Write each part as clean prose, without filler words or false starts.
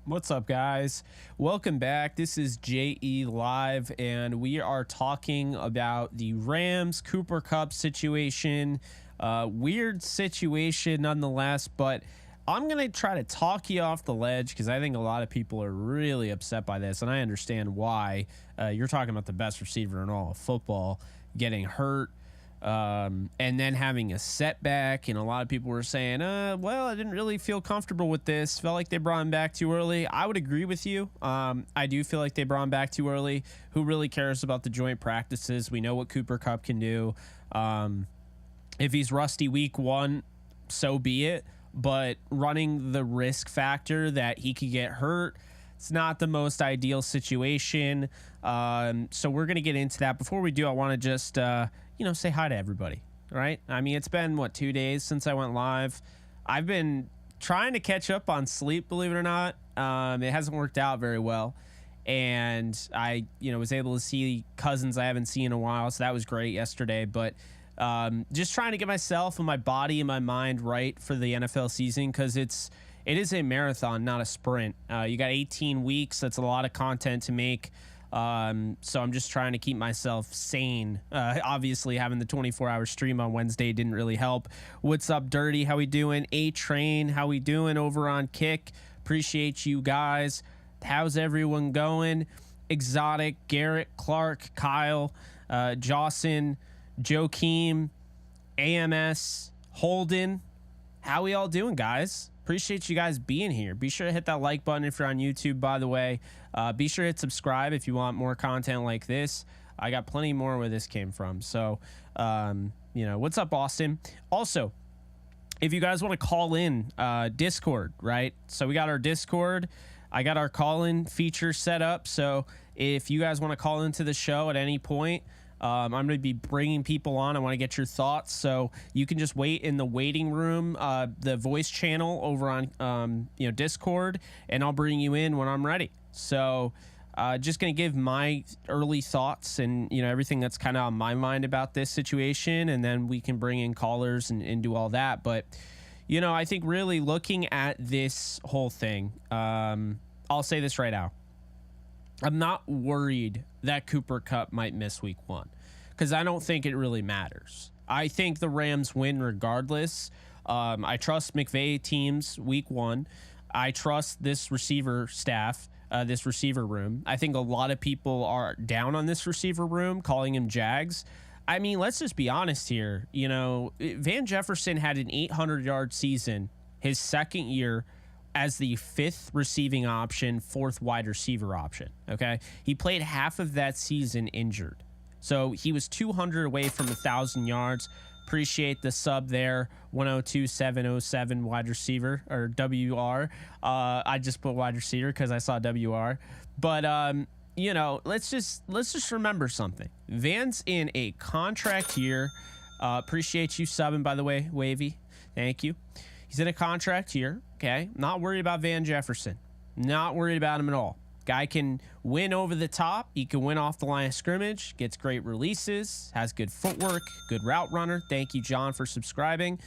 What's up, guys? Welcome back. This is JE Live, and we are talking about the Rams Cooper Kupp situation. Weird situation nonetheless, but I'm going to try to talk you off the ledge because I think a lot of people are really upset by this, and I understand why. You're talking about the best receiver in all of football getting hurt. And then having a setback, and a lot of people were saying, well, I didn't really feel comfortable with this. Felt like they brought him back too early. I would agree with you. I do feel like they brought him back too early. Who really cares about the joint practices? We know what Cooper Kupp can do. If he's rusty week one, so be it. But running the risk factor that he could get hurt, it's not the most ideal situation. So we're going to get into that. Before we do, I want to just, say hi to everybody, right? I mean, it's been, 2 days since I went live. I've been trying to catch up on sleep, believe it or not. It hasn't worked out very well. And I, was able to see cousins I haven't seen in a while, so that was great yesterday. But just trying to get myself and my body and my mind right for the NFL season, because it is a marathon, not a sprint. You got 18 weeks. That's a lot of content to make. So I'm just trying to keep myself sane. Obviously, having the 24-hour stream on Wednesday didn't really help. What's up, Dirty? How we doing? A-Train, how we doing over on Kick? Appreciate you guys. How's everyone going? Exotic, Garrett, Clark, Kyle, Jawson, Joakim, AMS, Holden. How we all doing, guys? Appreciate you guys being here. Be sure to hit that like button if you're on YouTube, by the way. Be sure to hit subscribe if you want more content like this. I got plenty more where this came from. So, what's up, Austin? Also, if you guys want to call in, Discord, right? So we got our Discord. I got our call-in feature set up. So if you guys want to call into the show at any point, I'm going to be bringing people on. I want to get your thoughts. So you can just wait in the waiting room, the voice channel over on, Discord, and I'll bring you in when I'm ready. So just going to give my early thoughts and, everything that's kind of on my mind about this situation. And then we can bring in callers and do all that. But, I think really looking at this whole thing, I'll say this right now. I'm not worried that Cooper Kupp might miss week one, because I don't think it really matters. I think the Rams win regardless. I trust McVay teams week one. I trust this receiver staff, this receiver room. I think a lot of people are down on this receiver room, calling him Jags. I mean, let's just be honest here. Van Jefferson had an 800-yard season his second year as the fifth receiving option, fourth wide receiver option, okay? He played half of that season injured. So he was 200 away from 1,000 yards. Appreciate the sub there, 102707 wide receiver, or WR. I just put wide receiver because I saw WR. But, let's just remember something. Van's in a contract year. Appreciate you subbing, by the way, Wavy. Thank you. He's in a contract here, okay? Not worried about Van Jefferson. Not worried about him at all. Guy can win over the top. He can win off the line of scrimmage. Gets great releases. Has good footwork. Good route runner. Thank you, John, for subscribing.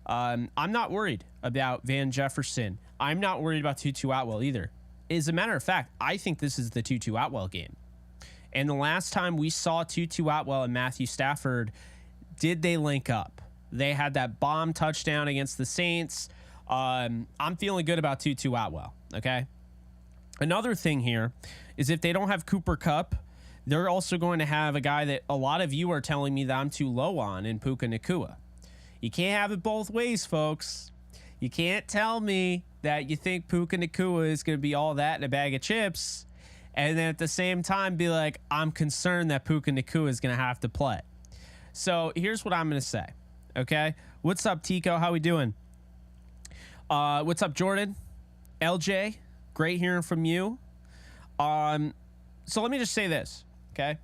I'm not worried about Van Jefferson. I'm not worried about Tutu Atwell either. As a matter of fact, I think this is the Tutu Atwell game. And the last time we saw Tutu Atwell and Matthew Stafford, did they link up? They had that bomb touchdown against the Saints. I'm feeling good about Tutu Atwell, okay? Another thing here is if they don't have Cooper Kupp, they're also going to have a guy that a lot of you are telling me that I'm too low on in Puka Nacua. You can't have it both ways, folks. You can't tell me that you think Puka Nacua is going to be all that in a bag of chips, and then at the same time be like, I'm concerned that Puka Nacua is going to have to play. So here's what I'm going to say. Okay, what's up, Tico? How we doing? What's up, Jordan? LJ, great hearing from you. So let me just say this, okay?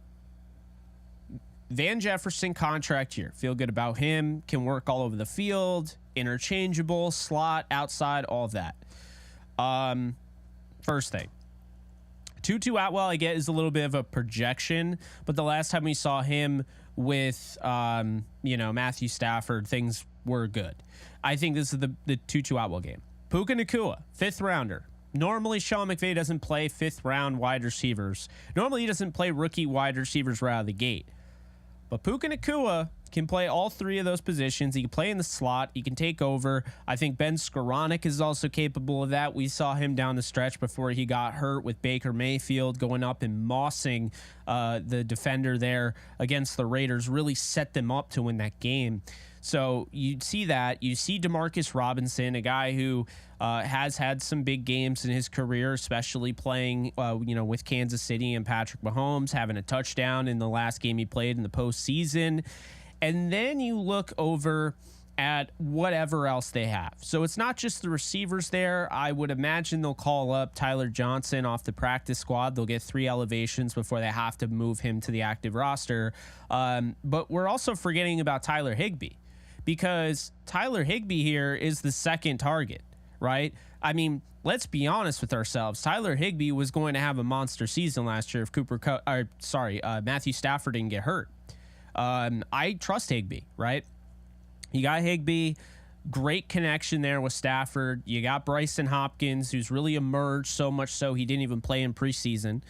Van Jefferson contract year. Feel good about him. Can work all over the field. Interchangeable, slot, outside, all of that. First thing. Tutu Atwell, I get, is a little bit of a projection, but the last time we saw him with, Matthew Stafford, things were good. I think this is the Tutu Atwell game. Puka Nacua, 5th rounder. Normally, Sean McVay doesn't play fifth-round wide receivers. Normally, he doesn't play rookie wide receivers right out of the gate. But Puka Nacua can play all three of those positions. He can play in the slot. He can take over. I think Ben Skoranek is also capable of that. We saw him down the stretch before he got hurt with Baker Mayfield going up and mossing the defender there against the Raiders. Really set them up to win that game. So you see that. You see Demarcus Robinson, a guy who has had some big games in his career, especially playing, with Kansas City and Patrick Mahomes, having a touchdown in the last game he played in the postseason. And then you look over at whatever else they have. So it's not just the receivers there. I would imagine they'll call up Tyler Johnson off the practice squad. They'll get 3 elevations before they have to move him to the active roster. But we're also forgetting about Tyler Higbee, because Tyler Higbee here is the second target, right? I mean, let's be honest with ourselves. Tyler Higbee was going to have a monster season last year if Matthew Stafford didn't get hurt. I trust Higbee, right? You got Higbee, great connection there with Stafford. You got Bryson Hopkins, who's really emerged, so much so he didn't even play in preseason.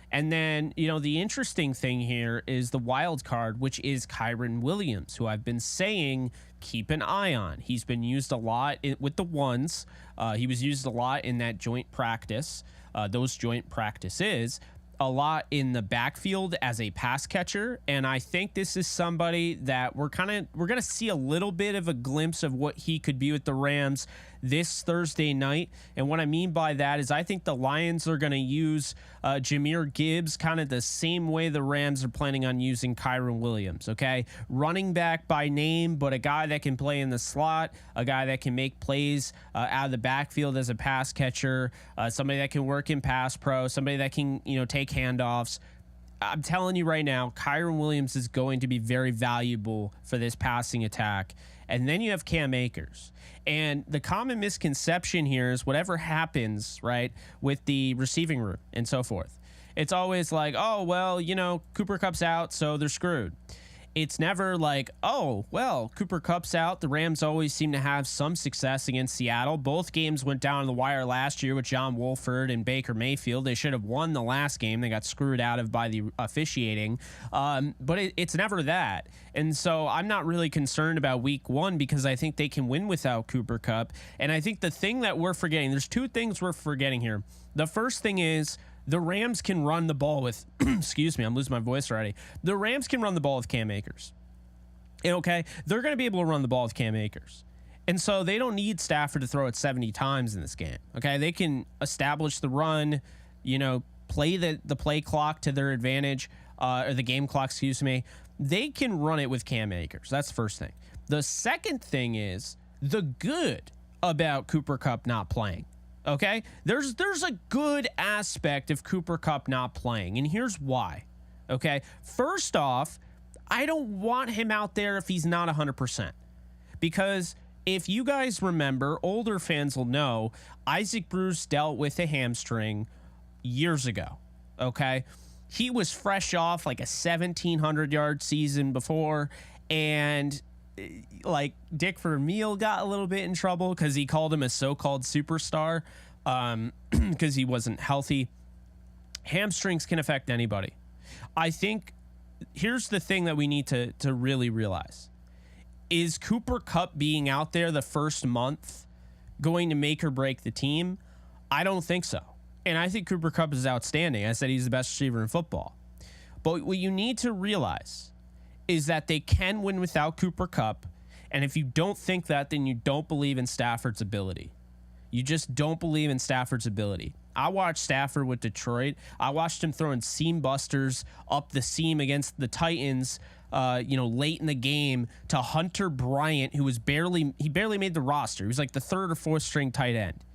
And then, the interesting thing here is the wild card, which is Kyren Williams, who I've been saying keep an eye on. He's been used a lot with the ones. He was used a lot in that joint practice, those joint practices, a lot in the backfield as a pass catcher. And I think this is somebody that we're going to see a little bit of a glimpse of what he could be with the Rams this Thursday night. And what I mean by that is I think the Lions are going to use Jahmyr Gibbs kind of the same way the Rams are planning on using Kyren Williams, okay? Running back by name, but a guy that can play in the slot, a guy that can make plays out of the backfield as a pass catcher, somebody that can work in pass pro, somebody that can, take handoffs. I'm telling you right now, Kyren Williams is going to be very valuable for this passing attack. And then you have Cam Akers. And the common misconception here is whatever happens, right, with the receiving room and so forth, it's always like, oh, well, Cooper Kupp's out, so they're screwed. It's never like, oh, well, Cooper Kupp's out. The Rams always seem to have some success against Seattle. Both games went down to the wire last year with John Wolford and Baker Mayfield. They should have won the last game. They got screwed out of by the officiating. But it's never that. And so I'm not really concerned about week 1 because I think they can win without Cooper Kupp. And I think the thing that we're forgetting, there's 2 things we're forgetting here. The first thing is, the Rams can run the ball with, excuse me, I'm losing my voice already. The Rams can run the ball with Cam Akers. Okay? They're going to be able to run the ball with Cam Akers. And so they don't need Stafford to throw it 70 times in this game. Okay? They can establish the run, play the play clock to their advantage, or the game clock, excuse me. They can run it with Cam Akers. That's the first thing. The second thing is the good about Cooper Kupp not playing. Okay, there's a good aspect of Cooper Kupp not playing, and here's why. Okay, first off, I don't want him out there if he's not 100%, because if you guys remember, older fans will know Isaac Bruce dealt with a hamstring years ago. Okay, he was fresh off like a 1,700-yard season before, and like Dick Vermeil got a little bit in trouble because he called him a so-called superstar because he wasn't healthy. Hamstrings can affect anybody. I think here's the thing that we need to really realize. Is Cooper Kupp being out there the first month going to make or break the team? I don't think so. And I think Cooper Kupp is outstanding. I said he's the best receiver in football. But what you need to realize is that they can win without Cooper Kupp. And if you don't think that, then you don't believe in Stafford's ability. You just don't believe in Stafford's ability. I watched Stafford with Detroit. I watched him throwing seam busters up the seam against the Titans, late in the game to Hunter Bryant, who was barely made the roster. He was like the 3rd or 4th string tight end.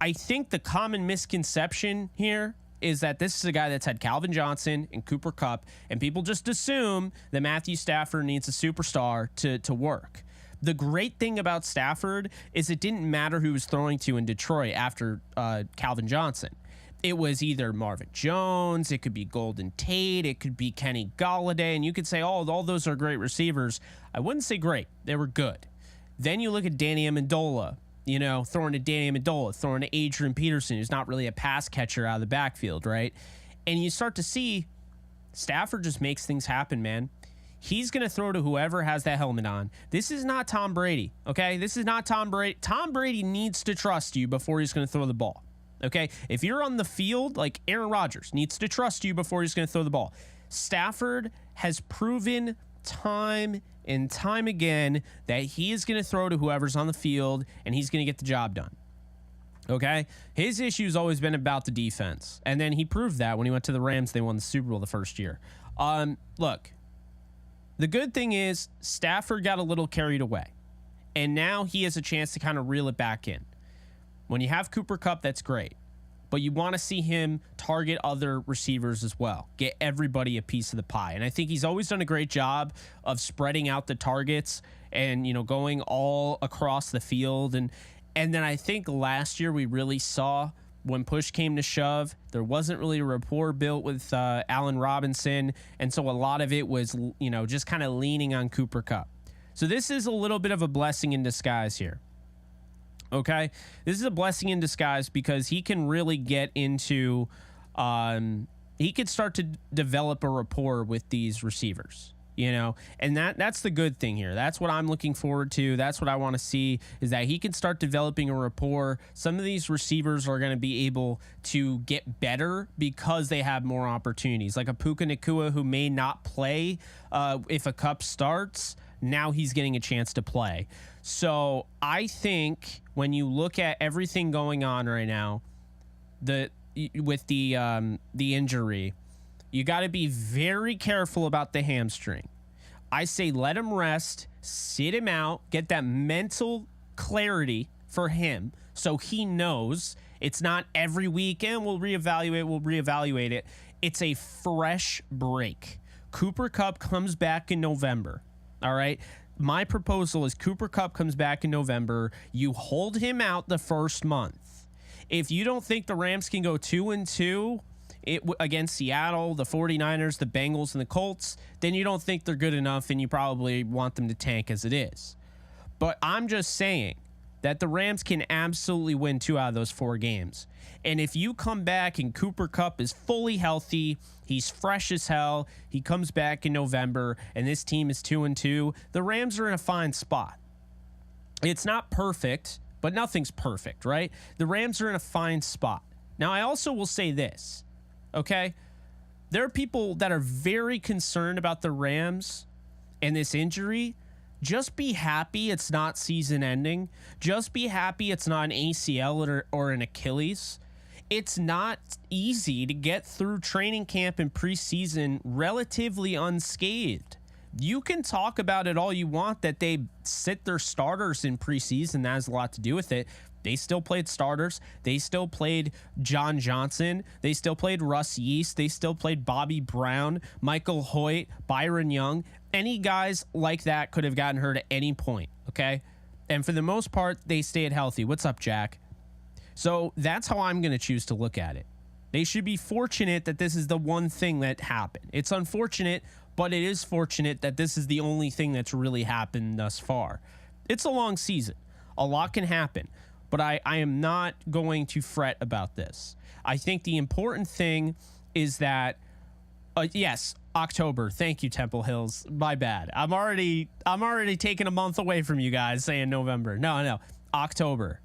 I think the common misconception here is that this is a guy that's had Calvin Johnson and Cooper Kupp, and people just assume that Matthew Stafford needs a superstar to work. The great thing about Stafford is it didn't matter who he was throwing to in Detroit after Calvin Johnson. It was either Marvin Jones, it could be Golden Tate, it could be Kenny Golladay, and you could say, oh, all those are great receivers. I wouldn't say great. They were good. Then you look at Danny Amendola, throwing to Danny Amendola, throwing to Adrian Peterson, who's not really a pass catcher out of the backfield, right? And you start to see Stafford just makes things happen, man. He's going to throw to whoever has that helmet on. This is not Tom Brady, okay? This is not Tom Brady. Tom Brady needs to trust you before he's going to throw the ball, okay? If you're on the field, like Aaron Rodgers needs to trust you before he's going to throw the ball. Stafford has proven time and time again that he is going to throw to whoever's on the field and he's going to get the job done. Okay? His issue's always been about the defense. And then he proved that when he went to the Rams. They won the Super Bowl the first year. Look, the good thing is Stafford got a little carried away. And now he has a chance to kind of reel it back in. When you have Cooper Kupp, that's great. But you want to see him target other receivers as well. Get everybody a piece of the pie. And I think he's always done a great job of spreading out the targets and, going all across the field. And then I think last year we really saw when push came to shove, there wasn't really a rapport built with Allen Robinson. And so a lot of it was, just kind of leaning on Cooper Kupp. So this is a little bit of a blessing in disguise here. Okay, this is a blessing in disguise because he can really get into, he could start to develop a rapport with these receivers, and that's the good thing here. That's what I'm looking forward to. That's what I want to see is that he can start developing a rapport. Some of these receivers are going to be able to get better because they have more opportunities, like a Puka Nacua who may not play if a Kupp starts. Now he's getting a chance to play. So I think when you look at everything going on right now, with the injury, you got to be very careful about the hamstring. I say let him rest, sit him out, get that mental clarity for him so he knows it's not every weekend we'll reevaluate it. It's a fresh break. Cooper Kupp comes back in November. All right. My proposal is Cooper Kupp comes back in November. You hold him out the first month. If you don't think the Rams can go 2-2 against Seattle, the 49ers, the Bengals, and the Colts, then you don't think they're good enough and you probably want them to tank as it is. But I'm just saying that the Rams can absolutely win 2 out of those 4 games. And if you come back and Cooper Kupp is fully healthy, he's fresh as hell, he comes back in November, and this team is 2-2, the Rams are in a fine spot. It's not perfect, but nothing's perfect, right? The Rams are in a fine spot. Now, I also will say this, okay? There are people that are very concerned about the Rams and this injury. Just be happy it's not season ending. Just be happy it's not an ACL or an Achilles. It's not easy to get through training camp and preseason relatively unscathed. You can talk about it all you want that they sit their starters in preseason. That has a lot to do with it. They still played starters. They still played John Johnson. They still played Russ Yeast. They still played Bobby Brown, Michael Hoyt, Byron Young. Any guys like that could have gotten hurt at any point, okay? And for the most part, they stayed healthy. What's up, Jack? So that's how I'm going to choose to look at it. They should be fortunate that this is the one thing that happened. It's unfortunate, but it is fortunate that this is the only thing that's really happened thus far. It's a long season. A lot can happen. But I am not going to fret about this. I think the important thing is that, yes, October. Thank you, Temple Hills. My bad. I'm already taking a month away from you guys saying November. No. October.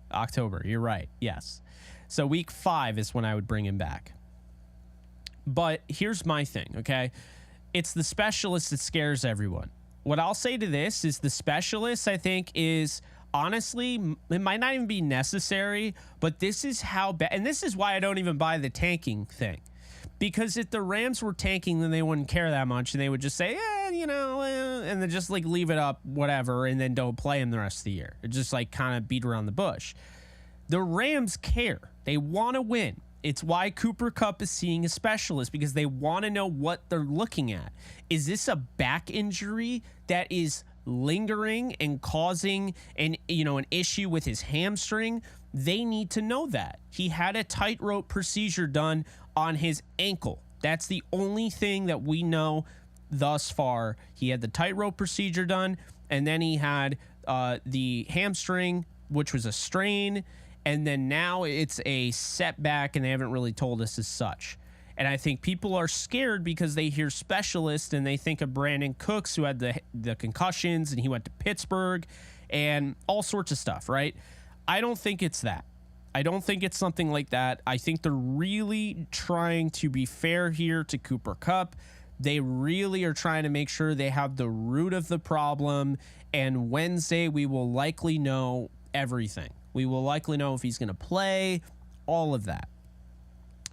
You're right. Yes. So week 5 is when I would bring him back. But here's my thing, okay? It's the specialist that scares everyone. What I'll say to this is the specialist, I think, is honestly, it might not even be necessary, but this is how bad, and this is why I don't even buy the tanking thing. Because if the Rams were tanking, then they wouldn't care that much, and they would just say, and then just like leave it up, whatever, and then don't play him the rest of the year. It just like kind of beat around the bush. The Rams care. They want to win. It's why Cooper Kupp is seeing a specialist, because they want to know what they're looking at. Is this a back injury that is lingering and causing an issue with his hamstring? They need to know that. He had a tightrope procedure done on his ankle. That's the only thing that we know thus far. He had the tightrope procedure done, and then he had the hamstring which was a strain, and then now it's a setback, and they haven't really told us as such. And I think people are scared because they hear specialist and they think of Brandon Cooks, who had the concussions, and he went to Pittsburgh and all sorts of stuff, right? I don't think it's that. I don't think it's something like that. I think they're really trying to be fair here to Cooper Kupp. They really are trying to make sure they have the root of the problem. And Wednesday, we will likely know everything. We will likely know if he's going to play, all of that.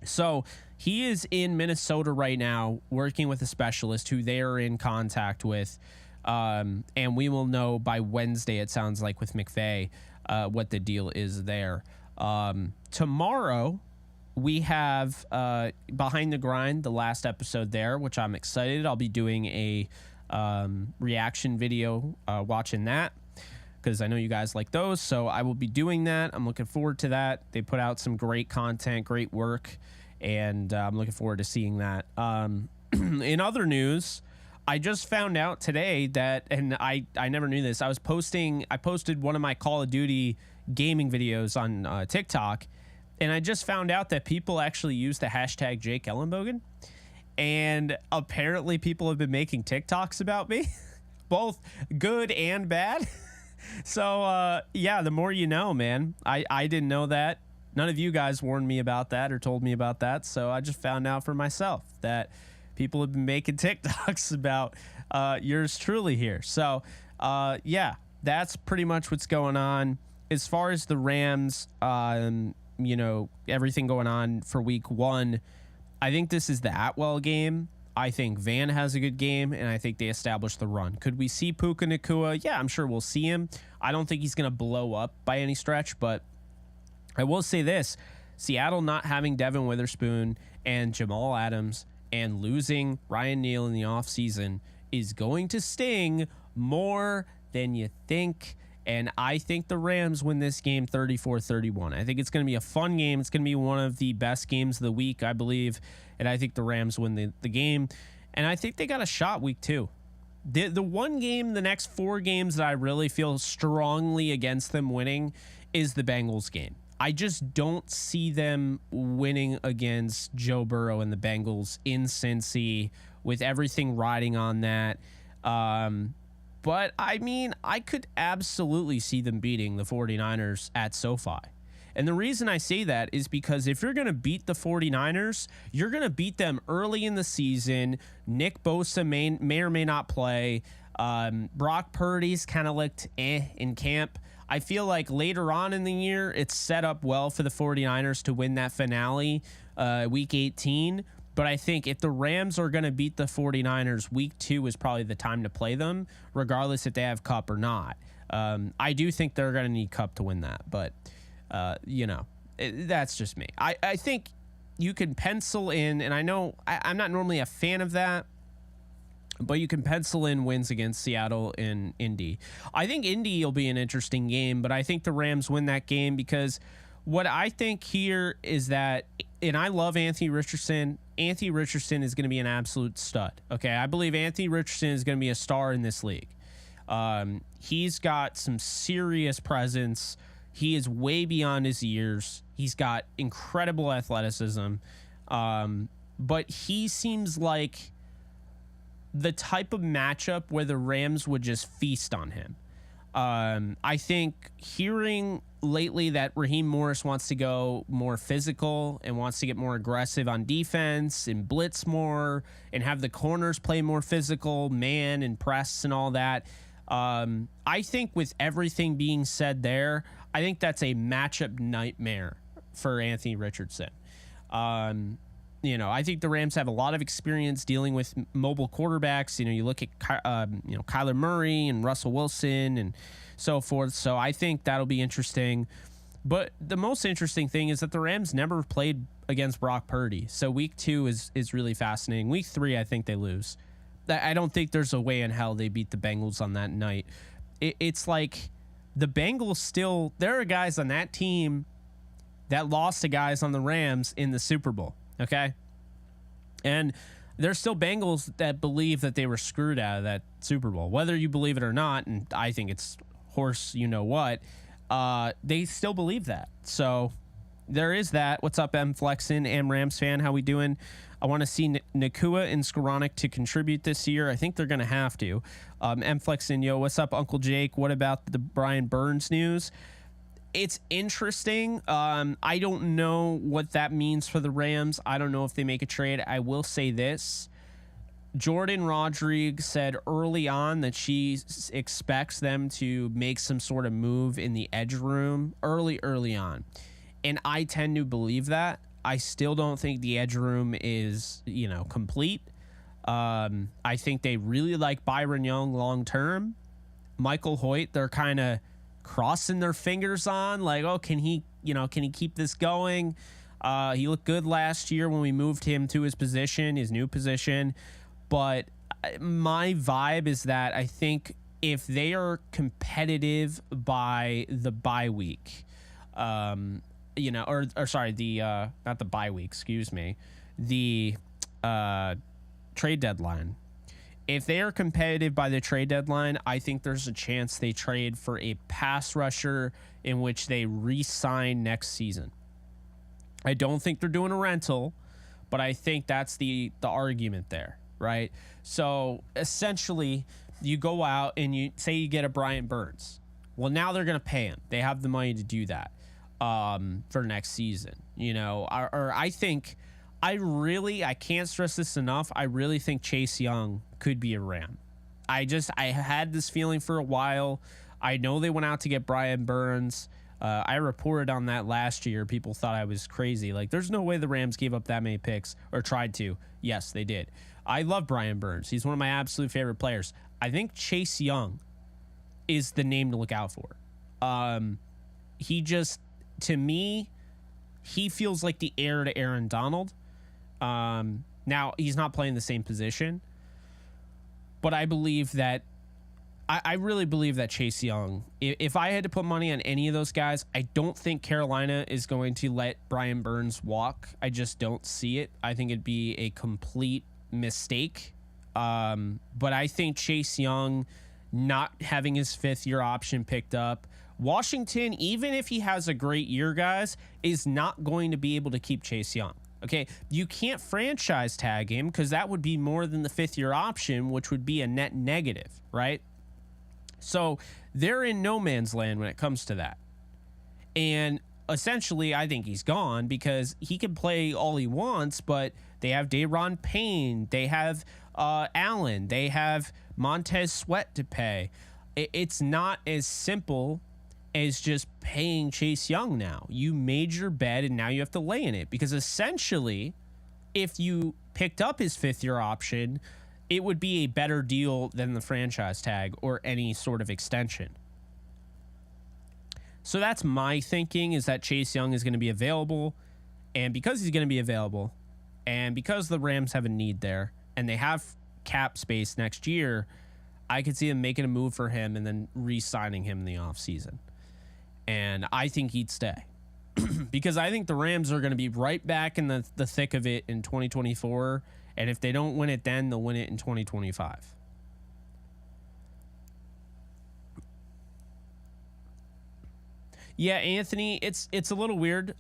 So he is in Minnesota right now working with a specialist who they are in contact with. And we will know by Wednesday, it sounds like, with McVay, what the deal is there. Tomorrow, we have Behind the Grind, the last episode there, which I'm excited. I'll be doing a reaction video watching that because I know you guys like those. So I will be doing that. I'm looking forward to that. They put out some great content, great work, and I'm looking forward to seeing that. In other news, I just found out today that, and I never knew this, I posted one of my Call of Duty gaming videos on TikTok, and I just found out that people actually use the hashtag Jake Ellenbogen, and apparently people have been making TikToks about me, both good and bad. So yeah, the more you know, man. I didn't know that. None of you guys warned me about that or told me about that, so I just found out for myself that people have been making TikToks about yours truly here. So yeah, that's pretty much what's going on. As far as the Rams, you know, everything going on for week 1, I think this is the Atwell game. I think Van has a good game, and I think they established the run. Could we see Puka Nacua? Yeah, I'm sure we'll see him. I don't think he's going to blow up by any stretch, but I will say this. Seattle not having Devin Witherspoon and Jamal Adams and losing Ryan Neal in the offseason is going to sting more than you think. And I think the Rams win this game 34-31. I think it's going to be a fun game. It's going to be one of the best games of the week, I believe. And I think the Rams win the game. And I think they got a shot week 2. The one game, the next 4 games that I really feel strongly against them winning is the Bengals game. I just don't see them winning against Joe Burrow and the Bengals in Cincy with everything riding on that. But, I mean, I could absolutely see them beating the 49ers at SoFi. And the reason I say that is because if you're going to beat the 49ers, you're going to beat them early in the season. Nick Bosa may or may not play. Brock Purdy's kind of looked in camp. I feel like later on in the year, it's set up well for the 49ers to win that finale week 18. But I think if the Rams are going to beat the 49ers, week 2 is probably the time to play them, regardless if they have Kupp or not. I do think they're going to need Kupp to win that. But, you know, that's just me. I think you can pencil in, and I know I'm not normally a fan of that, but you can pencil in wins against Seattle and Indy. I think Indy will be an interesting game, but I think the Rams win that game because what I think here is that, and I love Anthony Richardson. Anthony Richardson is going to be an absolute stud. Okay, I believe Anthony Richardson is going to be a star in this league. He's got some serious presence. He is way beyond his years. He's got incredible athleticism. But he seems like the type of matchup where the Rams would just feast on him. I think hearing lately that Raheem Morris wants to go more physical and wants to get more aggressive on defense and blitz more and have the corners play more physical, man and press and all that. I think with everything being said there, I think that's a matchup nightmare for Anthony Richardson. You know, I think the Rams have a lot of experience dealing with mobile quarterbacks. You know, you look at, Kyler Murray and Russell Wilson and so forth. So I think that'll be interesting. But the most interesting thing is that the Rams never played against Brock Purdy. So week 2 is really fascinating. Week 3, I think they lose. I don't think there's a way in hell they beat the Bengals on that night. It's like the Bengals still, there are guys on that team that lost to guys on the Rams in the Super Bowl. Okay. And there's still Bengals that believe that they were screwed out of that Super Bowl, whether you believe it or not. And I think it's horse, you know what, they still believe that. So there is that. What's up, M Flexin, M Rams fan? How we doing? I want to see Nakua and Skoranek to contribute this year. I think they're going to have to. M Flexin, yo, what's up, Uncle Jake? What about the Brian Burns news? It's interesting. I don't know what that means for the Rams. I don't know if they make a trade. I will say this. Jordan Rodriguez said early on that she expects them to make some sort of move in the edge room early on. And I tend to believe that. I still don't think the edge room is, complete. I think they really like Byron Young long term. Michael Hoyt, they're kind of crossing their fingers on, like, oh, can he keep this going? He looked good last year when we moved him to his new position. But my vibe is that I think if they are competitive by the bye week, not the bye week, excuse me, the trade deadline. If they are competitive by the trade deadline, I think there's a chance they trade for a pass rusher in which they re-sign next season. I don't think they're doing a rental, but I think that's the argument there, right? So essentially, you go out and you say you get a Brian Burns. Well, now they're going to pay him. They have the money to do that for next season, or I think I can't stress this enough. I really think Chase Young could be a Ram. I had this feeling for a while. I know they went out to get Brian Burns. I reported on that last year. People thought I was crazy. Like, there's no way the Rams gave up that many picks or tried to. Yes, they did. I love Brian Burns. He's one of my absolute favorite players. I think Chase Young is the name to look out for. To me, he feels like the heir to Aaron Donald. Now, he's not playing the same position, but I believe that I really believe that Chase Young, if I had to put money on any of those guys, I don't think Carolina is going to let Brian Burns walk. I just don't see it. I think it'd be a complete mistake. But I think Chase Young not having his 5th-year option picked up, Washington, even if he has a great year, guys, is not going to be able to keep Chase Young. Okay, you can't franchise tag him because that would be more than the 5th-year option, which would be a net negative, right? So they're in no man's land when it comes to that. And essentially, I think he's gone because he can play all he wants, but they have Daron Payne, they have Allen, they have Montez Sweat to pay. It's not as simple as just paying Chase Young now. You made your bed and now you have to lay in it, because essentially, if you picked up his 5th-year option, it would be a better deal than the franchise tag or any sort of extension. So that's my thinking, is that Chase Young is going to be available. And because he's going to be available, and because the Rams have a need there, and they have cap space next year, I could see them making a move for him and then re-signing him in the offseason. And I think he'd stay. Because I think the Rams are going to be right back in the thick of it in 2024. And if they don't win it then, they'll win it in 2025. Yeah, Anthony, it's a little weird.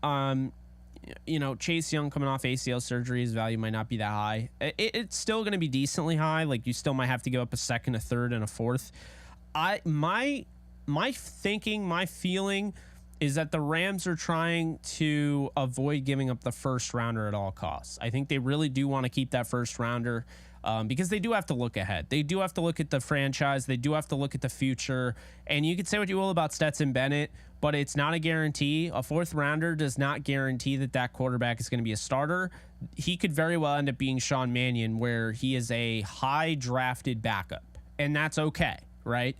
Chase Young coming off ACL surgery, his value might not be that high. It's still going to be decently high. Like, you still might have to give up a 2nd, a 3rd, and a 4th. My thinking, my feeling is that the Rams are trying to avoid giving up the 1st rounder at all costs. I think they really do want to keep that 1st rounder because they do have to look ahead. They do have to look at the franchise. They do have to look at the future. And you could say what you will about Stetson Bennett, but it's not a guarantee. A 4th rounder does not guarantee that quarterback is going to be a starter. He could very well end up being Sean Mannion, where he is a high drafted backup, and that's okay, right?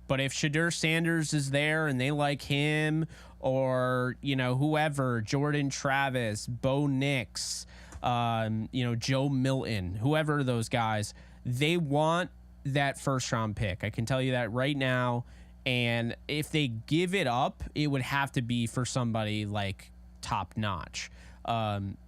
But if Shadur Sanders is there and they like him, or, whoever, Jordan Travis, Bo Nix, Joe Milton, whoever those guys, they want that 1st round pick. I can tell you that right now. And if they give it up, it would have to be for somebody like top notch.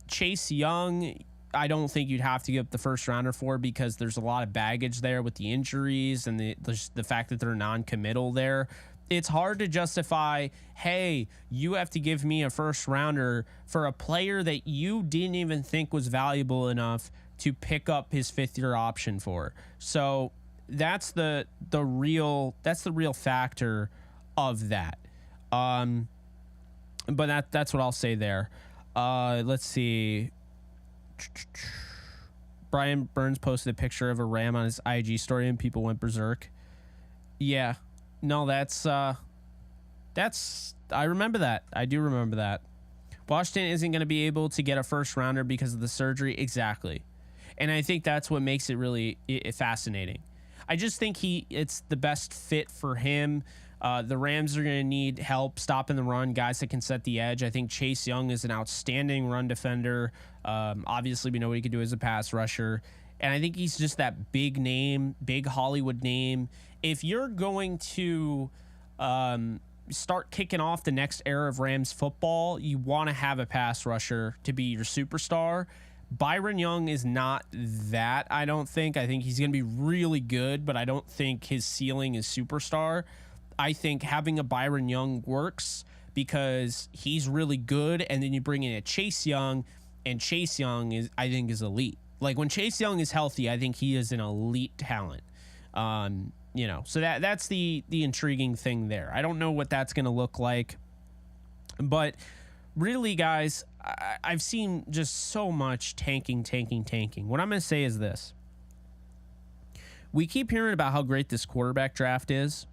Chase Young, I don't think you'd have to give up the 1st rounder for, because there's a lot of baggage there with the injuries and the fact that they're non-committal there. It's hard to justify, hey, you have to give me a first rounder for a player that you didn't even think was valuable enough to pick up his 5th-year option for. So that's the real factor of that. But that's what I'll say there. Let's see. Brian Burns posted a picture of a ram on his IG story and people went berserk. Yeah. No, that's I remember that. I do remember that. Washington isn't going to be able to get a first rounder because of the surgery. Exactly. And I think that's what makes it really fascinating. I just think it's the best fit for him. The Rams are going to need help stopping the run, guys that can set the edge. I think Chase Young is an outstanding run defender. Obviously, we know what he can do as a pass rusher. And I think he's just that big name, big Hollywood name. If you're going to start kicking off the next era of Rams football, you want to have a pass rusher to be your superstar. Byron Young is not that, I don't think. I think he's going to be really good, but I don't think his ceiling is superstar. I think having a Byron Young works because he's really good, and then you bring in a Chase Young, and Chase Young is elite. Like when Chase Young is healthy, I think he is an elite talent. So that's the intriguing thing there. I don't know what that's going to look like, but really, guys, I've seen just so much tanking. What I'm going to say is this. We keep hearing about how great this quarterback draft is.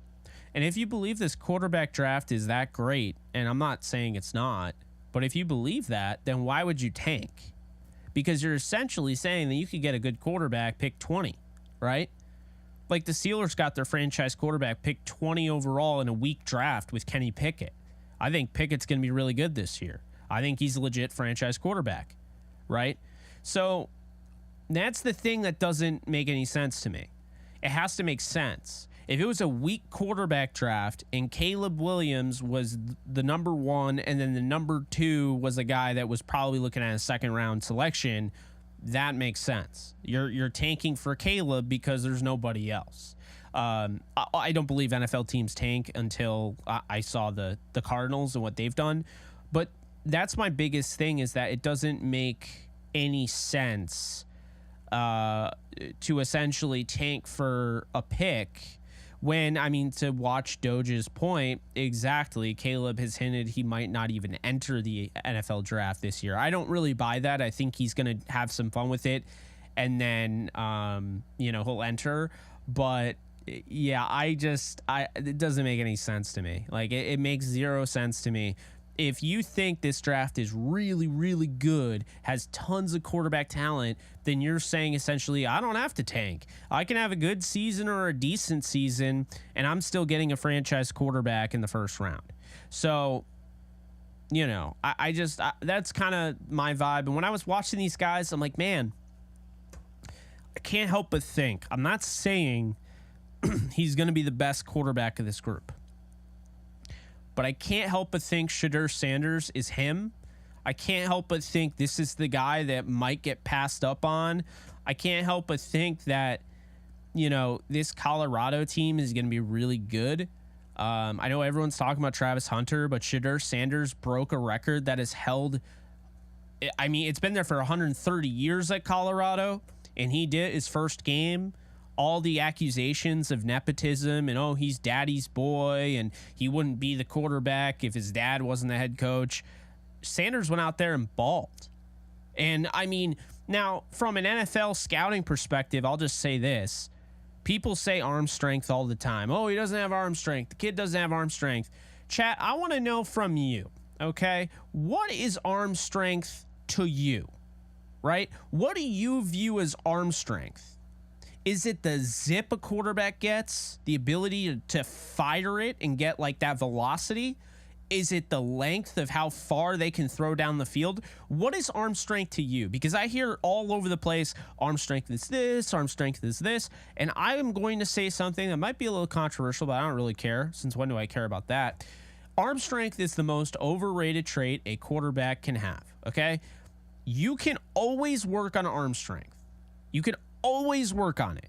And if you believe this quarterback draft is that great, and I'm not saying it's not, but if you believe that, then why would you tank? Because you're essentially saying that you could get a good quarterback pick 20, right? Like the Steelers got their franchise quarterback pick 20 overall in a weak draft with Kenny Pickett. I think Pickett's going to be really good this year. I think he's a legit franchise quarterback, right? So that's the thing that doesn't make any sense to me. It has to make sense. If it was a weak quarterback draft and Caleb Williams was the number 1 and then the number 2 was a guy that was probably looking at a second round selection, that makes sense. You're tanking for Caleb because there's nobody else. I don't believe NFL teams tank until I saw the Cardinals and what they've done. But that's my biggest thing, is that it doesn't make any sense to essentially tank for a pick when, I mean, to watch Doge's point, exactly, Caleb has hinted he might not even enter the NFL draft this year. I don't really buy that. I think he's going to have some fun with it, and then, he'll enter. But, yeah, it doesn't make any sense to me. Like, it makes zero sense to me. If you think this draft is really, really good, has tons of quarterback talent, then you're saying essentially, I don't have to tank. I can have a good season or a decent season, and I'm still getting a franchise quarterback in the first round. So, that's kind of my vibe. And when I was watching these guys, I'm like, man, I can't help but think. I'm not saying he's going to be the best quarterback of this group, but I can't help but think Dion Sanders is him. I can't help but think this is the guy that might get passed up on. I can't help but think that, this Colorado team is going to be really good. I know everyone's talking about Travis Hunter, but Dion Sanders broke a record that has held. I mean, it's been there for 130 years at Colorado, and he did his first game. All the accusations of nepotism and, he's daddy's boy and he wouldn't be the quarterback if his dad wasn't the head coach. Sanders went out there and balled. And I mean, now from an NFL scouting perspective, I'll just say this. People say arm strength all the time. Oh, he doesn't have arm strength. The kid doesn't have arm strength. Chat, I want to know from you, okay? What is arm strength to you, right? What do you view as arm strength? Is it the zip a quarterback gets, the ability to fire it and get like that velocity? Is it the length of how far they can throw down the field? What is arm strength to you? Because I hear all over the place, arm strength is this, arm strength is this. And I am going to say something that might be a little controversial, but I don't really care. Since when do I care about that? Arm strength is the most overrated trait a quarterback can have, okay? You can always work on arm strength. You can always work on it.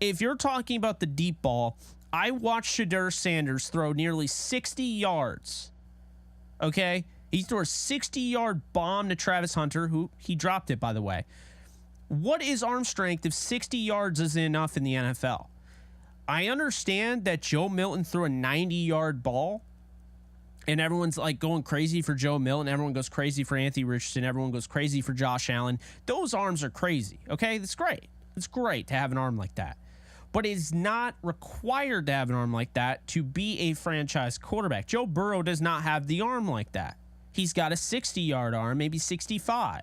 If you're talking about the deep ball, I watched Shedeur Sanders throw nearly 60 yards. Okay? He threw a 60-yard bomb to Travis Hunter, who he dropped it, by the way. What is arm strength if 60 yards isn't enough in the NFL? I understand that Joe Milton threw a 90-yard ball, and everyone's like going crazy for Joe Milton. Everyone goes crazy for Anthony Richardson. Everyone goes crazy for Josh Allen. Those arms are crazy, okay? That's great. It's great to have an arm like that. But it's not required to have an arm like that to be a franchise quarterback. Joe Burrow does not have the arm like that. He's got a 60-yard arm, maybe 65.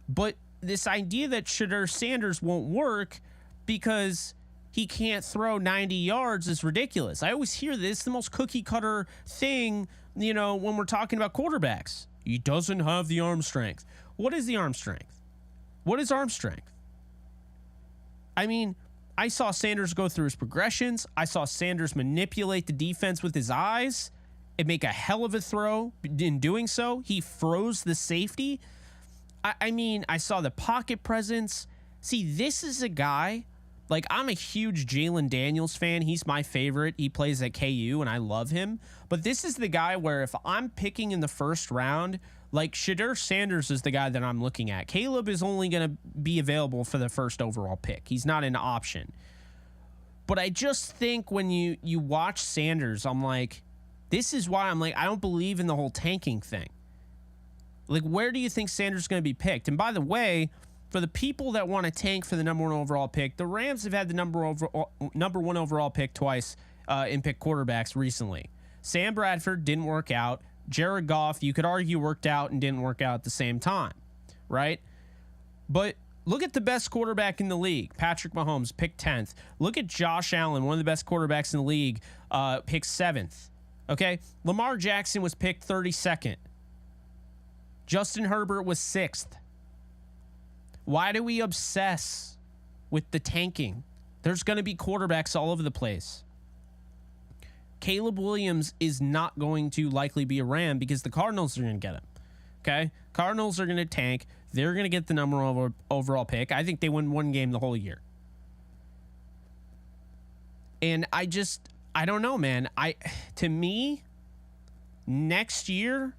But this idea that Shedeur Sanders won't work because he can't throw 90 yards is ridiculous. I always hear this, the most cookie cutter thing, when we're talking about quarterbacks. He doesn't have the arm strength. What is the arm strength? What is arm strength? I mean, I saw Sanders go through his progressions. I saw Sanders manipulate the defense with his eyes and make a hell of a throw. In doing so, he froze the safety. I mean, I saw the pocket presence. See, this is a guy, like, I'm a huge Jalen Daniels fan. He's my favorite. He plays at KU, and I love him. But this is the guy where if I'm picking in the first round, like, Shedeur Sanders is the guy that I'm looking at. Caleb is only going to be available for the first overall pick. He's not an option. But I just think when you watch Sanders, I'm like, this is why I'm like, I don't believe in the whole tanking thing. Like, where do you think Sanders is going to be picked? And by the way, for the people that want to tank for the number 1 overall pick, the Rams have had the number 1 overall pick twice in pick quarterbacks recently. Sam Bradford didn't work out. Jared Goff, you could argue, worked out and didn't work out at the same time, right? But look at the best quarterback in the league, Patrick Mahomes, picked 10th. Look at Josh Allen, one of the best quarterbacks in the league, picked 7th. Okay? Lamar Jackson was picked 32nd. Justin Herbert was 6th. Why do we obsess with the tanking? There's going to be quarterbacks all over the place. Caleb Williams is not going to likely be a Ram because the Cardinals are going to get him. Okay? Cardinals are going to tank. They're going to get the number 1 overall pick. I think they win one game the whole year. And I don't know, man. To me, next year,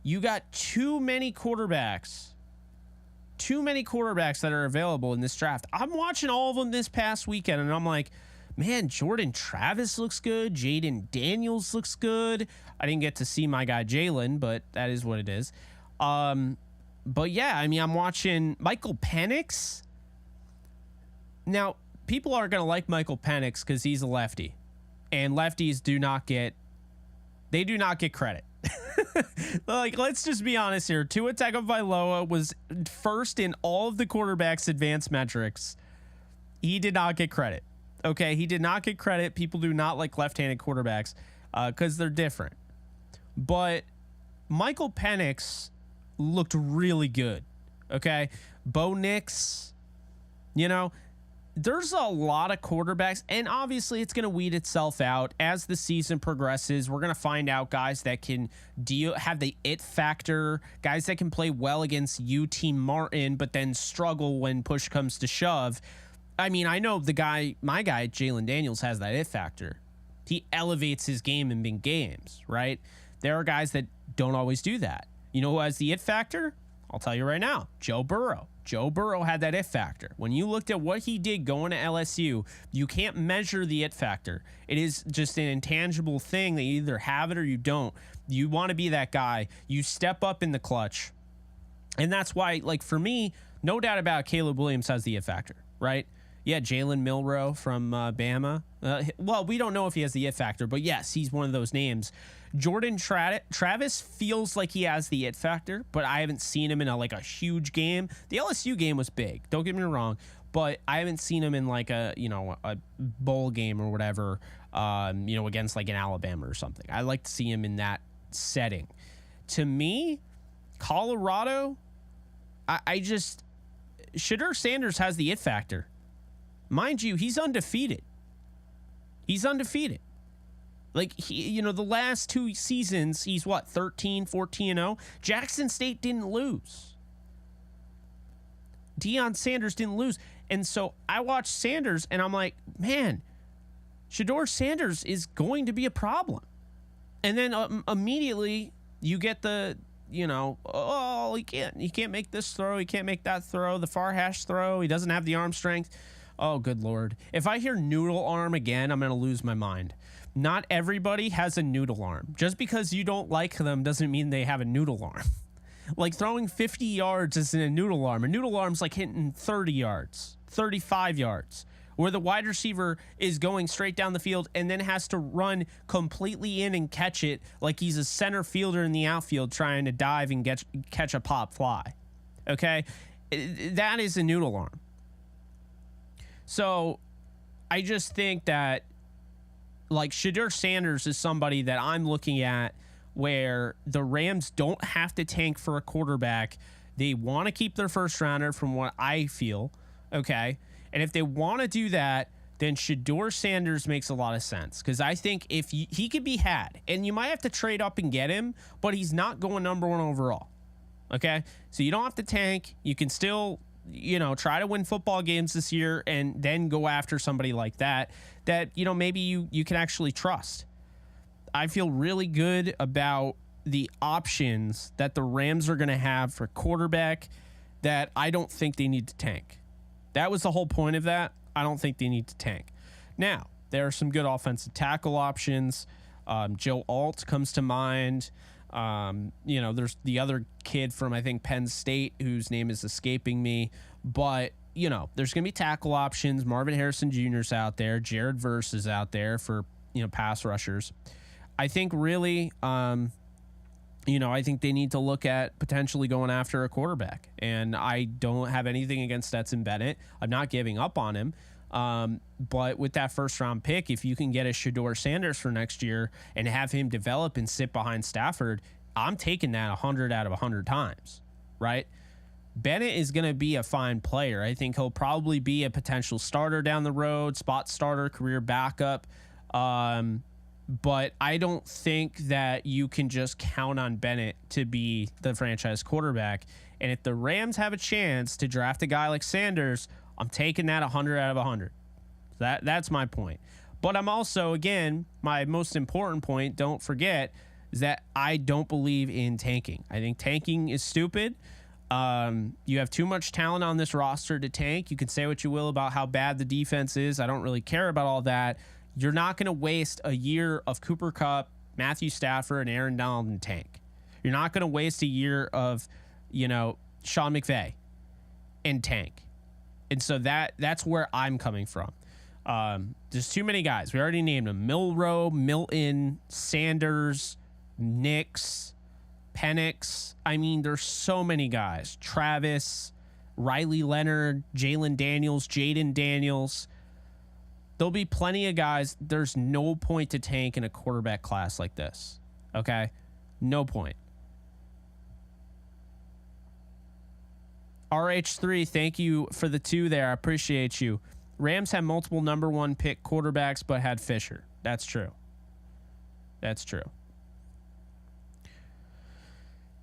you got too many quarterbacks that are available in this draft. I'm watching all of them this past weekend, and I'm like, man, Jordan Travis looks good. Jaden Daniels looks good. I didn't get to see my guy Jalen, but that is what it is. But yeah, I mean, I'm watching Michael Penix. Now, people aren't going to like Michael Penix because he's a lefty, and lefties do not get credit. Like, let's just be honest here. Tua Tagovailoa was first in all of the quarterbacks' advanced metrics. He did not get credit. Okay, he did not get credit. People do not like left-handed quarterbacks because they're different. But Michael Penix looked really good. Okay, Bo Nix, there's a lot of quarterbacks, and obviously it's going to weed itself out as the season progresses. We're going to find out guys that can have the it factor, guys that can play well against UT Martin, but then struggle when push comes to shove. I mean, I know my guy, Jalen Daniels, has that it factor. He elevates his game in big games, right? There are guys that don't always do that. You know who has the it factor? I'll tell you right now, Joe Burrow. Joe Burrow had that it factor. When you looked at what he did going to LSU, you can't measure the it factor. It is just an intangible thing that you either have it or you don't. You want to be that guy. You step up in the clutch. And that's why, like, for me, no doubt about it, Caleb Williams has the it factor, right? Yeah, Jalen Milroe from Bama. Well, we don't know if he has the it factor, but yes, he's one of those names. Jordan Travis feels like he has the it factor, but I haven't seen him in a huge game. The LSU game was big, don't get me wrong, but I haven't seen him in a bowl game or whatever, against an Alabama or something. I like to see him in that setting. To me, Colorado, Shedeur Sanders has the it factor. Mind you, he's undefeated. The last 2 seasons, he's 13, 14-0. Jackson State didn't lose. Dion Sanders didn't lose. And so I watched Sanders, and I'm like, man, Shedeur Sanders is going to be a problem. And then immediately you get the, oh, he can't make this throw. He can't make that throw. The far hash throw. He doesn't have the arm strength. Oh, good Lord. If I hear noodle arm again, I'm going to lose my mind. Not everybody has a noodle arm. Just because you don't like them doesn't mean they have a noodle arm. Like throwing 50 yards isn't a noodle arm. A noodle arm's like hitting 30 yards, 35 yards, where the wide receiver is going straight down the field and then has to run completely in and catch it like he's a center fielder in the outfield trying to dive and catch a pop fly. Okay? That is a noodle arm. So I just think that like Shedeur Sanders is somebody that I'm looking at where the Rams don't have to tank for a quarterback. They want to keep their first rounder from what I feel. Okay? And if they want to do that, then Shedeur Sanders makes a lot of sense. Because I think if he could be had, and you might have to trade up and get him, but he's not going number 1 overall. Okay? So you don't have to tank. You can still, try to win football games this year and then go after somebody like that, maybe you can actually trust. I feel really good about the options that the Rams are going to have for quarterback that I don't think they need to tank. That was the whole point of that. I don't think they need to tank. Now, there are some good offensive tackle options. Joe Alt comes to mind. There's the other kid from, I think, Penn State, whose name is escaping me. But, there's going to be tackle options. Marvin Harrison Jr. is out there. Jared Verse is out there for, pass rushers. I think really, I think they need to look at potentially going after a quarterback. And I don't have anything against Stetson Bennett. I'm not giving up on him. But with that first round pick, if you can get a Shedeur Sanders for next year and have him develop and sit behind Stafford, I'm taking that 100 out of 100 times, right? Bennett is going to be a fine player. I think he'll probably be a potential starter down the road, spot starter, career backup. But I don't think that you can just count on Bennett to be the franchise quarterback. And if the Rams have a chance to draft a guy like Sanders, I'm taking that 100 out of 100. That's my point. But I'm also, again, my most important point, don't forget, is that I don't believe in tanking. I think tanking is stupid. You have too much talent on this roster to tank. You can say what you will about how bad the defense is. I don't really care about all that. You're not going to waste a year of Cooper Kupp, Matthew Stafford, and Aaron Donald in tank. You're not going to waste a year of, Sean McVay in tank. And so that's where I'm coming from. There's too many guys. We already named them. Milroe, Milton, Sanders, Nix, Penix. I mean, there's so many guys. Travis, Riley Leonard, Jalen Daniels, Jaden Daniels. There'll be plenty of guys. There's no point to tank in a quarterback class like this. Okay? No point. RH3, thank you for the 2 there. I appreciate you. Rams had multiple number 1 pick quarterbacks, but had Fisher. That's true. That's true.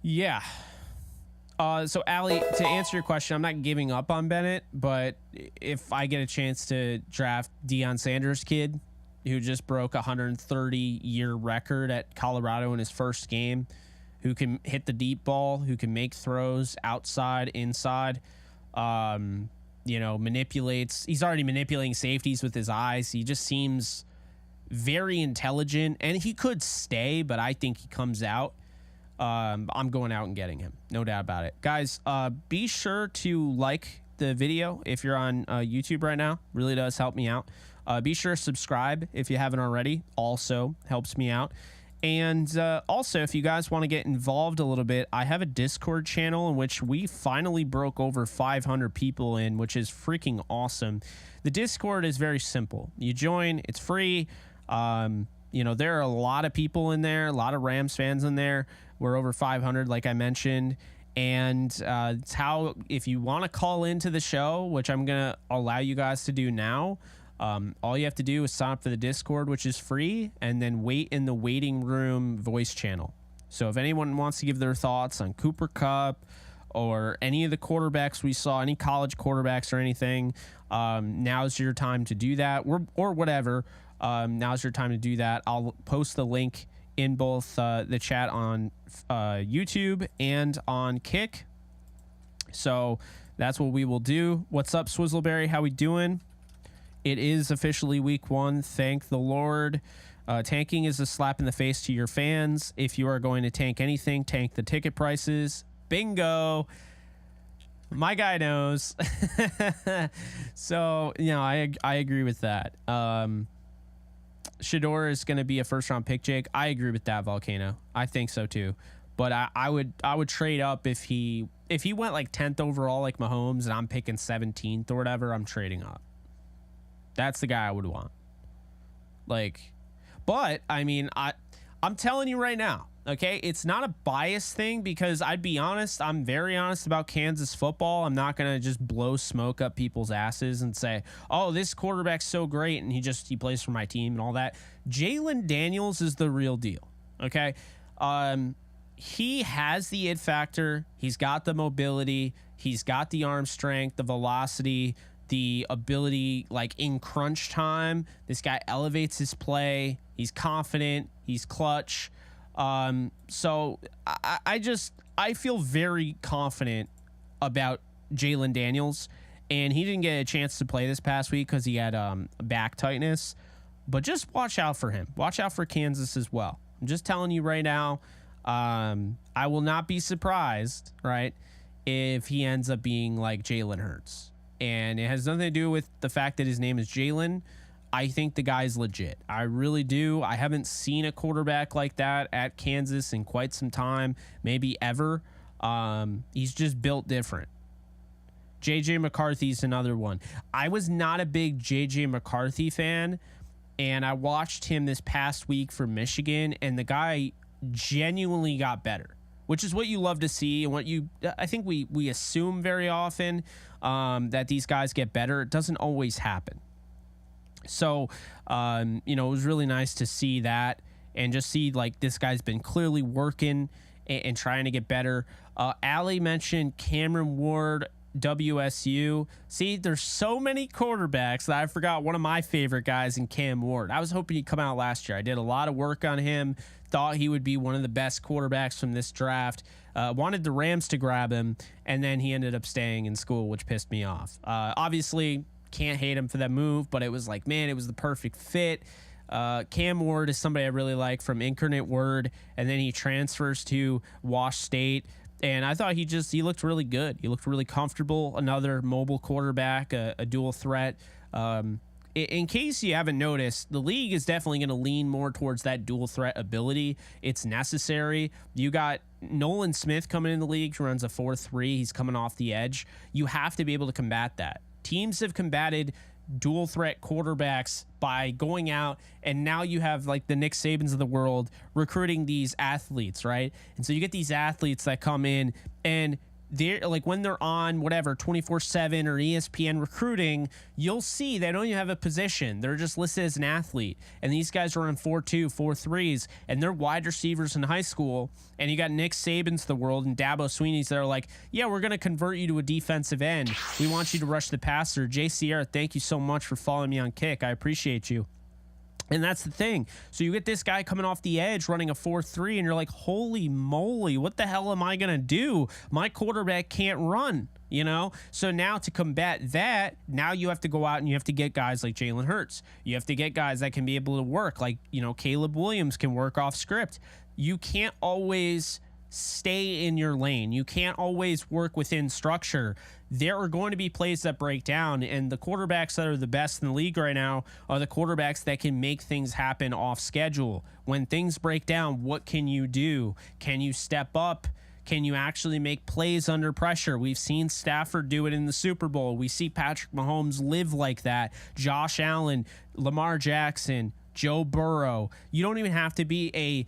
Yeah. So, Allie, to answer your question, I'm not giving up on Bennett, but if I get a chance to draft Dion Sanders' kid, who just broke a 130-year record at Colorado in his first game, who can hit the deep ball, who can make throws outside, inside, manipulates. He's already manipulating safeties with his eyes. He just seems very intelligent, and he could stay, but I think he comes out. I'm going out and getting him. No doubt about it. Guys, be sure to like the video if you're on YouTube right now. Really does help me out. Be sure to subscribe if you haven't already. Also helps me out. And also, if you guys want to get involved a little bit, I have a Discord channel in which we finally broke over 500 people in, which is freaking awesome. The Discord is very simple. You join, it's free. There are a lot of people in there, a lot of Rams fans in there. We're over 500, like I mentioned. And it's how, if you want to call into the show, which I'm going to allow you guys to do now, all you have to do is sign up for the Discord, which is free, and then wait in the waiting room voice channel. So if anyone wants to give their thoughts on Cooper Kupp or any of the quarterbacks we saw, any college quarterbacks or anything, now's your time to do that, or whatever. now's your time to do that. I'll post the link in both the chat on YouTube and on Kick. So that's what we will do. What's up, Swizzleberry? How we doing? It is officially week 1. Thank the Lord. Tanking is a slap in the face to your fans. If you are going to tank anything, tank the ticket prices. Bingo. My guy knows. So, I agree with that. Shador is going to be a first-round pick, Jake. I agree with that, Volcano. I think so too. But I would trade up if he went like 10th overall like Mahomes and I'm picking 17th or whatever. I'm trading up. That's the guy I would want. But I mean, I'm telling you right now, okay, it's not a bias thing because I'd be honest. I'm very honest about Kansas football. I'm not going to just blow smoke up people's asses and say, oh, this quarterback's so great and he plays for my team and all that. Jalen Daniels is the real deal. Okay. He has the it factor. He's got the mobility. He's got the arm strength, the velocity, the ability, like in crunch time. This guy elevates his play. He's confident. He's clutch. So I feel very confident about Jalen Daniels, and he didn't get a chance to play this past week because he had back tightness. But just watch out for him. Watch out for Kansas as well. I'm just telling you right now. I will not be surprised, right, if he ends up being like Jalen Hurts. And it has nothing to do with the fact that his name is Jalen. I think the guy's legit. I really do. I haven't seen a quarterback like that at Kansas in quite some time, maybe ever. He's just built different. J.J. McCarthy's another one. I was not a big J.J. McCarthy fan, and I watched him this past week for Michigan, and the guy genuinely got better, which is what you love to see, and what I think we assume very often that these guys get better. It doesn't always happen. So, it was really nice to see that and just see like this guy's been clearly working and trying to get better. Allie mentioned Cameron Ward, WSU. See, there's so many quarterbacks that I forgot one of my favorite guys in Cam Ward. I was hoping he'd come out last year. I did a lot of work on him. Thought he would be one of the best quarterbacks from this draft. Wanted the Rams to grab him, and then he ended up staying in school, which pissed me off. Obviously, can't hate him for that move, but it was like, man, it was the perfect fit. Cam Ward is somebody I really like from Incarnate Word, and then he transfers to Wash State. And I thought he looked really good. He looked really comfortable. Another mobile quarterback, a dual threat. In case you haven't noticed, the league is definitely going to lean more towards that dual threat ability. It's necessary. You got Nolan Smith coming in the league, who runs a 4.3. He's coming off the edge. You have to be able to combat that. Teams have combated dual threat quarterbacks by going out, and now you have like the Nick Sabans of the world recruiting these athletes, right? And so you get these athletes that come in, and they're like, when they're on whatever 24/7 or ESPN recruiting, you'll see they don't even have a position. They're just listed as an athlete, and these guys are on 4.2, 4.3s, and they're wide receivers in high school. And you got Nick Sabans of the world and Dabo Sweeney's that are like, yeah, we're going to convert you to a defensive end. We want you to rush the passer. Jay Sierra, thank you so much for following me on Kick. I appreciate you. And that's the thing. So you get this guy coming off the edge running a 4.3, and you're like, holy moly, what the hell am I going to do? My quarterback can't run, So now to combat that, now you have to go out and you have to get guys like Jalen Hurts. You have to get guys that can be able to work, like, Caleb Williams can work off script. You can't always stay in your lane. You can't always work within structure. There are going to be plays that break down, and the quarterbacks that are the best in the league right now are the quarterbacks that can make things happen off schedule. When things break down, what can you do? Can you step up? Can you actually make plays under pressure? We've seen Stafford do it in the Super Bowl. We see Patrick Mahomes live like that. Josh Allen, Lamar Jackson, Joe Burrow. You don't even have to be an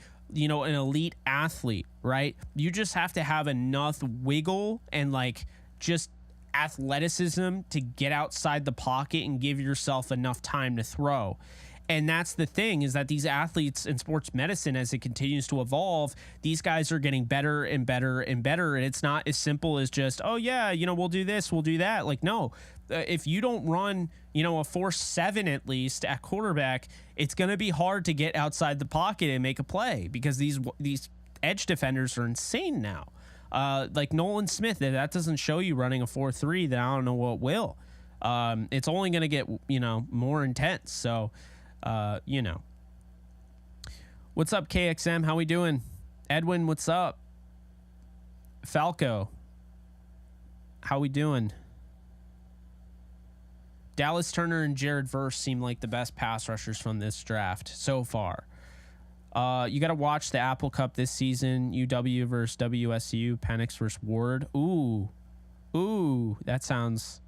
elite athlete, right? You just have to have enough wiggle and just athleticism to get outside the pocket and give yourself enough time to throw. And that's the thing, is that these athletes in sports medicine, as it continues to evolve, these guys are getting better and better and better. And it's not as simple as just, oh yeah, we'll do this, we'll do that. Like, no, if you don't run, a 4.7 at least at quarterback, it's going to be hard to get outside the pocket and make a play, because these edge defenders are insane now. Like Nolan Smith, if that doesn't show you running a 4.3, then I don't know what will. It's only going to get, more intense. So, What's up, KXM? How we doing? Edwin, what's up? Falco, how we doing? Dallas Turner and Jared Verse seem like the best pass rushers from this draft so far. You got to watch the Apple Cup this season. UW versus WSU. Penix versus Ward. Ooh, that sounds...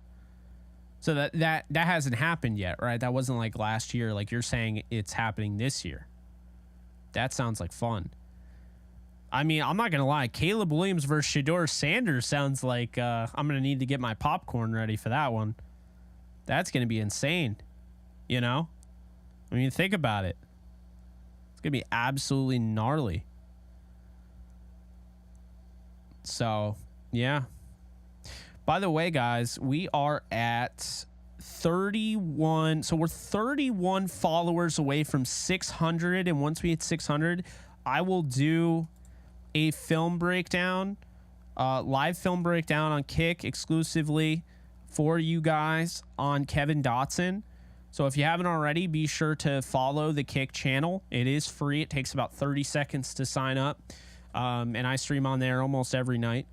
So that hasn't happened yet, right? That wasn't like last year. Like you're saying it's happening this year. That sounds like fun. I mean, I'm not going to lie. Caleb Williams versus Shedeur Sanders sounds like I'm going to need to get my popcorn ready for that one. That's going to be insane. I mean, think about it. It's going to be absolutely gnarly. So, yeah. By the way, guys, we are at 31. So we're 31 followers away from 600. And once we hit 600, I will do a film breakdown, live film breakdown on Kick exclusively for you guys on Kevin Dotson. So if you haven't already, be sure to follow the Kick channel. It is free. It takes about 30 seconds to sign up. And I stream on there almost every night.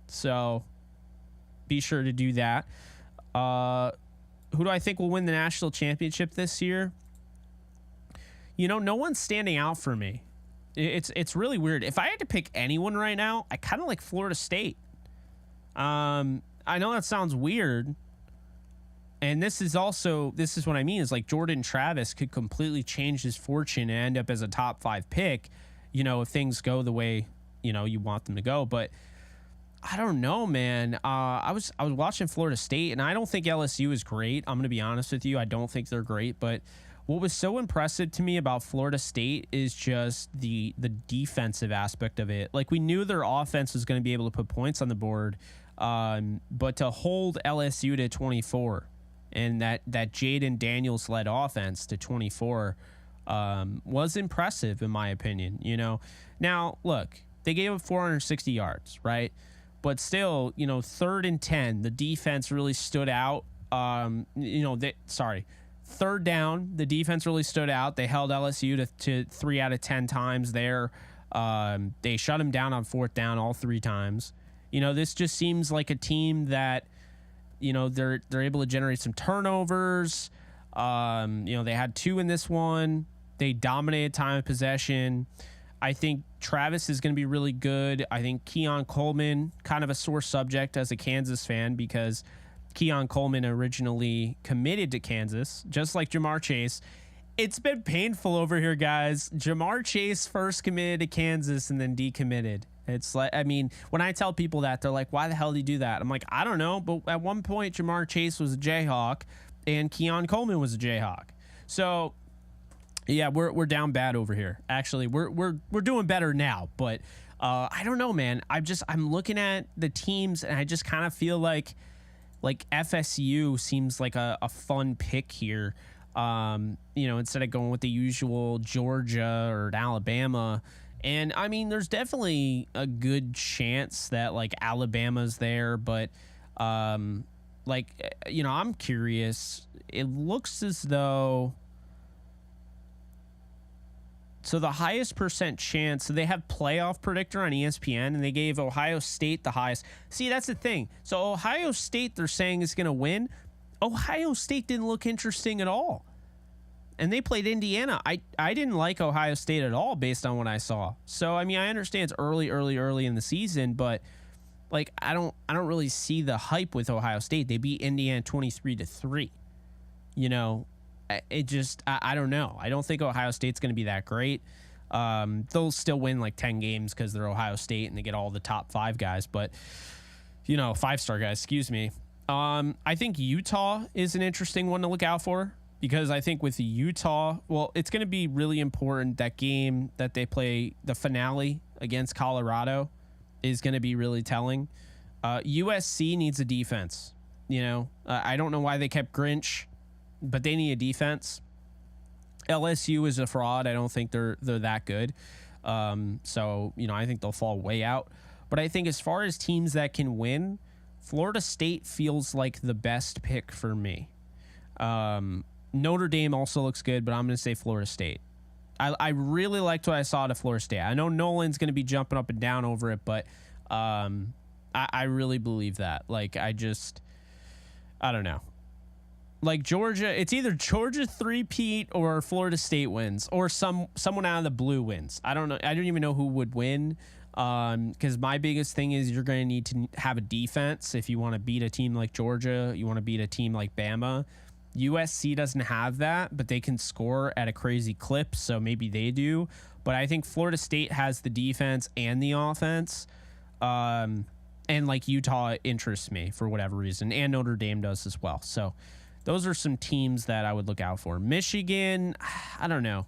So be sure to do that. Who do I think will win the national championship this year? No one's standing out for me. It's really weird. If I had to pick anyone right now, I kind of like Florida State. I know that sounds weird. And this is what I mean, is like Jordan Travis could completely change his fortune and end up as a top 5 pick, if things go the way, you want them to go. But I don't know, man. I was watching Florida State, and I don't think LSU is great. I'm going to be honest with you. I don't think they're great. But what was so impressive to me about Florida State is just the defensive aspect of it. Like, we knew their offense was going to be able to put points on the board, but to hold LSU to 24 and that Jaden Daniels-led offense to 24 was impressive, in my opinion. Now, look, they gave up 460 yards, right? But still, 3rd and 10, the defense really stood out. Third down, the defense really stood out. They held LSU to 3 out of 10 times there. They shut them down on 4th down all 3 times. This just seems like a team that, they're able to generate some turnovers. They had 2 in this one. They dominated time of possession. I think Travis is going to be really good. I think Keon Coleman, kind of a sore subject as a Kansas fan, because Keon Coleman originally committed to Kansas, just like Jamar Chase. It's been painful over here, guys. Jamar Chase first committed to Kansas and then decommitted. It's like, I mean, when I tell people that, they're like, why the hell did he do that? I'm like, I don't know. But at one point, Jamar Chase was a Jayhawk and Keon Coleman was a Jayhawk. So yeah, we're down bad over here. Actually, we're doing better now, but I don't know, man. I'm looking at the teams and I just kind of feel like FSU seems like a fun pick here. Instead of going with the usual Georgia or Alabama. And I mean, there's definitely a good chance that like Alabama's there, but I'm curious. It looks as though, so the highest percent chance, so they have playoff predictor on ESPN, and they gave Ohio State the highest. See, that's the thing. So Ohio State, they're saying, is going to win. Ohio State didn't look interesting at all. And they played Indiana. I didn't like Ohio State at all based on what I saw. So, I mean, I understand it's early in the season, but like I don't really see the hype with Ohio State. They beat Indiana 23-3. It just, I don't know. I don't think Ohio State's going to be that great. They'll still win like 10 games because they're Ohio State and they get all the top 5 guys, but 5-star guys, excuse me. I think Utah is an interesting one to look out for. because I think with Utah, well, it's going to be really important. That game that they play, the finale against Colorado, is going to be really telling. USC needs a defense. I don't know why they kept Grinch, but they need a defense. LSU is a fraud. I don't think they're that good. So I think they'll fall way out. But I think as far as teams that can win, Florida State feels like the best pick for me. Notre Dame also looks good, but I'm going to say Florida State. I really liked what I saw at Florida State. I know Nolan's going to be jumping up and down over it, but I really believe that. Like, I don't know. Like Georgia, it's either Georgia three-peat or Florida State wins, or someone out of the blue wins. I don't know. I don't even know who would win. Because my biggest thing is you're going to need to have a defense if you want to beat a team like Georgia. You want to beat a team like Bama. USC doesn't have that, but they can score at a crazy clip, so maybe they do. But I think Florida State has the defense and the offense. And like Utah interests me for whatever reason, and Notre Dame does as well. So those are some teams that I would look out for. Michigan, I don't know.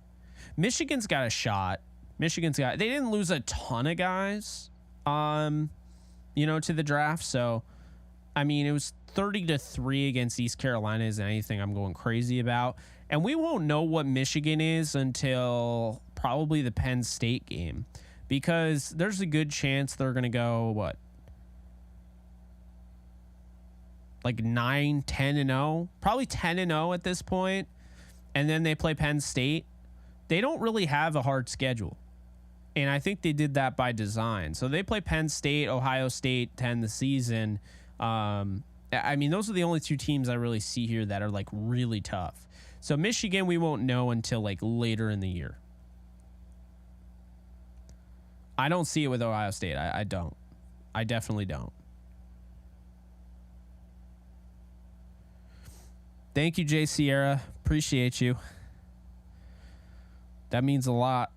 Michigan's got a shot. They didn't lose a ton of guys, to the draft. So, I mean, it was 30-3 against East Carolina isn't anything I'm going crazy about. And we won't know what Michigan is until probably the Penn State game, because there's a good chance they're going to go, like 9-10-0, probably 10-0 at this point. And then they play Penn State. They don't really have a hard schedule. And I think they did that by design. So they play Penn State, Ohio State to end the season. I mean, those are the only two teams I really see here that are like really tough. So Michigan, we won't know until like later in the year. I don't see it with Ohio State. I don't. I definitely don't. Thank you, Jay Sierra. Appreciate you. That means a lot.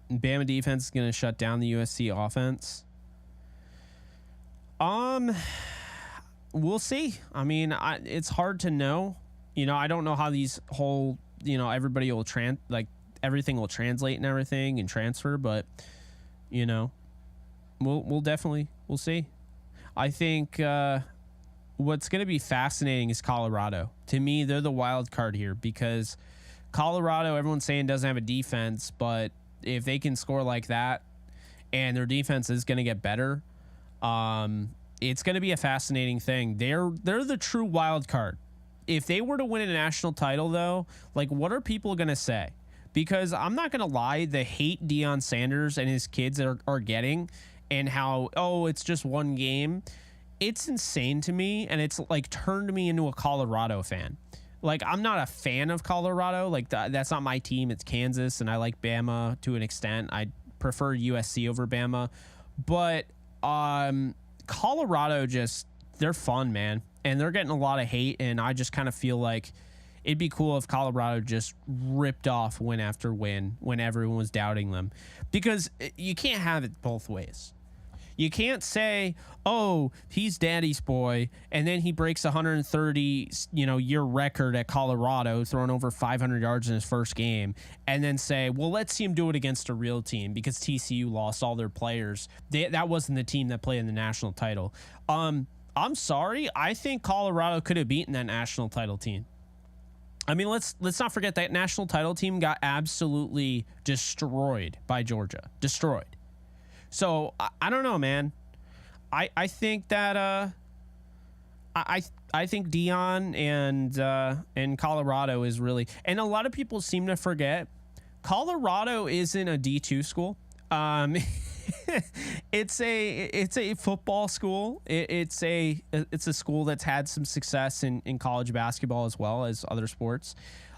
Bama defense is going to shut down the USC offense. We'll see. I mean, it's hard to know. I don't know how these whole, everybody will everything will translate and everything and transfer, but we'll see. I think what's going to be fascinating is Colorado. To me, they're the wild card here, because Colorado, everyone's saying doesn't have a defense, but if they can score like that and their defense is going to get better, it's going to be a fascinating thing. They're the true wild card. If they were to win a national title, though, like, what are people going to say? Because I'm not going to lie, the hate Dion Sanders and his kids are getting, and how, it's just one game, it's insane to me, and it's like turned me into a Colorado fan. Like, I'm not a fan of Colorado. Like, that's not my team. It's Kansas, and I like Bama to an extent. I prefer USC over Bama. But Colorado they're fun, man. And they're getting a lot of hate, and I just kind of feel like it'd be cool if Colorado just ripped off win after win when everyone was doubting them. Because you can't have it both ways. You can't say, he's daddy's boy, and then he breaks 130, year record at Colorado, throwing over 500 yards in his first game, and then say, well, let's see him do it against a real team because TCU lost all their players. That wasn't the team that played in the national title. I'm sorry. I think Colorado could have beaten that national title team. I mean, let's not forget that national title team got absolutely destroyed by Georgia. Destroyed. So I don't know, man. I think that I think Dion and Colorado is really, and a lot of people seem to forget, Colorado isn't a D2 school. It's a football school. It's a school that's had some success in college basketball as well as other sports.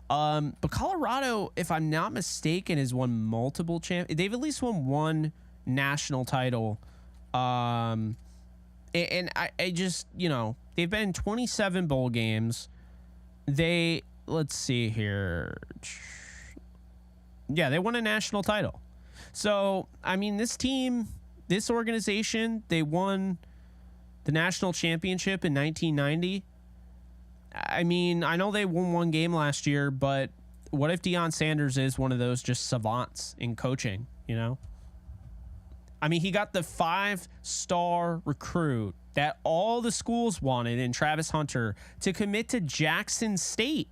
But Colorado, if I'm not mistaken, has won multiple they've at least won one national title. And I just, they've been in 27 bowl games. Let's see here. Yeah, they won a national title. So, I mean, this organization, they won the national championship in 1990. I mean, I know they won one game last year, but what if Dion Sanders is one of those just savants in coaching, you know? I mean, he got the 5-star recruit that all the schools wanted in Travis Hunter to commit to Jackson State.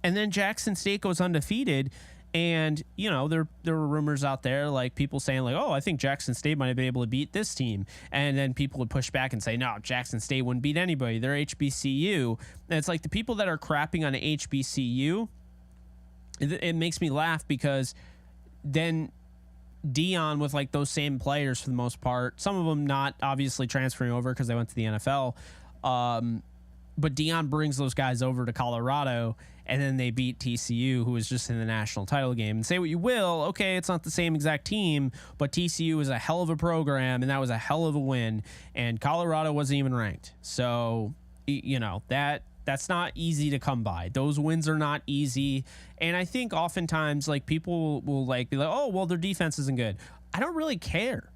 And then Jackson State goes undefeated. And, you know, there were rumors out there, like people saying like, oh, I think Jackson State might have been able to beat this team. And then people would push back and say, no, Jackson State wouldn't beat anybody. They're HBCU. And it's like the people that are crapping on HBCU, it makes me laugh because then Dion with like those same players for the most part, some of them not obviously transferring over because they went to the NFL. But Dion brings those guys over to Colorado, and then they beat TCU, who was just in the national title game. And say what you will, okay, it's not the same exact team, but TCU is a hell of a program, and that was a hell of a win. And Colorado wasn't even ranked. So, you know, that's not easy to come by. Those wins are not easy. And I think oftentimes, like, people will like be like, oh, well, their defense isn't good. I don't really care.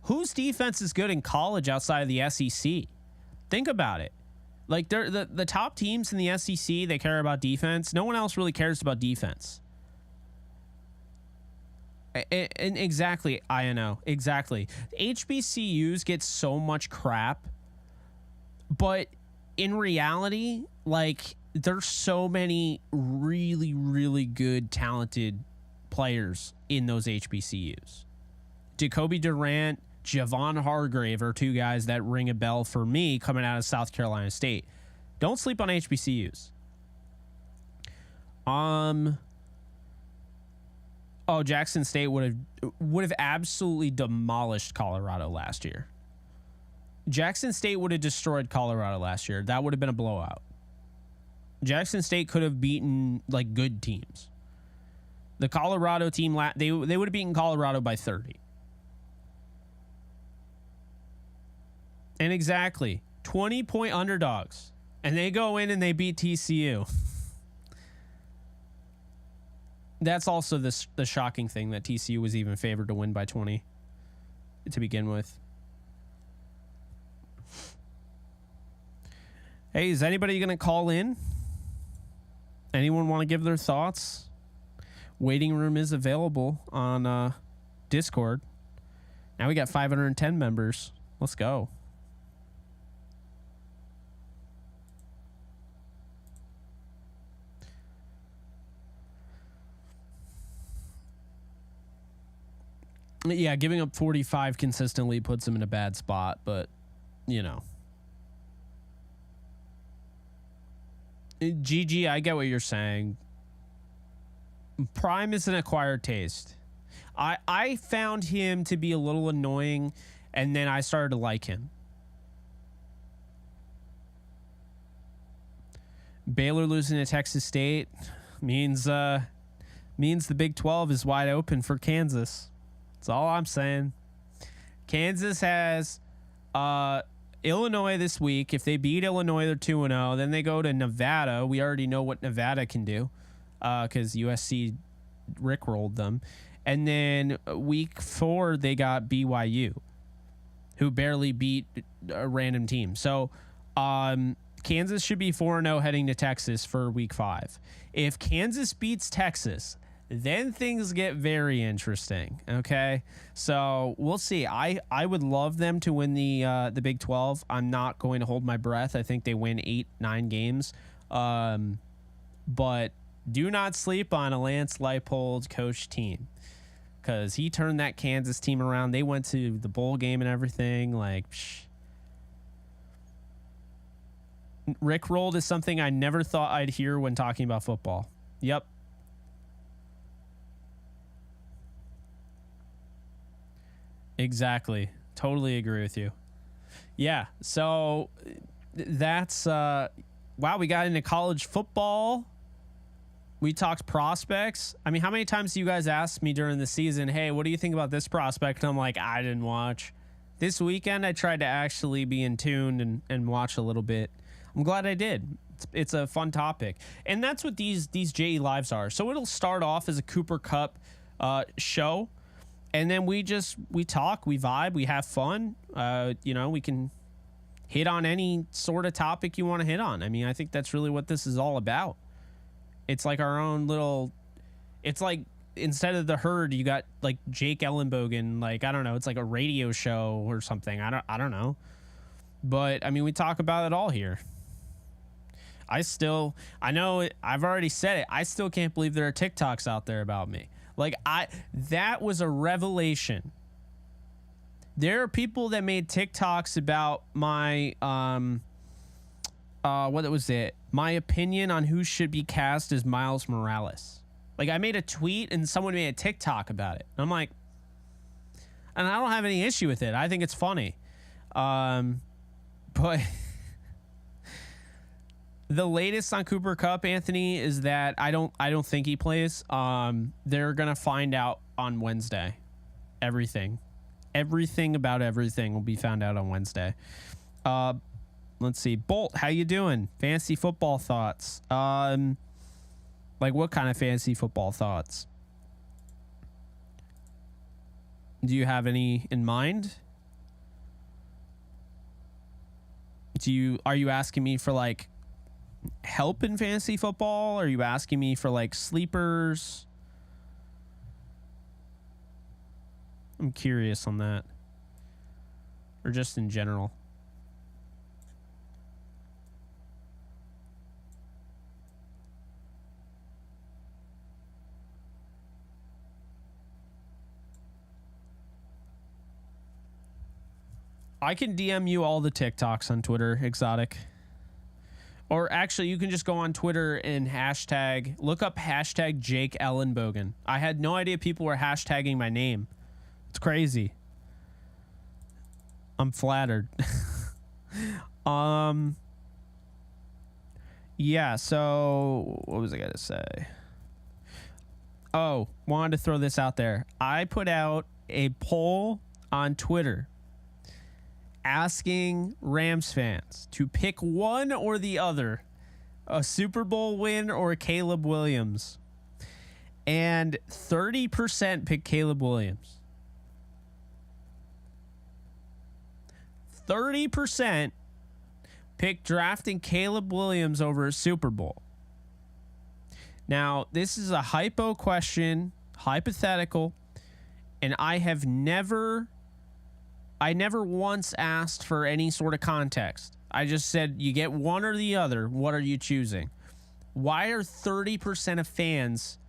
Whose defense is good in college outside of the SEC? Think about it. Like, they're the top teams in the SEC, they care about defense. No one else really cares about defense. And exactly, I know, exactly. HBCUs get so much crap, but in reality, like, there's so many really, really good, talented players in those HBCUs. Jacoby Durant, Javon Hargrave are two guys that ring a bell for me coming out of South Carolina State. Don't sleep on HBCUs. Oh, Jackson State would have absolutely demolished Colorado last year. Jackson State would have destroyed Colorado last year. That would have been a blowout. Jackson State could have beaten like good teams. The Colorado team, they would have beaten Colorado by 30. And exactly 20-point underdogs, and they go in and they beat TCU. That's also the shocking thing, that TCU was even favored to win by 20 to begin with. Hey, is anybody going to call in? Anyone want to give their thoughts? Waiting room is available on Discord. Now we got 510 members. Let's go. Yeah, giving up 45 consistently puts him in a bad spot, but, you know. GG, I get what you're saying. Prime is an acquired taste. I found him to be a little annoying, and then I started to like him. Baylor losing to Texas State means the Big 12 is wide open for Kansas. That's all I'm saying. Kansas has Illinois this week. If they beat Illinois, they're 2-0. Then they go to Nevada. We already know what Nevada can do because USC rickrolled them. And then week 4, they got BYU, who barely beat a random team. So Kansas should be 4-0 heading to Texas for week 5. If Kansas beats Texas, then things get very interesting. Okay, so we'll see. I would love them to win the Big 12. I'm not going to hold my breath. I think they win 8-9 games. But do not sleep on a Lance Leipold coach team, because he turned that Kansas team around. They went to the bowl game and everything. Like, Rick rolled is something I never thought I'd hear when talking about football. Yep. Exactly. Totally agree with you. Yeah. So that's wow, we got into college football. We talked prospects. I mean, how many times do you guys ask me during the season, hey, what do you think about this prospect? And I'm like, I didn't watch. This weekend I tried to actually be in tune and watch a little bit. I'm glad I did. It's a fun topic. And that's what these JE Lives are. So it'll start off as a Cooper Kupp show. And then we talk, we vibe, we have fun. You know, we can hit on any sort of topic you want to hit on. I mean, I think that's really what this is all about. It's like our own little, it's like instead of the herd, you got like Jake Ellenbogen, like, I don't know, it's like a radio show or something. I don't know. But I mean, we talk about it all here. I know I've already said it. I still can't believe there are TikToks out there about me. Like, that was a revelation. There are people that made TikToks about my, what was it? My opinion on who should be cast as Miles Morales. Like, I made a tweet and someone made a TikTok about it. And I'm like, and I don't have any issue with it. I think it's funny. But the latest on Cooper Kupp, Anthony, is that I don't think he plays. They're gonna find out on Wednesday. Everything about everything will be found out on Wednesday. Let's see. Bolt, how you doing? Fantasy football thoughts. Like, what kind of fantasy football thoughts? Do you have any in mind? Are you asking me for like help in fantasy football? Are you asking me for like sleepers? I'm curious on that. Or just in general. I can DM you all the TikToks on Twitter, Exotic. Or actually, you can just go on Twitter and look up hashtag Jake Ellenbogen. I had no idea people were hashtagging my name. It's crazy. I'm flattered. Yeah, so what was I going to say? Oh, wanted to throw this out there. I put out a poll on Twitter asking Rams fans to pick one or the other, a Super Bowl win or Caleb Williams. And 30% picked Caleb Williams. 30% picked drafting Caleb Williams over a Super Bowl. Now, this is a hypothetical, and I never once asked for any sort of context. I just said, you get one or the other. What are you choosing? Why are 30% of fans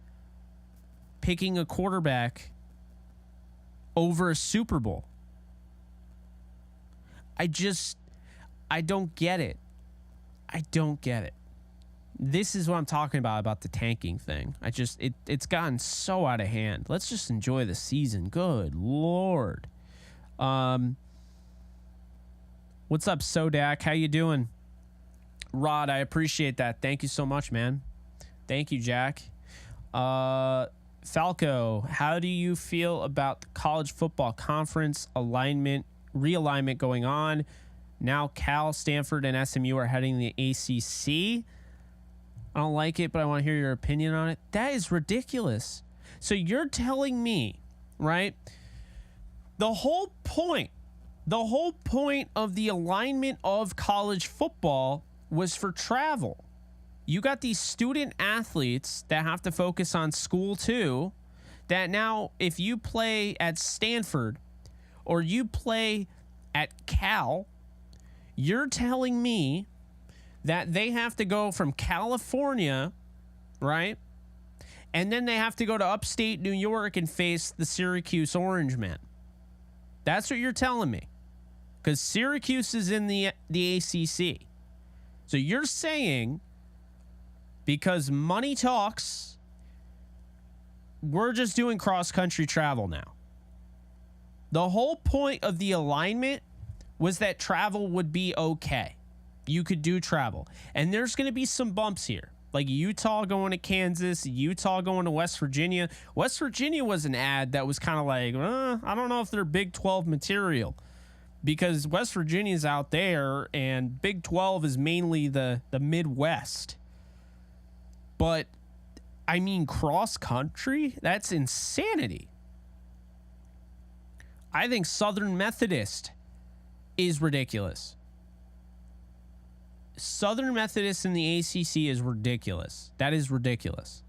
picking a quarterback over a Super Bowl? I don't get it. I don't get it. This is what I'm talking about the tanking thing. It's gotten so out of hand. Let's just enjoy the season. Good Lord. What's up, Sodak? How you doing? Rod, I appreciate that. Thank you so much, man. Thank you, Jack. Falco, how do you feel about the college football conference realignment going on? Now Cal, Stanford, and SMU are heading the ACC. I don't like it, but I want to hear your opinion on it. That is ridiculous. So you're telling me, right? The whole point of the alignment of college football was for travel. You got these student athletes that have to focus on school too, that now if you play at Stanford or you play at Cal, you're telling me that they have to go from California, right? And then they have to go to upstate New York and face the Syracuse Orange Men. That's what you're telling me. Because Syracuse is in the ACC. So you're saying, because money talks, we're just doing cross-country travel now. The whole point of the alignment was that travel would be okay. You could do travel. And there's going to be some bumps here. Like Utah going to Kansas, Utah going to West Virginia. West Virginia was an ad that was kind of like, I don't know if they're Big 12 material. Because West Virginia's out there and Big 12 is mainly the Midwest. But, I mean, cross-country? That's insanity. I think Southern Methodist is ridiculous. Southern Methodist in the ACC is ridiculous. That is ridiculous.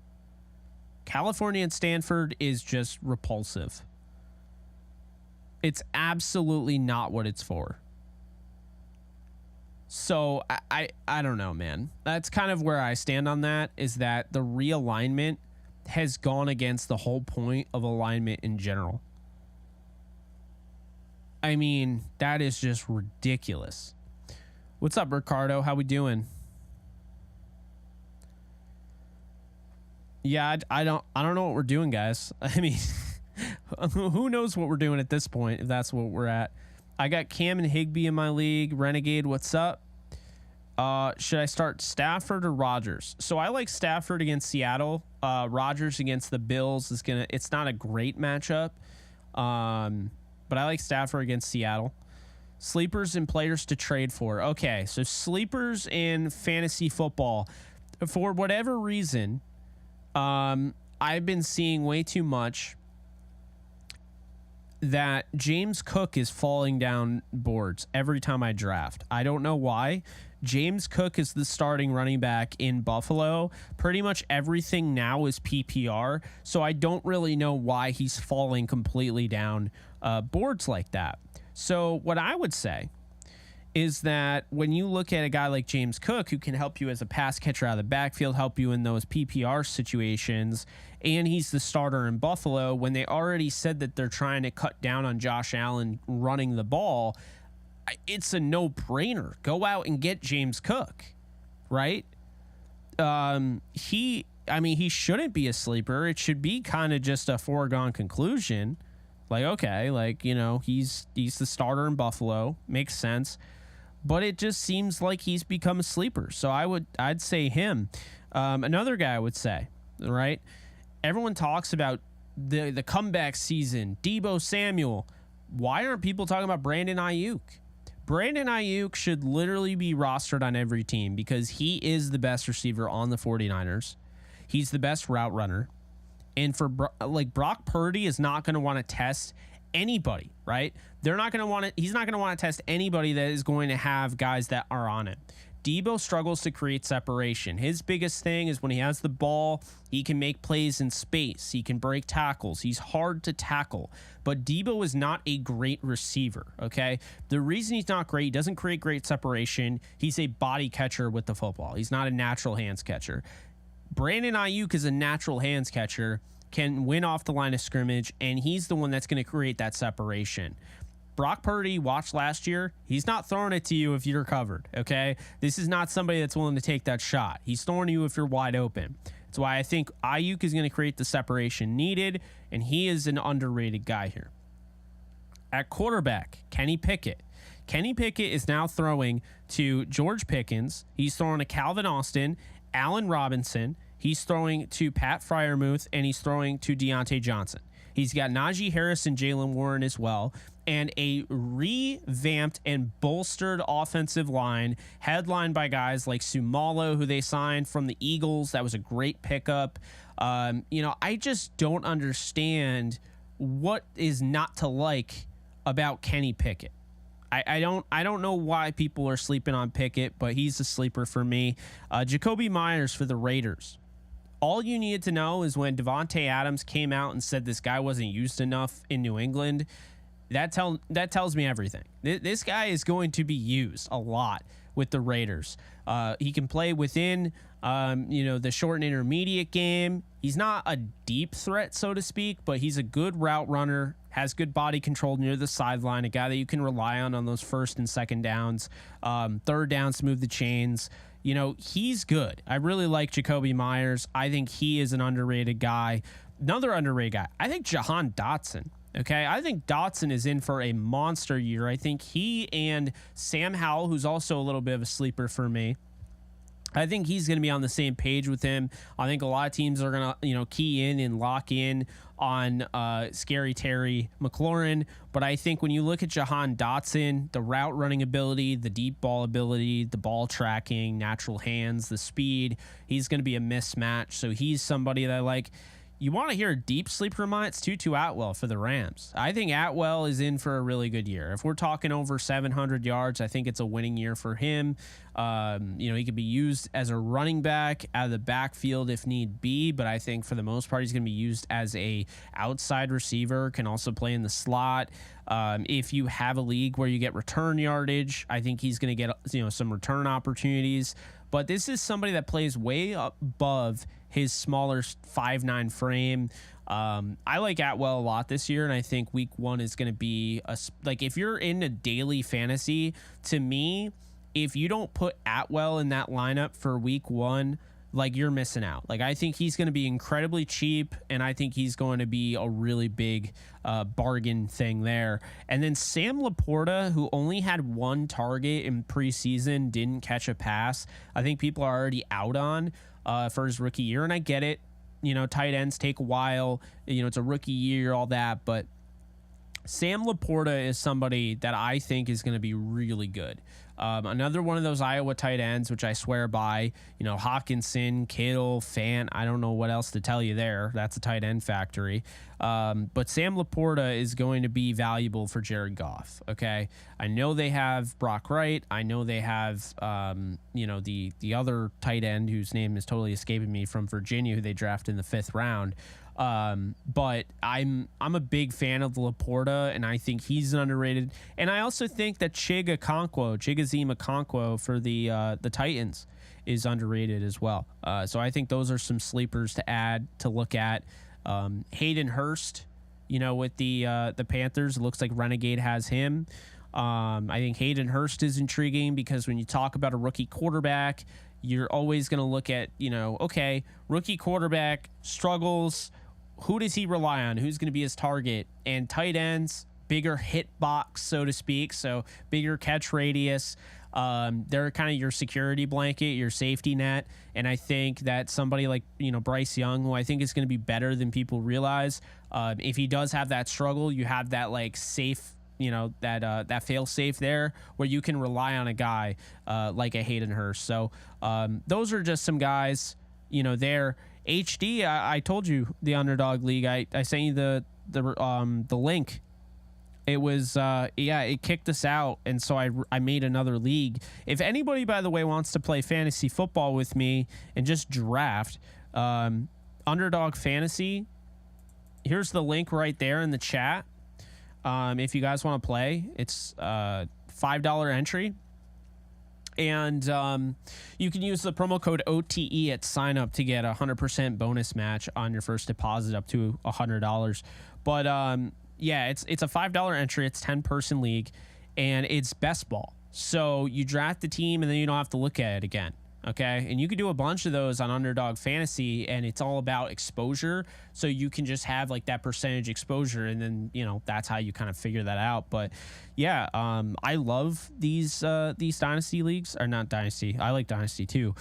California and Stanford is just repulsive. It's absolutely not what it's for. So I don't know, man. That's kind of where I stand on that, is that the realignment has gone against the whole point of alignment in general. I mean, that is just ridiculous. What's up, Ricardo? How we doing? Yeah, I don't know what we're doing, guys. I mean, who knows what we're doing at this point, if that's what we're at. I got Cam and Higbee in my league. Renegade, what's up? Should I start Stafford or Rodgers? So I like Stafford against Seattle. Rodgers against the Bills it's not a great matchup. But I like Stafford against Seattle. Sleepers and players to trade for. Okay, so sleepers in fantasy football. For whatever reason, I've been seeing way too much that James Cook is falling down boards every time I draft. I don't know why. James Cook is the starting running back in Buffalo. Pretty much everything now is PPR, so I don't really know why he's falling completely down boards like that. So what I would say is that when you look at a guy like James Cook, who can help you as a pass catcher out of the backfield, help you in those PPR situations, and he's the starter in Buffalo, when they already said that they're trying to cut down on Josh Allen running the ball, it's a no-brainer. Go out and get James Cook, right? He shouldn't be a sleeper. It should be kind of just a foregone conclusion. Like, okay, like, you know, he's the starter in Buffalo. Makes sense. But it just seems like he's become a sleeper. So I'd say him. Another guy I would say, right? Everyone talks about the comeback season, Deebo Samuel. Why aren't people talking about Brandon Ayuk? Brandon Ayuk should literally be rostered on every team because he is the best receiver on the 49ers. He's the best route runner. And for Brock Purdy is not going to want to test anybody, right? He's not going to want to test anybody that is going to have guys that are on it. Deebo struggles to create separation. His biggest thing is when he has the ball, he can make plays in space. He can break tackles. He's hard to tackle. But Deebo is not a great receiver, okay? The reason he's not great, he doesn't create great separation. He's a body catcher with the football. He's not a natural hands catcher. Brandon Ayuk is a natural hands catcher, can win off the line of scrimmage, and he's the one that's going to create that separation. Brock Purdy, watched last year, he's not throwing it to you if you're covered, okay? This is not somebody that's willing to take that shot. He's throwing you if you're wide open. That's why I think Ayuk is going to create the separation needed, and he is an underrated guy here. At quarterback, Kenny Pickett. Kenny Pickett is now throwing to George Pickens. He's throwing to Calvin Austin, Allen Robinson. He's throwing to Pat Freiermuth, and he's throwing to Deontay Johnson. He's got Najee Harris and Jalen Warren as well, and a revamped and bolstered offensive line headlined by guys like Sumalo, who they signed from the Eagles. That was a great pickup. I just don't understand what is not to like about Kenny Pickett. I don't know why people are sleeping on Pickett, but he's a sleeper for me. Jacoby Myers for the Raiders. All you needed to know is when Devontae Adams came out and said this guy wasn't used enough in New England, that tells me everything. This guy is going to be used a lot with the Raiders. He can play within the short and intermediate game. He's not a deep threat, so to speak, but he's a good route runner, has good body control near the sideline, a guy that you can rely on those first and second downs, third downs to move the chains. He's good. I really like Jacoby Myers. I think he is an underrated guy. Another underrated guy, I think Jahan Dotson. Okay, I think Dotson is in for a monster year. I think he and Sam Howell, who's also a little bit of a sleeper for me, I think he's going to be on the same page with him. I think a lot of teams are going to, key in and lock in on Scary Terry McLaurin. But I think when you look at Jahan Dotson, the route running ability, the deep ball ability, the ball tracking, natural hands, the speed, he's going to be a mismatch. So he's somebody that I like. you want to hear a deep sleeper of mine? It's Tutu Atwell for the Rams. I think Atwell is in for a really good year. If we're talking over 700 yards, I think it's a winning year for him. He could be used as a running back out of the backfield if need be, but I think for the most part, he's going to be used as a outside receiver, can also play in the slot. If you have a league where you get return yardage, I think he's going to get some return opportunities. But this is somebody that plays way above his smaller 5'9" frame. I like Atwell a lot this year, and I think week 1 is going to be if you're in a daily fantasy, to me, if you don't put Atwell in that lineup for week 1, you're missing out. I think he's going to be incredibly cheap, and I think he's going to be a really big bargain thing there. And then Sam Laporta, who only had 1 target in preseason, didn't catch a pass. I think people are already out on for his rookie year, and I get it. Tight ends take a while. It's a rookie year, all that, but Sam Laporta is somebody that I think is going to be really good. Another one of those Iowa tight ends, which I swear by, Hawkinson, Kittle, Fant. I don't know what else to tell you there. That's a tight end factory. But Sam Laporta is going to be valuable for Jared Goff. Okay. I know they have Brock Wright. I know they have, the other tight end whose name is totally escaping me from Virginia, who they drafted in the 5th round. But I'm a big fan of Laporta, and I think he's underrated. And I also think that Chigoziem Okonkwo for the Titans is underrated as well. So I think those are some sleepers to look at. Hayden Hurst, with the Panthers, it looks like Renegade has him. I think Hayden Hurst is intriguing because when you talk about a rookie quarterback, you're always going to look at, okay, rookie quarterback struggles. Who does he rely on? Who's going to be his target? And tight ends, bigger hit box, so to speak. So bigger catch radius. They're kind of your security blanket, your safety net. And I think that somebody like, Bryce Young, who I think is going to be better than people realize. If he does have that struggle, you have that safe, that fail safe there where you can rely on a guy like a Hayden Hurst. So those are just some guys, there. HD, I told you the Underdog League. I sent you the link. It was it kicked us out, and so I made another league. If anybody, by the way, wants to play fantasy football with me and just draft Underdog Fantasy, here's the link right there in the chat. If you guys want to play, it's $5 entry. And you can use the promo code OTE at sign up to get a 100% bonus match on your first deposit up to $100. But it's a $5 entry. It's 10-person league, and it's best ball. So you draft the team, and then you don't have to look at it again. Okay, and you can do a bunch of those on Underdog Fantasy, and it's all about exposure. So you can just have that percentage exposure, and then that's how you kind of figure that out. But yeah, I love these dynasty leagues, or not dynasty. I like dynasty too.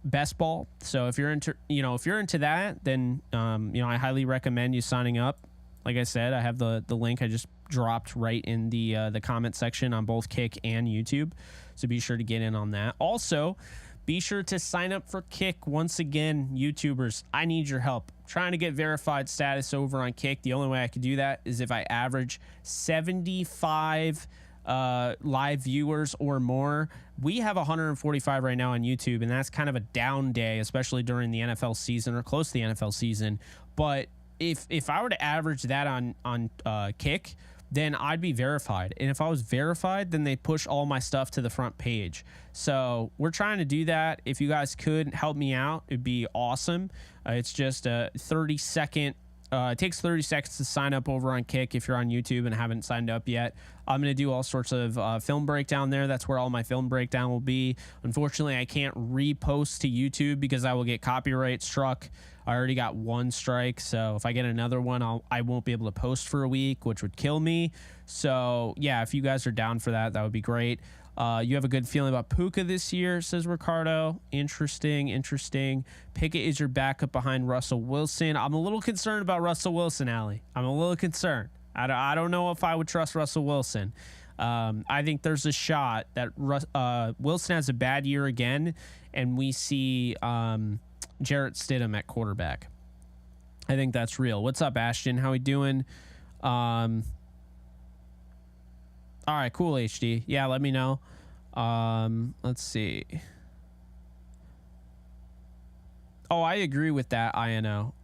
Best ball. So if you're into that, then I highly recommend you signing up. Like I said, I have the link I just dropped right in the comment section on both Kick and YouTube. So be sure to get in on that. Also, be sure to sign up for Kick. Once again, YouTubers, I need your help. I'm trying to get verified status over on Kick. The only way I can do that is if I average 75 live viewers or more. We have 145 right now on YouTube, and that's kind of a down day, especially during the NFL season or close to the NFL season. But if I were to average that on Kick, then I'd be verified. And if I was verified, then they push all my stuff to the front page. So we're trying to do that. If you guys could help me out, it'd be awesome. It's just a 30-second. It takes 30 seconds to sign up over on Kick if you're on YouTube and haven't signed up yet. I'm going to do all sorts of film breakdown there. That's where all my film breakdown will be. Unfortunately, I can't repost to YouTube because I will get copyright struck. I already got 1 strike, so if I get another one, I won't be able to post for a week, which would kill me. So, yeah, if you guys are down for that, that would be great. You have a good feeling about Puka this year, says Ricardo. Interesting. Pickett is your backup behind Russell Wilson. I'm a little concerned about Russell Wilson, Allie. I'm a little concerned. I don't know if I would trust Russell Wilson. I think there's a shot that Wilson has a bad year again, and we see Jarrett Stidham at quarterback. I think that's real. What's up, Ashton? How we doing? All right, cool, HD. Yeah, let me know. Let's see. Oh, I agree with that, INO.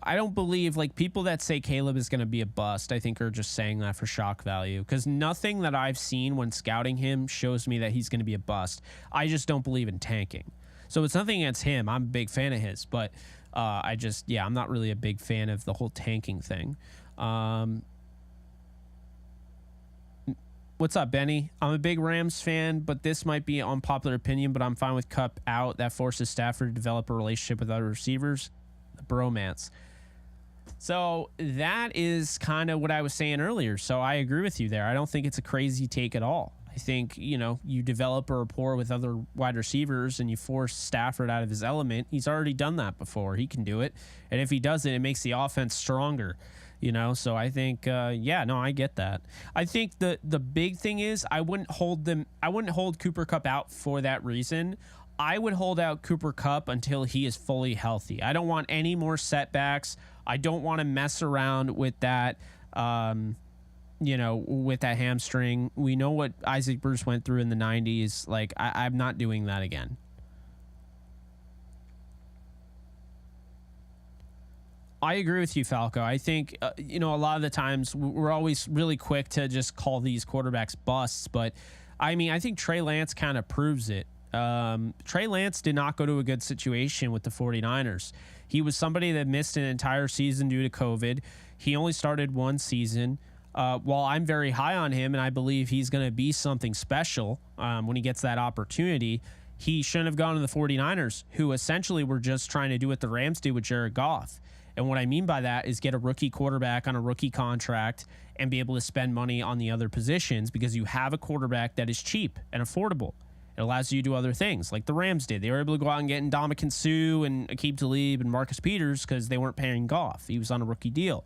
I don't believe, like, people that say Caleb is going to be a bust, I think are just saying that for shock value, because nothing that I've seen when scouting him shows me that he's going to be a bust. I just don't believe in tanking. So it's nothing against him. I'm a big fan of his, but I'm not really a big fan of the whole tanking thing. What's up, Benny? I'm a big Rams fan, but this might be unpopular opinion, but I'm fine with Kupp out. That forces Stafford to develop a relationship with other receivers. The bromance. So that is kind of what I was saying earlier. So I agree with you there. I don't think it's a crazy take at all. I think, you know, you develop a rapport with other wide receivers and you force Stafford out of his element. He's already done that before. He can do it. And if he does it, it makes the offense stronger. You know, so I think, I get that. I think the big thing is I wouldn't hold Cooper Kupp out for that reason. I would hold out Cooper Kupp until he is fully healthy. I don't want any more setbacks. I don't want to mess around with that, with that hamstring. We know what Isaac Bruce went through in the 90s. Like, I'm not doing that again. I agree with you, Falco. I think, a lot of the times we're always really quick to just call these quarterbacks busts. But, I mean, I think Trey Lance kind of proves it. Trey Lance did not go to a good situation with the 49ers. He was somebody that missed an entire season due to COVID. He only started one season. While I'm very high on him and I believe he's going to be something special when he gets that opportunity, he shouldn't have gone to the 49ers, who essentially were just trying to do what the Rams did with Jared Goff. And what I mean by that is get a rookie quarterback on a rookie contract and be able to spend money on the other positions because you have a quarterback that is cheap and affordable. It allows you to do other things like the Rams did. They were able to go out and get Ndamukong Suh and Aqib Talib and Marcus Peters because they weren't paying Goff. He was on a rookie deal.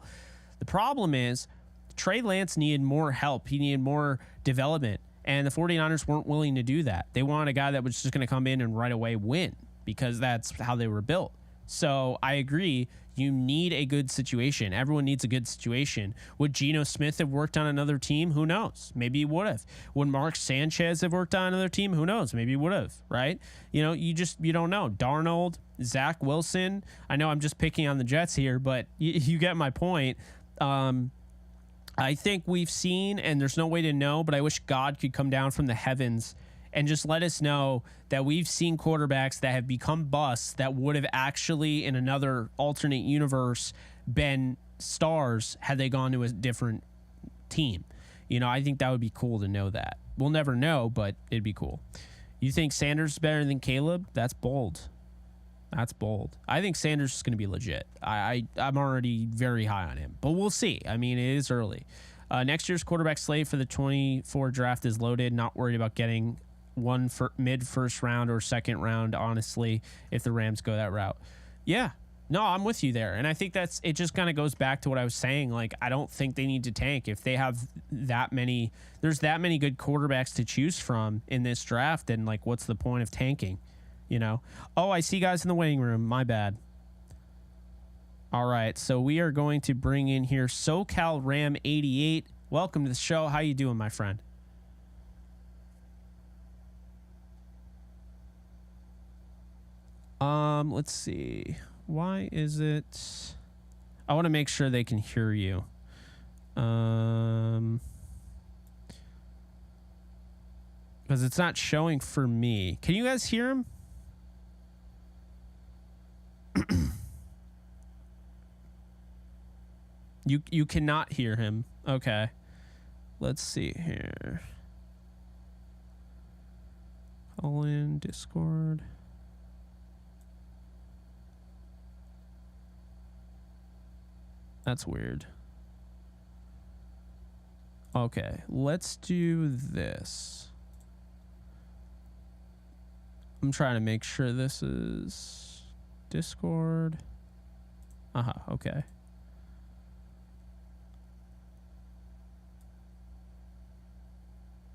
The problem is Trey Lance needed more help. He needed more development. And the 49ers weren't willing to do that. They wanted a guy that was just going to come in and right away win because that's how they were built. So I agree. You need a good situation. Everyone needs a good situation. Would Geno Smith have worked on another team? Who knows? Maybe he would have. Would Mark Sanchez have worked on another team? Who knows? Maybe he would have, right? You don't know. Darnold, Zach Wilson. I know I'm just picking on the Jets here, but you get my point. I think we've seen, and there's no way to know, but I wish God could come down from the heavens and just let us know that we've seen quarterbacks that have become busts that would have actually, in another alternate universe, been stars had they gone to a different team. I think that would be cool to know that. We'll never know, but it'd be cool. You think Sanders is better than Caleb? That's bold. That's bold. I think Sanders is going to be legit. I'm already very high on him, but we'll see. I mean, it is early. Next year's quarterback slate for the 24 draft is loaded. Not worried about getting one for mid first round or second round, honestly, if the Rams go that route. Yeah, no, I'm with you there. And I think it just kind of goes back to what I was saying. Like, I don't think they need to tank if they have there's that many good quarterbacks to choose from in this draft. And like, what's the point of tanking? Oh, I see guys in the waiting room. My bad. All right. So we are going to bring in here SoCal Ram 88. Welcome to the show. How you doing, my friend? Let's see. Why is it? I want to make sure they can hear you. Because it's not showing for me. Can you guys hear him? You cannot hear him. Okay. Let's see here. Call in Discord. That's weird. Okay, let's do this. I'm trying to make sure this is Discord. Okay.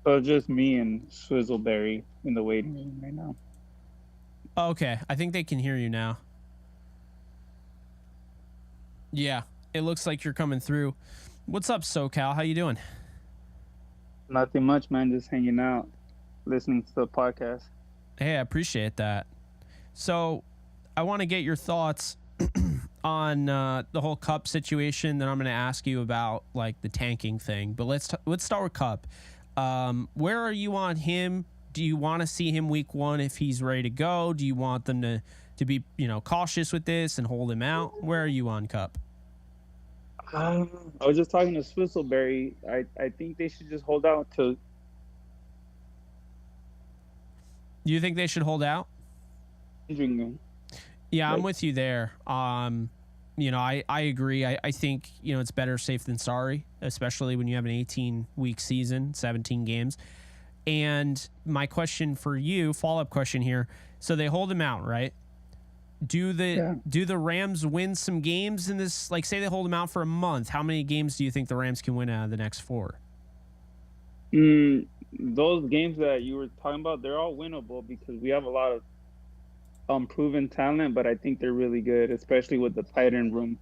So just me and Swizzleberry in the waiting room right now. Okay, I think they can hear you now. Yeah, it looks like you're coming through. What's up, SoCal? How you doing? Nothing much, man. Just hanging out, listening to the podcast. Hey, I appreciate that. So, I want to get your thoughts on the whole Cup situation. Then I'm going to ask you about like the tanking thing. But let's start with Cup. Where are you on him? Do you want to see him week 1 if he's ready to go? Do you want them to be cautious with this and hold him out? Where are you on Cup? I was just talking to Swizzleberry. I think they should just hold out to You think they should hold out? injuring him. Yeah, I'm with you there. I agree. I think, it's better safe than sorry, especially when you have an 18-week season, 17 games. And my question for you, follow-up question here. So they hold him out, right? Do the Rams win some games in this? Like, say they hold him out for a month. How many games do you think the Rams can win out of the next 4? Those games that you were talking about, they're all winnable because we have a lot of unproven talent, but I think they're really good, especially with the tight end room.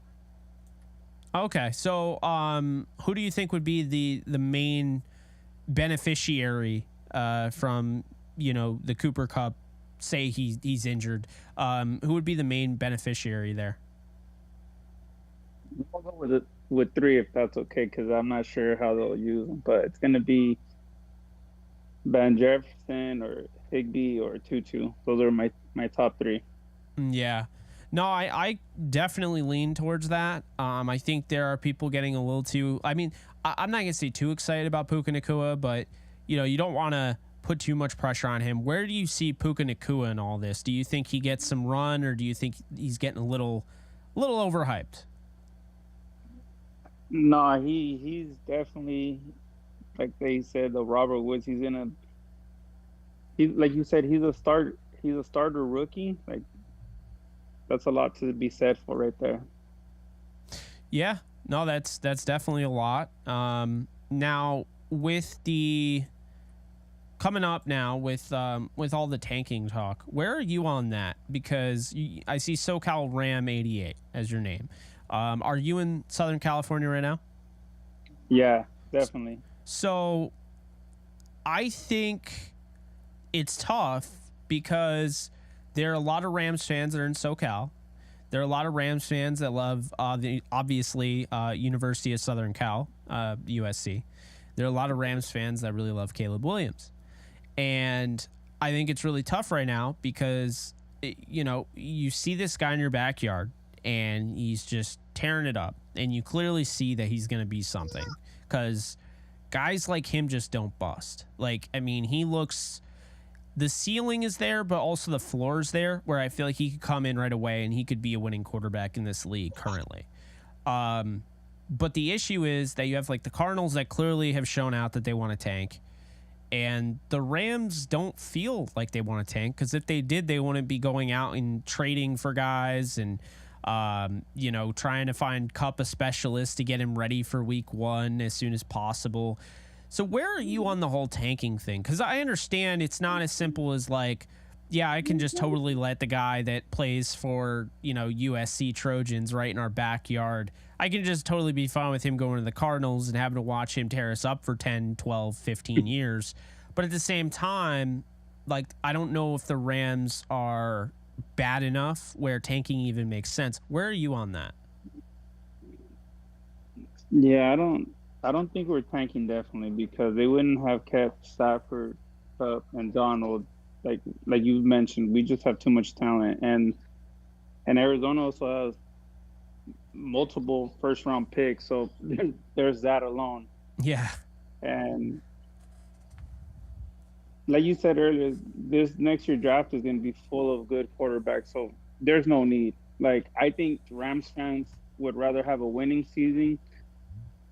Okay, so who do you think would be the main beneficiary from the Cooper Kupp? Say he's injured. Who would be the main beneficiary there? We'll go with 3 if that's okay, because I'm not sure how they'll use them, but it's gonna be Van Jefferson or Higbee or Tutu. Those are my top 3. Yeah. No, I definitely lean towards that. I think there are people getting a little too. I mean, I'm not gonna say too excited about Puka Nacua, but you don't want to put too much pressure on him. Where do you see Puka Nacua in all this? Do you think he gets some run, or do you think he's getting a little overhyped? No, he's definitely, like they said, the Robert Woods. He's like you said, he's a starter rookie. Like, that's a lot to be said for right there. Yeah, no, that's definitely a lot. Now with the coming up now with all the tanking talk, where are you on that? Because I see SoCal Ram 88 as your name. Are you in Southern California right now? Yeah, definitely. So I think it's tough because there are a lot of Rams fans that are in SoCal. There are a lot of Rams fans that love obviously University of Southern Cal, USC. There are a lot of Rams fans that really love Caleb Williams. And I think it's really tough right now because, you see this guy in your backyard and he's just tearing it up. And you clearly see that he's going to be something because guys like him just don't bust. Like, I mean, the ceiling is there, but also the floor is there where I feel like he could come in right away and he could be a winning quarterback in this league currently. But the issue is that you have like the Cardinals that clearly have shown out that they want to tank. And the Rams don't feel like they want to tank because if they did, they wouldn't be going out and trading for guys and, trying to find Kupp a specialist to get him ready for week 1 as soon as possible. So where are you on the whole tanking thing? Because I understand it's not as simple as like, yeah, I can just totally let the guy that plays for, USC Trojans right in our backyard. I can just totally be fine with him going to the Cardinals and having to watch him tear us up for 10, 12, 15 years. But at the same time, like, I don't know if the Rams are bad enough where tanking even makes sense. Where are you on that? Yeah, I don't think we're tanking definitely because they wouldn't have kept Stafford, Kupp, and Donald. Like you mentioned, we just have too much talent, and Arizona also has multiple first-round picks, so there's that alone. Yeah, and like you said earlier, this next year draft is going to be full of good quarterbacks, so there's no need. Like, I think Rams fans would rather have a winning season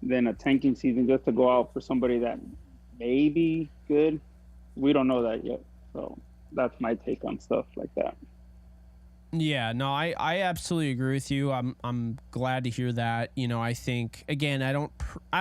than a tanking season just to go out for somebody that may be good. We don't know that yet. So that's my take on stuff like that. Yeah, no, I absolutely agree with you. I'm glad to hear that. I think again, I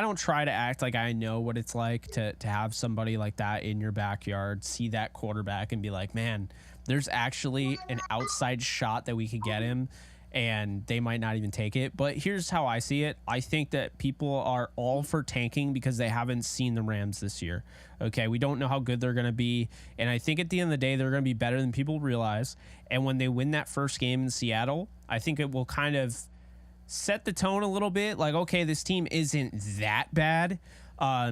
don't try to act like I know what it's like to have somebody like that in your backyard, see that quarterback and be like, man, there's actually an outside shot that we could get him. and they might not even take it. But here's how I see it. I think that people are all for tanking because they haven't seen the Rams this year. Okay, we don't know how good they're going to be, and I think at the end of the day, they're going to be better than people realize. And when they win that first game in Seattle, I think it will kind of set the tone a little bit. Like, okay, this team isn't that bad,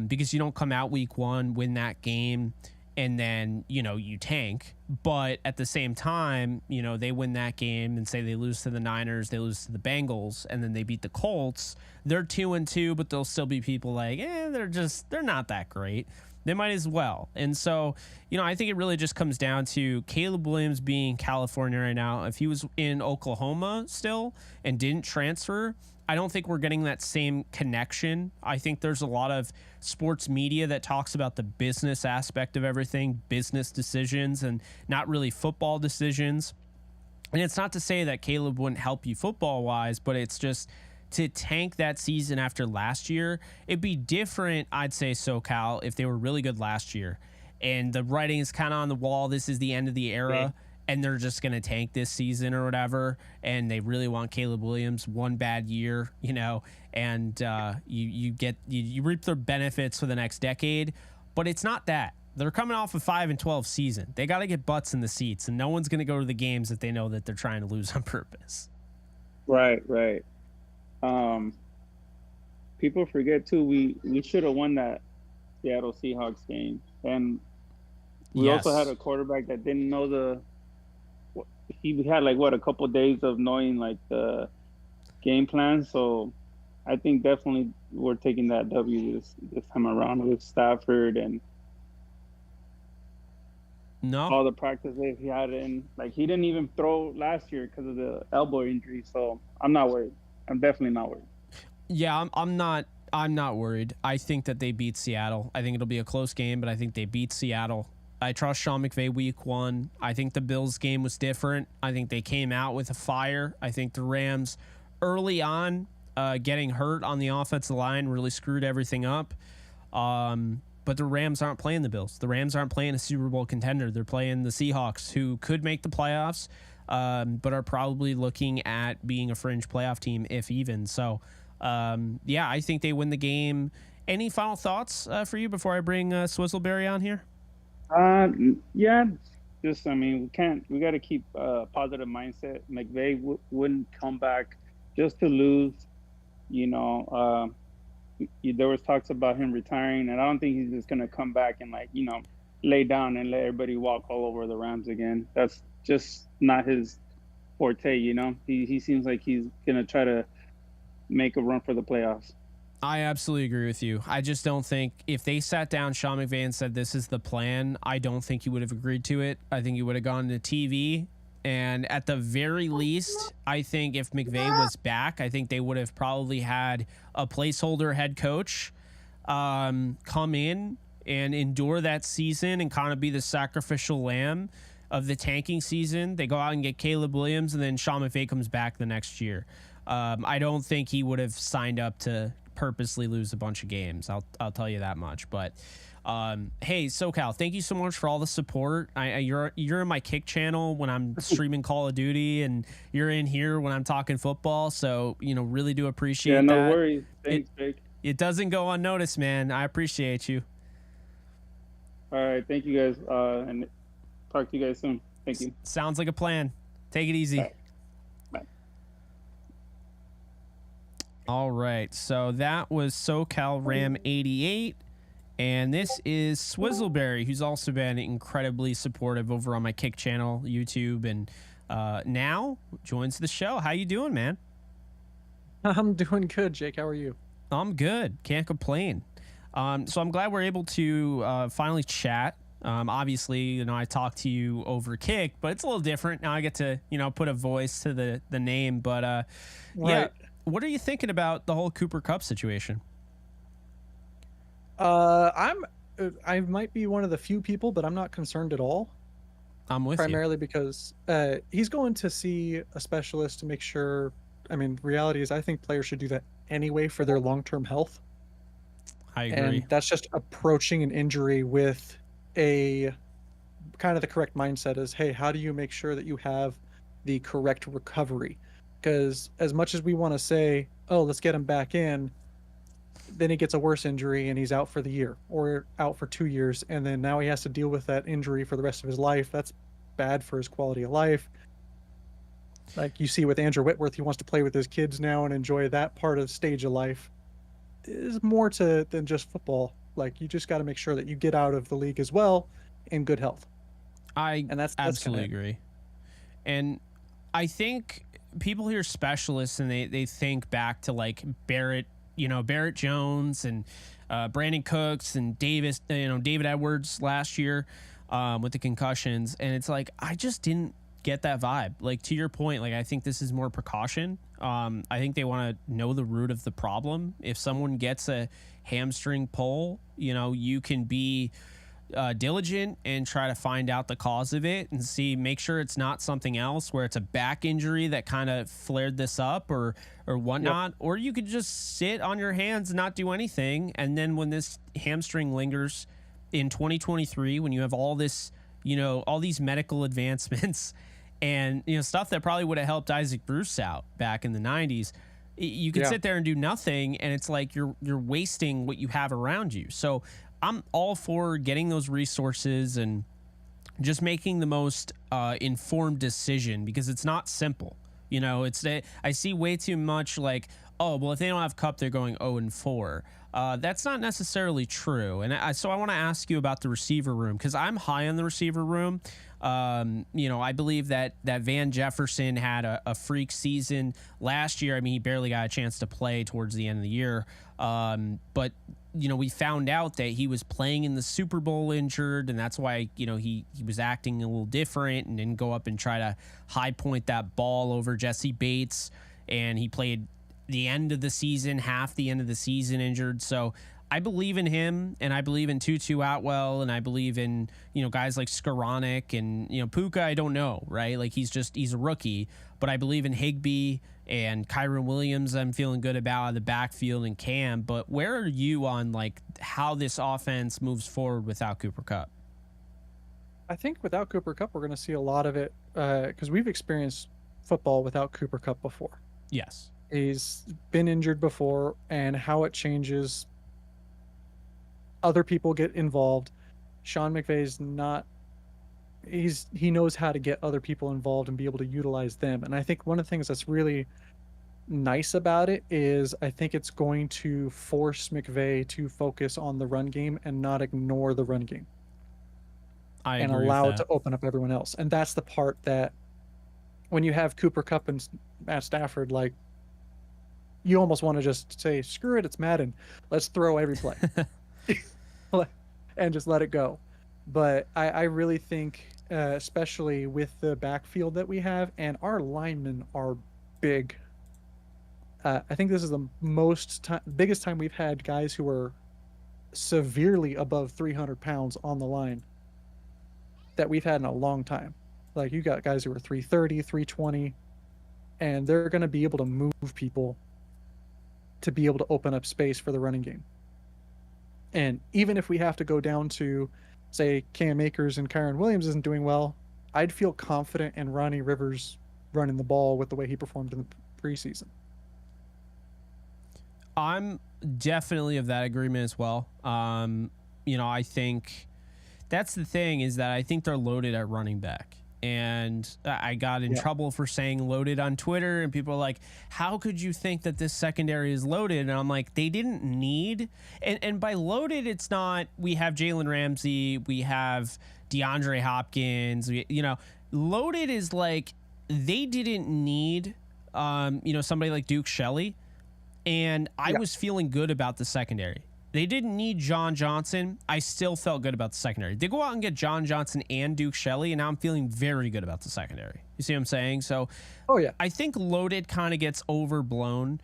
because you don't come out week one, win that game, and then, you tank. But at the same time, they win that game and say they lose to the Niners, they lose to the Bengals, and then they beat the Colts. They're 2-2, but there'll still be people like, they're not that great. They might as well. And so, I think it really just comes down to Caleb Williams being in California right now. If he was in Oklahoma still and didn't transfer, I don't think we're getting that same connection. I think there's a lot of sports media that talks about the business aspect of everything, business decisions, and not really football decisions. And it's not to say that Caleb wouldn't help you football-wise, but it's just to tank that season after last year. It'd be different, I'd say, SoCal, if they were really good last year. And the writing is kind of on the wall. This is the end of the era. Right. And they're just going to tank this season or whatever, and they really want Caleb Williams one bad year, and you reap the benefits for the next decade. But it's not that. They're coming off a 5-12 season. They got to get butts in the seats, and no one's going to go to the games if they know that they're trying to lose on purpose. Right. People forget too. We should have won that Seattle Seahawks game, and we also had a quarterback that didn't know he had a couple of days of knowing the game plan. So I think definitely we're taking that W this time around with Stafford and all the practice that he had in. He didn't even throw last year because of the elbow injury. So I'm not worried. I'm definitely not worried. Yeah, I'm not worried. I think that they beat Seattle. I think it'll be a close game, but I think they beat Seattle. I trust Sean McVay week one. I think the Bills game was different. I think they came out with a fire. I think the Rams early on getting hurt on the offensive line really screwed everything up. But the Rams aren't playing the Bills. The Rams aren't playing a Super Bowl contender. They're playing the Seahawks, who could make the playoffs, but are probably looking at being a fringe playoff team, if even. So, I think they win the game. Any final thoughts for you before I bring Swizzleberry on here? Yeah, just we got to keep a positive mindset. McVay wouldn't come back just to lose. There was talks about him retiring, and I don't think he's just gonna come back and lay down and let everybody walk all over the Rams again. That's just not his forte. He seems like he's gonna try to make a run for the playoffs. I absolutely agree with you. I just don't think if they sat down Sean McVay and said this is the plan, I don't think he would have agreed to it. I think he would have gone to TV. And at the very least, I think if McVay was back, I think they would have probably had a placeholder head coach come in and endure that season and kind of be the sacrificial lamb of the tanking season. They go out and get Caleb Williams, and then Sean McVay comes back the next year. I don't think he would have signed up to purposely lose a bunch of games. I'll tell you that much. But hey, SoCal, thank you so much for all the support. You're in my Kick channel when I'm streaming Call of Duty, and you're in here when I'm talking football. So really do appreciate that. Yeah, no worries. Thanks, Jake. It doesn't go unnoticed, man. I appreciate you. All right, thank you guys, and talk to you guys soon. Thank you. Sounds like a plan. Take it easy. All right, so that was SoCal Ram 88, and this is Swizzleberry, who's also been incredibly supportive over on my Kick channel, YouTube, and now joins the show. How you doing, man? I'm doing good, Jake. How are you? I'm good. Can't complain. So I'm glad we're able to finally chat. Obviously, I talked to you over Kick, but it's a little different. Now I get to, put a voice to the name, but right. Yeah. What are you thinking about the whole Cooper Kupp situation? I might be one of the few people, but I'm not concerned at all. I'm with primarily because he's going to see a specialist to make sure. I mean, reality is I think players should do that anyway for their long-term health. I agree. And that's just approaching an injury with a kind of the correct mindset is, hey, how do you make sure that you have the correct recovery? Because as much as we want to say, oh, let's get him back in, then he gets a worse injury and he's out for the year or out for 2 years. And then now he has to deal with that injury for the rest of his life. That's bad for his quality of life. Like you see with Andrew Whitworth, he wants to play with his kids now and enjoy that part of the stage of life. There's more to than just football. Like you just got to make sure that you get out of the league as well in good health. And that's absolutely agree. And I think people hear specialists and they think back to like Barrett Jones and Brandon Cooks and David Edwards last year with the concussions. And it's like, I just didn't get that vibe. Like to your point, like I think this is more precaution. I think they want to know the root of the problem. If someone gets a hamstring pull, you can be diligent and try to find out the cause of it and make sure it's not something else where it's a back injury that kind of flared this up or whatnot. Yep. Or you could just sit on your hands and not do anything. And then when this hamstring lingers in 2023, when you have all this, all these medical advancements and, stuff that probably would have helped Isaac Bruce out back in the 90s, you could sit there and do nothing. And it's like you're wasting what you have around you. So I'm all for getting those resources and just making the most informed decision because it's not simple. I see way too much like, oh, well, if they don't have Kupp, they're going 0-4. That's not necessarily true. And so I want to ask you about the receiver room because I'm high on the receiver room. I believe that Van Jefferson had a freak season last year. I mean, he barely got a chance to play towards the end of the year. But we found out that he was playing in the Super Bowl injured, and that's why, he was acting a little different and didn't go up and try to high point that ball over Jesse Bates. And he played the end of the season, half the end of the season injured. So I believe in him, and I believe in Tutu Atwell, and I believe in, guys like Skoranek and, Puka, I don't know, right? Like he's a rookie, but I believe in Higbee and Kyron Williams. I'm feeling good about out of the backfield and Cam, but where are you on like how this offense moves forward without Cooper Kupp? I think without Cooper Kupp, we're going to see a lot of it because we've experienced football without Cooper Kupp before. Yes. He's been injured before, and how it changes. Other people get involved. Sean McVay's not. He knows how to get other people involved and be able to utilize them. And I think one of the things that's really nice about it is I think it's going to force McVay to focus on the run game and not ignore the run game. And allow it to open up everyone else. And that's the part that when you have Cooper Kupp and Matt Stafford, like you almost want to just say, screw it, it's Madden. Let's throw every play. And just let it go. But I really think, especially with the backfield that we have, and our linemen are big. I think this is the biggest time we've had guys who are severely above 300 pounds on the line that we've had in a long time. Like you got guys who are 330, 320, and they're going to be able to move people to be able to open up space for the running game. And even if we have to go down to, say, Cam Akers and Kyron Williams isn't doing well, I'd feel confident in Ronnie Rivers running the ball with the way he performed in the preseason. I'm definitely of that agreement as well. I think that's the thing is that I think they're loaded at running back. And I got in trouble for saying loaded on Twitter, and people are like, how could you think that this secondary is loaded? And I'm like, they didn't need, and by loaded, it's not, we have Jalen Ramsey, we have DeAndre Hopkins, loaded is like, they didn't need, somebody like Duke Shelley. And I was feeling good about the secondary. They didn't need John Johnson. I still felt good about the secondary. They go out and get John Johnson and Duke Shelley, and now I'm feeling very good about the secondary. You see what I'm saying? So I think loaded kind of gets overblown.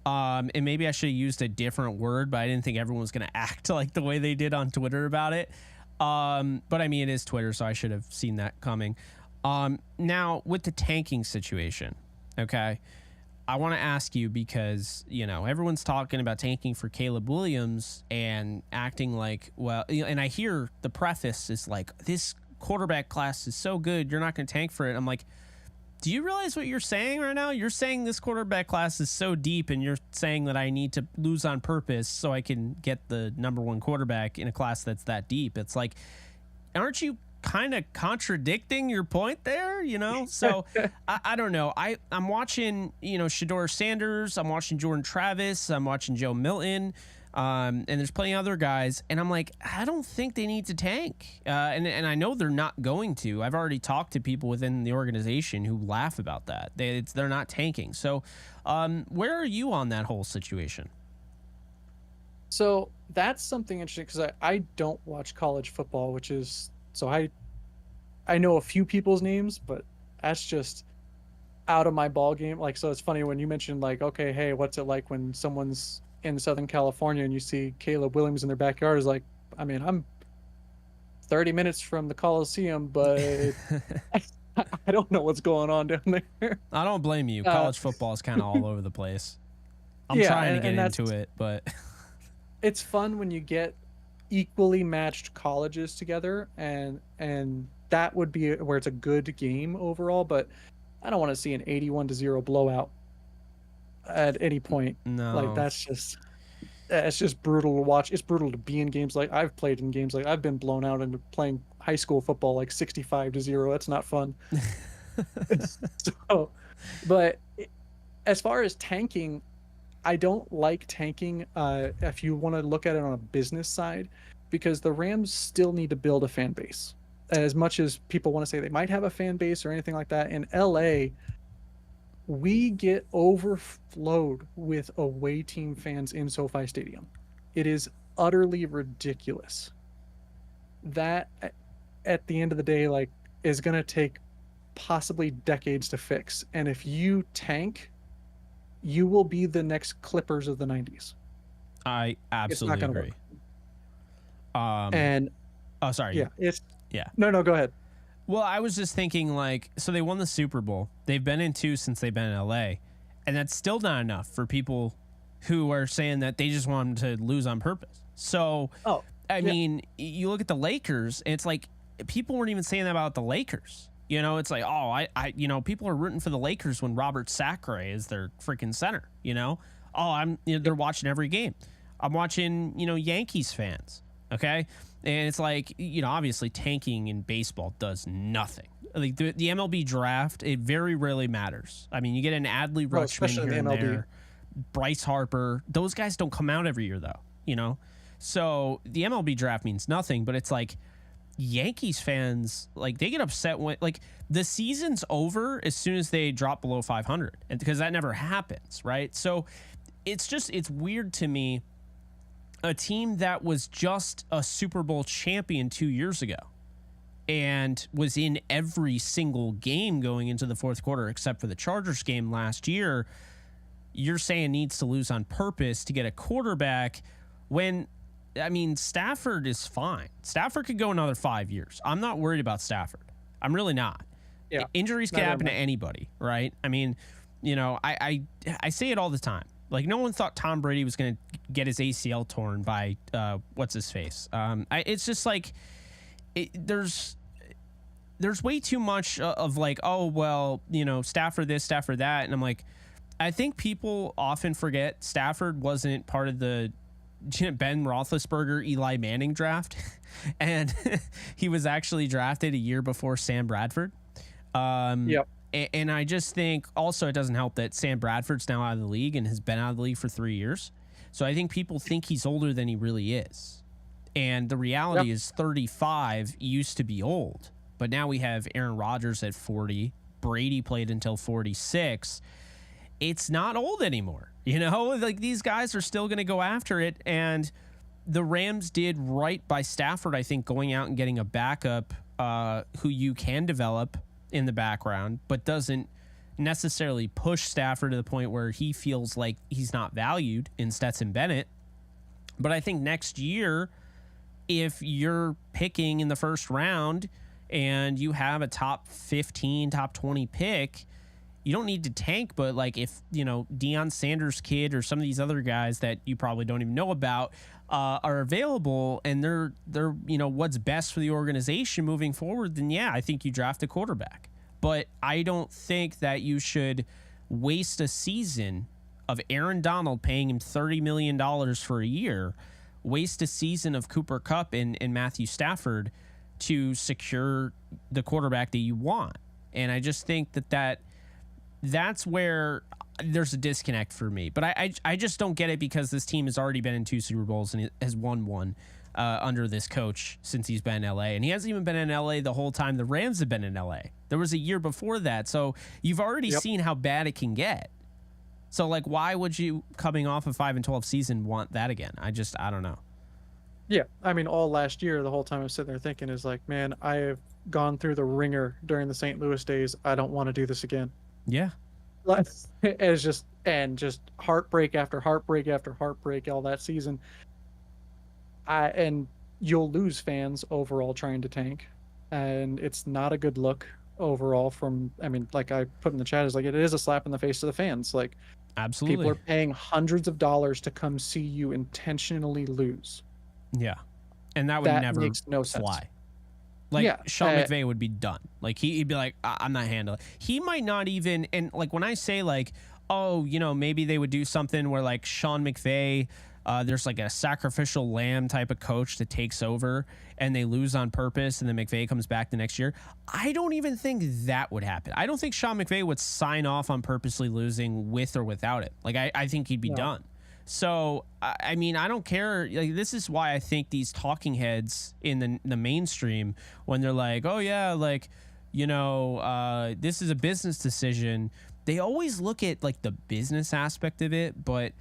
And maybe I should have used a different word, but I didn't think everyone was going to act like the way they did on Twitter about it. But I mean, it is Twitter, so I should have seen that coming. Now, with the tanking situation, okay, I want to ask you because, everyone's talking about tanking for Caleb Williams and acting like, well, and I hear the preface is like, this quarterback class is so good, you're not going to tank for it. I'm like, Do you realize what you're saying right now? You're saying this quarterback class is so deep, and you're saying that I need to lose on purpose so I can get the number one quarterback in a class that's that deep. It's like, aren't you kind of contradicting your point there? You know? So I don't know. I'm watching, Shedeur Sanders. I'm watching Jordan Travis. I'm watching Joe Milton. And there's plenty of other guys, and I'm like, I don't think they need to tank. And I know they're not going to. I've already talked to people within the organization who laugh about that. They're not tanking. So where are you on that whole situation? So that's something interesting, because I don't watch college football, which is, so I know a few people's names, but that's just out of my ball game. Like, so it's funny when you mentioned, like, okay, hey, what's it like when someone's in Southern California and you see Caleb Williams in their backyard? Is like, I mean, I'm 30 minutes from the Coliseum, but I don't know what's going on down there. I don't blame you. College football is kind of all over the place. I'm trying to get into it, but it's fun when you get equally matched colleges together, and that would be where it's a good game overall. But I don't want to see an 81-0 blowout at any point. No, like it's just brutal to watch. It's brutal to be in games. Like, I've played in games, like, I've been blown out into playing high school football, like 65-0. That's not fun. So, but as far as tanking, I don't like tanking if you want to look at it on a business side, because the Rams still need to build a fan base. As much as people want to say they might have a fan base or anything like that, in LA, we get overflowed with away team fans in SoFi Stadium. It is utterly ridiculous. That, at the end of the day, like, is going to take possibly decades to fix. And if you tank, you will be the next Clippers of the 90s. I absolutely agree. And oh, sorry. Yeah. No, go ahead. Well, I was just thinking, like, so they won the Super Bowl. They've been in 2 since they've been in LA. And that's still not enough for people who are saying that they just want them to lose on purpose. So, I mean, you look at the Lakers, and it's like, people weren't even saying that about the Lakers. It's like, people are rooting for the Lakers when Robert Sacre is their freaking center, they're watching every game. I'm watching, Yankees fans. Okay. And it's like, obviously tanking in baseball does nothing. Like the MLB draft, it very rarely matters. I mean, you get an Adley Rutschman here and there, Bryce Harper. Those guys don't come out every year, though, So the MLB draft means nothing, but it's like Yankees fans, like, they get upset when, like, the season's over as soon as they drop below 500, and because that never happens, right? So it's weird to me. A team that was just a Super Bowl champion 2 years ago and was in every single game going into the fourth quarter, except for the Chargers game last year, you're saying needs to lose on purpose to get a quarterback when, I mean, Stafford is fine. Stafford could go another 5 years. I'm not worried about Stafford. I'm really not. Yeah. Injuries can happen to anybody, right? I mean, I say it all the time. Like, no one thought Tom Brady was going to get his ACL torn by what's his face. It's just like there's way too much of like, oh, well, Stafford this, Stafford that. And I'm like, I think people often forget Stafford wasn't part of the Ben Roethlisberger, Eli Manning draft. And he was actually drafted a year before Sam Bradford. Yep. And I just think also it doesn't help that Sam Bradford's now out of the league and has been out of the league for 3 years. So I think people think he's older than he really is. And the reality is 35 used to be old. But now we have Aaron Rodgers at 40. Brady played until 46. It's not old anymore. Like, these guys are still going to go after it. And the Rams did right by Stafford, I think, going out and getting a backup who you can develop in the background, but doesn't necessarily push Stafford to the point where he feels like he's not valued in Stetson Bennett. But I think next year, if you're picking in the first round and you have a top 15, top 20 pick, you don't need to tank. But like, if, Dion Sanders kid or some of these other guys that you probably don't even know about are available and they're what's best for the organization moving forward, then yeah, I think you draft a quarterback. but I don't think that you should waste a season of Aaron Donald paying him $30 million for a year, waste a season of Cooper Kupp and Matthew Stafford to secure the quarterback that you want. And I just think that's where there's a disconnect for me. But I just don't get it, because this team has already been in 2 Super Bowls and has won one under this coach since he's been in LA. And he hasn't even been in LA the whole time the Rams have been in LA. There was a year before that. So you've already seen how bad it can get. So, like, why would you, coming off a 5-12 season, want that again? I don't know. Yeah, I mean, all last year, the whole time I'm sitting there thinking is like, man, I have gone through the ringer during the St. Louis days. I don't want to do this again. Yeah. It's just heartbreak after heartbreak after heartbreak all that season. And you'll lose fans overall trying to tank, and it's not a good look overall. Like I put in the chat, is like, it is a slap in the face to the fans. Like, absolutely, people are paying hundreds of dollars to come see you intentionally lose. Yeah, and that would never makes no fly. sense. Like, Sean McVay would be done. Like, he'd be like, I'm not handling it. He might not even, and like when I say like, oh, maybe they would do something where like Sean McVay, there's like a sacrificial lamb type of coach that takes over and they lose on purpose and then McVay comes back the next year. I don't even think that would happen. I don't think Sean McVay would sign off on purposely losing with or without it. Like, I think he'd be done. So, I mean, I don't care. Like, this is why I think these talking heads in the mainstream, when they're like, oh, yeah, like, this is a business decision, they always look at, like, the business aspect of it, but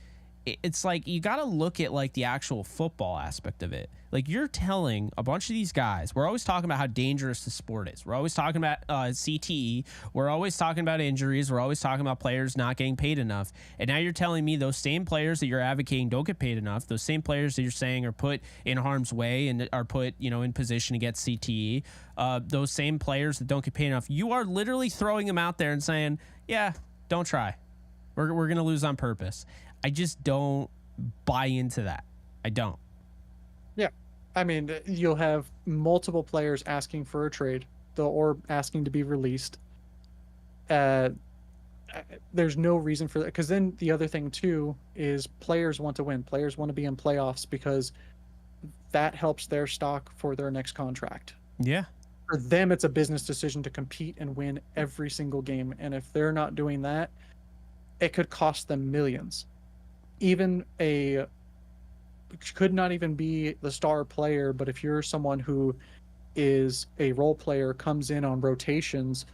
it's like you got to look at, like, the actual football aspect of it. Like, you're telling a bunch of these guys, we're always talking about how dangerous the sport is. We're always talking about CTE. We're always talking about injuries. We're always talking about players not getting paid enough. And now you're telling me those same players that you're advocating don't get paid enough, those same players that you're saying are put in harm's way and are put, in position to get CTE, those same players that don't get paid enough, you are literally throwing them out there and saying, yeah, don't try. We're going to lose on purpose. I just don't buy into that. I don't. Yeah. I mean, you'll have multiple players asking for a trade or asking to be released. There's no reason for that. Because then the other thing, too, is players want to win. Players want to be in playoffs because that helps their stock for their next contract. Yeah. For them, it's a business decision to compete and win every single game. And if they're not doing that, it could cost them millions. Could not even be the star player, but if you're someone who is a role player, comes in on rotations,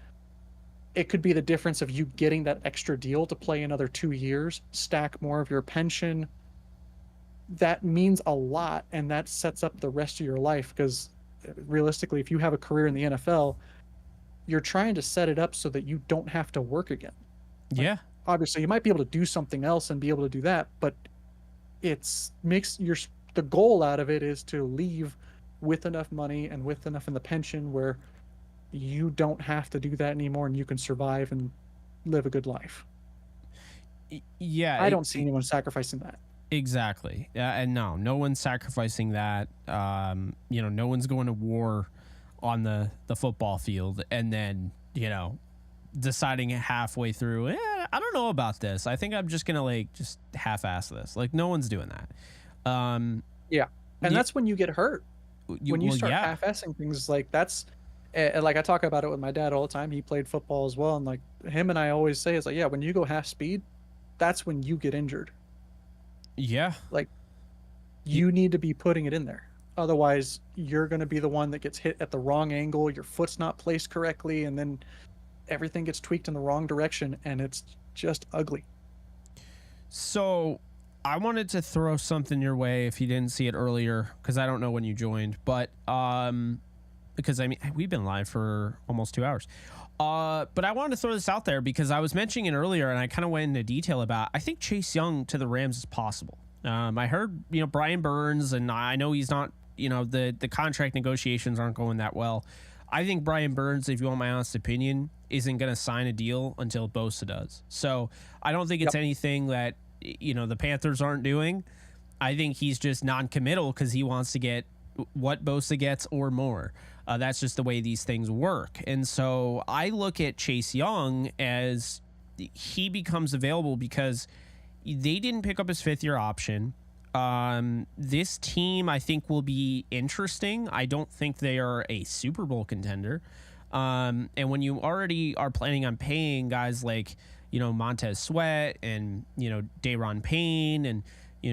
it could be the difference of you getting that extra deal to play another 2 years, stack more of your pension. That means a lot, and that sets up the rest of your life, because realistically, if you have a career in the NFL, you're trying to set it up so that you don't have to work again. Yeah. Obviously, you might be able to do something else and be able to do that, but the goal out of it is to leave with enough money and with enough in the pension where you don't have to do that anymore and you can survive and live a good life. Yeah. I don't see anyone sacrificing that. Exactly. And no one's sacrificing that. No one's going to war on the football field and then, deciding halfway through, I don't know about this. I think I'm just going to just half-ass this. Like, no one's doing that. Yeah. And that's when you get hurt. When you start half-assing things, like that's, like I talk about it with my dad all the time. He played football as well. And like him and I always say, it's like, yeah, when you go half speed, that's when you get injured. Yeah. Like, you need to be putting it in there. Otherwise, you're going to be the one that gets hit at the wrong angle. Your foot's not placed correctly. And then everything gets tweaked in the wrong direction, and it's just ugly. So I wanted to throw something your way if you didn't see it earlier, because I don't know when you joined, but because we've been live for almost 2 hours. But I wanted to throw this out there because I was mentioning it earlier, and I kind of went into detail about, I think Chase Young to the Rams is possible. I heard, Brian Burns, and I know he's not, the contract negotiations aren't going that well. I think Brian Burns, if you want my honest opinion, isn't going to sign a deal until Bosa does. So I don't think it's anything that, the Panthers aren't doing. I think he's just non-committal because he wants to get what Bosa gets or more. That's just the way these things work. And so I look at Chase Young as he becomes available because they didn't pick up his 5th-year option. This team, I think, will be interesting. I don't think they are a Super Bowl contender. And when you already are planning on paying guys like, Montez Sweat and, Daron Payne and,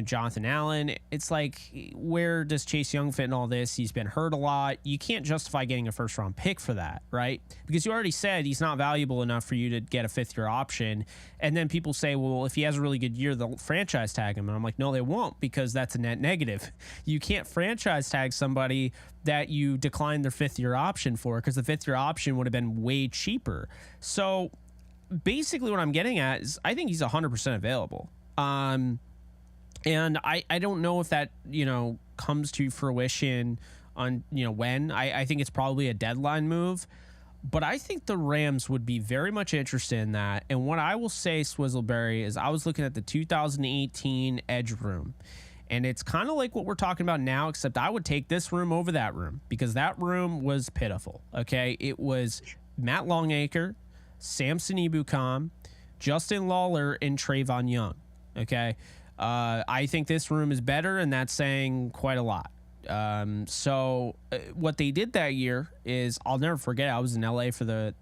Jonathan Allen, it's like, where does Chase Young fit in all this? He's been hurt a lot. You can't justify getting a 1st-round pick for that, right? Because you already said he's not valuable enough for you to get a 5th-year option. And then people say, well, if he has a really good year, they'll franchise tag him. And I'm like, no, they won't, because that's a net negative. You can't franchise tag somebody that you declined their 5th-year option for, because the 5th-year option would have been way cheaper. So basically what I'm getting at is I think he's 100% available. And I don't know if that, comes to fruition on, when. I think it's probably a deadline move. But I think the Rams would be very much interested in that. And what I will say, Swizzleberry, is I was looking at the 2018 Edge room. And it's kind of like what we're talking about now, except I would take this room over that room, because that room was pitiful, okay? It was Matt Longacre, Samson Ebukam, Justin Lawler, and Trayvon Young, okay? I think this room is better, and that's saying quite a lot. So what they did that year is, I'll never forget, I was in LA for the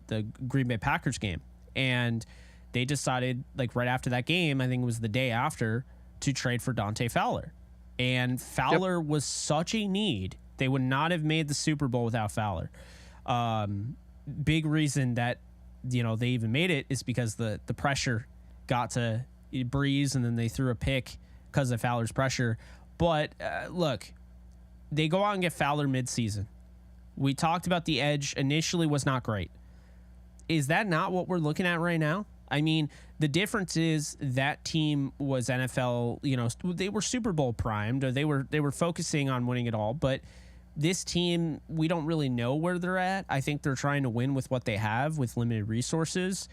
Green Bay Packers game, and they decided, like, right after that game, I think it was the day after, to trade for Dante Fowler. And Fowler was such a need. They would not have made the Super Bowl without Fowler. Big reason that, they even made it is because the pressure got to Breeze, and then they threw a pick because of Fowler's pressure. But look, they go out and get Fowler midseason. We talked about the edge initially was not great. Is that not what we're looking at right now? I mean, the difference is that team was NFL, they were Super Bowl primed, or they were focusing on winning it all. But this team, we don't really know where they're at. I think they're trying to win with what they have, with limited resources.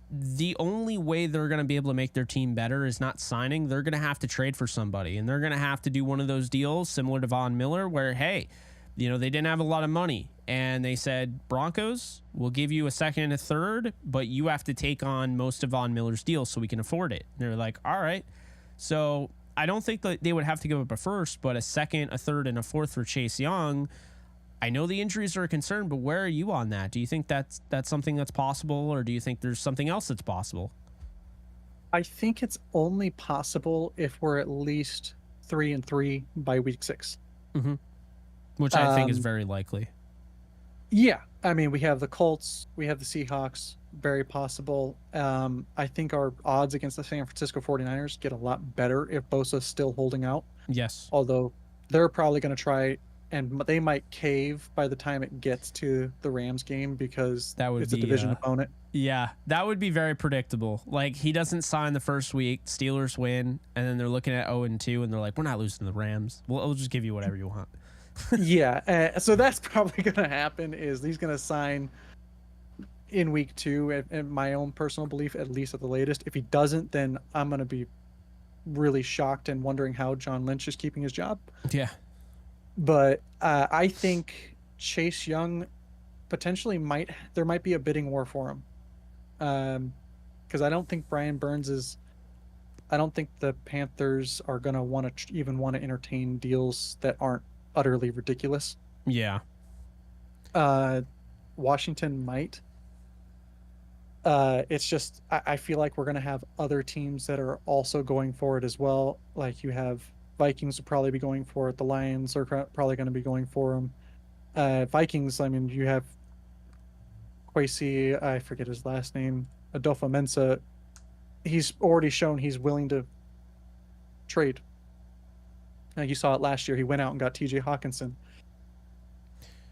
The only way they're going to be able to make their team better is not signing. They're going to have to trade for somebody, and they're going to have to do one of those deals similar to Von Miller, where, hey, they didn't have a lot of money, and they said, Broncos, we'll give you a 2nd and a 3rd, but you have to take on most of Von Miller's deals so we can afford it. And they're like, all right. So I don't think that they would have to give up a 1st, but a 2nd, a 3rd, and a 4th for Chase Young. I know the injuries are a concern, but where are you on that? Do you think that's something that's possible, or do you think there's something else that's possible? I think it's only possible if we're at least 3-3 by week 6. Mm-hmm. Which I think is very likely. Yeah. I mean, we have the Colts, we have the Seahawks, very possible. I think our odds against the San Francisco 49ers get a lot better if Bosa's still holding out. Yes. Although they're probably going to try, and they might cave by the time it gets to the Rams game, because it's a division opponent. Yeah, that would be very predictable. Like, he doesn't sign the first week, Steelers win, and then they're looking at 0-2, and they're like, we're not losing to the Rams. We'll just give you whatever you want. Yeah, so that's probably going to happen, is he's going to sign in week 2, in my own personal belief, at least at the latest. If he doesn't, then I'm going to be really shocked and wondering how John Lynch is keeping his job. Yeah. But I think Chase Young potentially there might be a bidding war for him. Because I don't think Brian Burns I don't think the Panthers are going to even want to entertain deals that aren't utterly ridiculous. Yeah. Washington might. It's just, I feel like we're going to have other teams that are also going for it as well. Like, you have Vikings will probably be going for it. The Lions are probably going to be going for them. Vikings, I mean, you have Kwesi, I forget his last name, Adolfo Mensa. He's already shown he's willing to trade. You saw it last year. He went out and got TJ Hawkinson.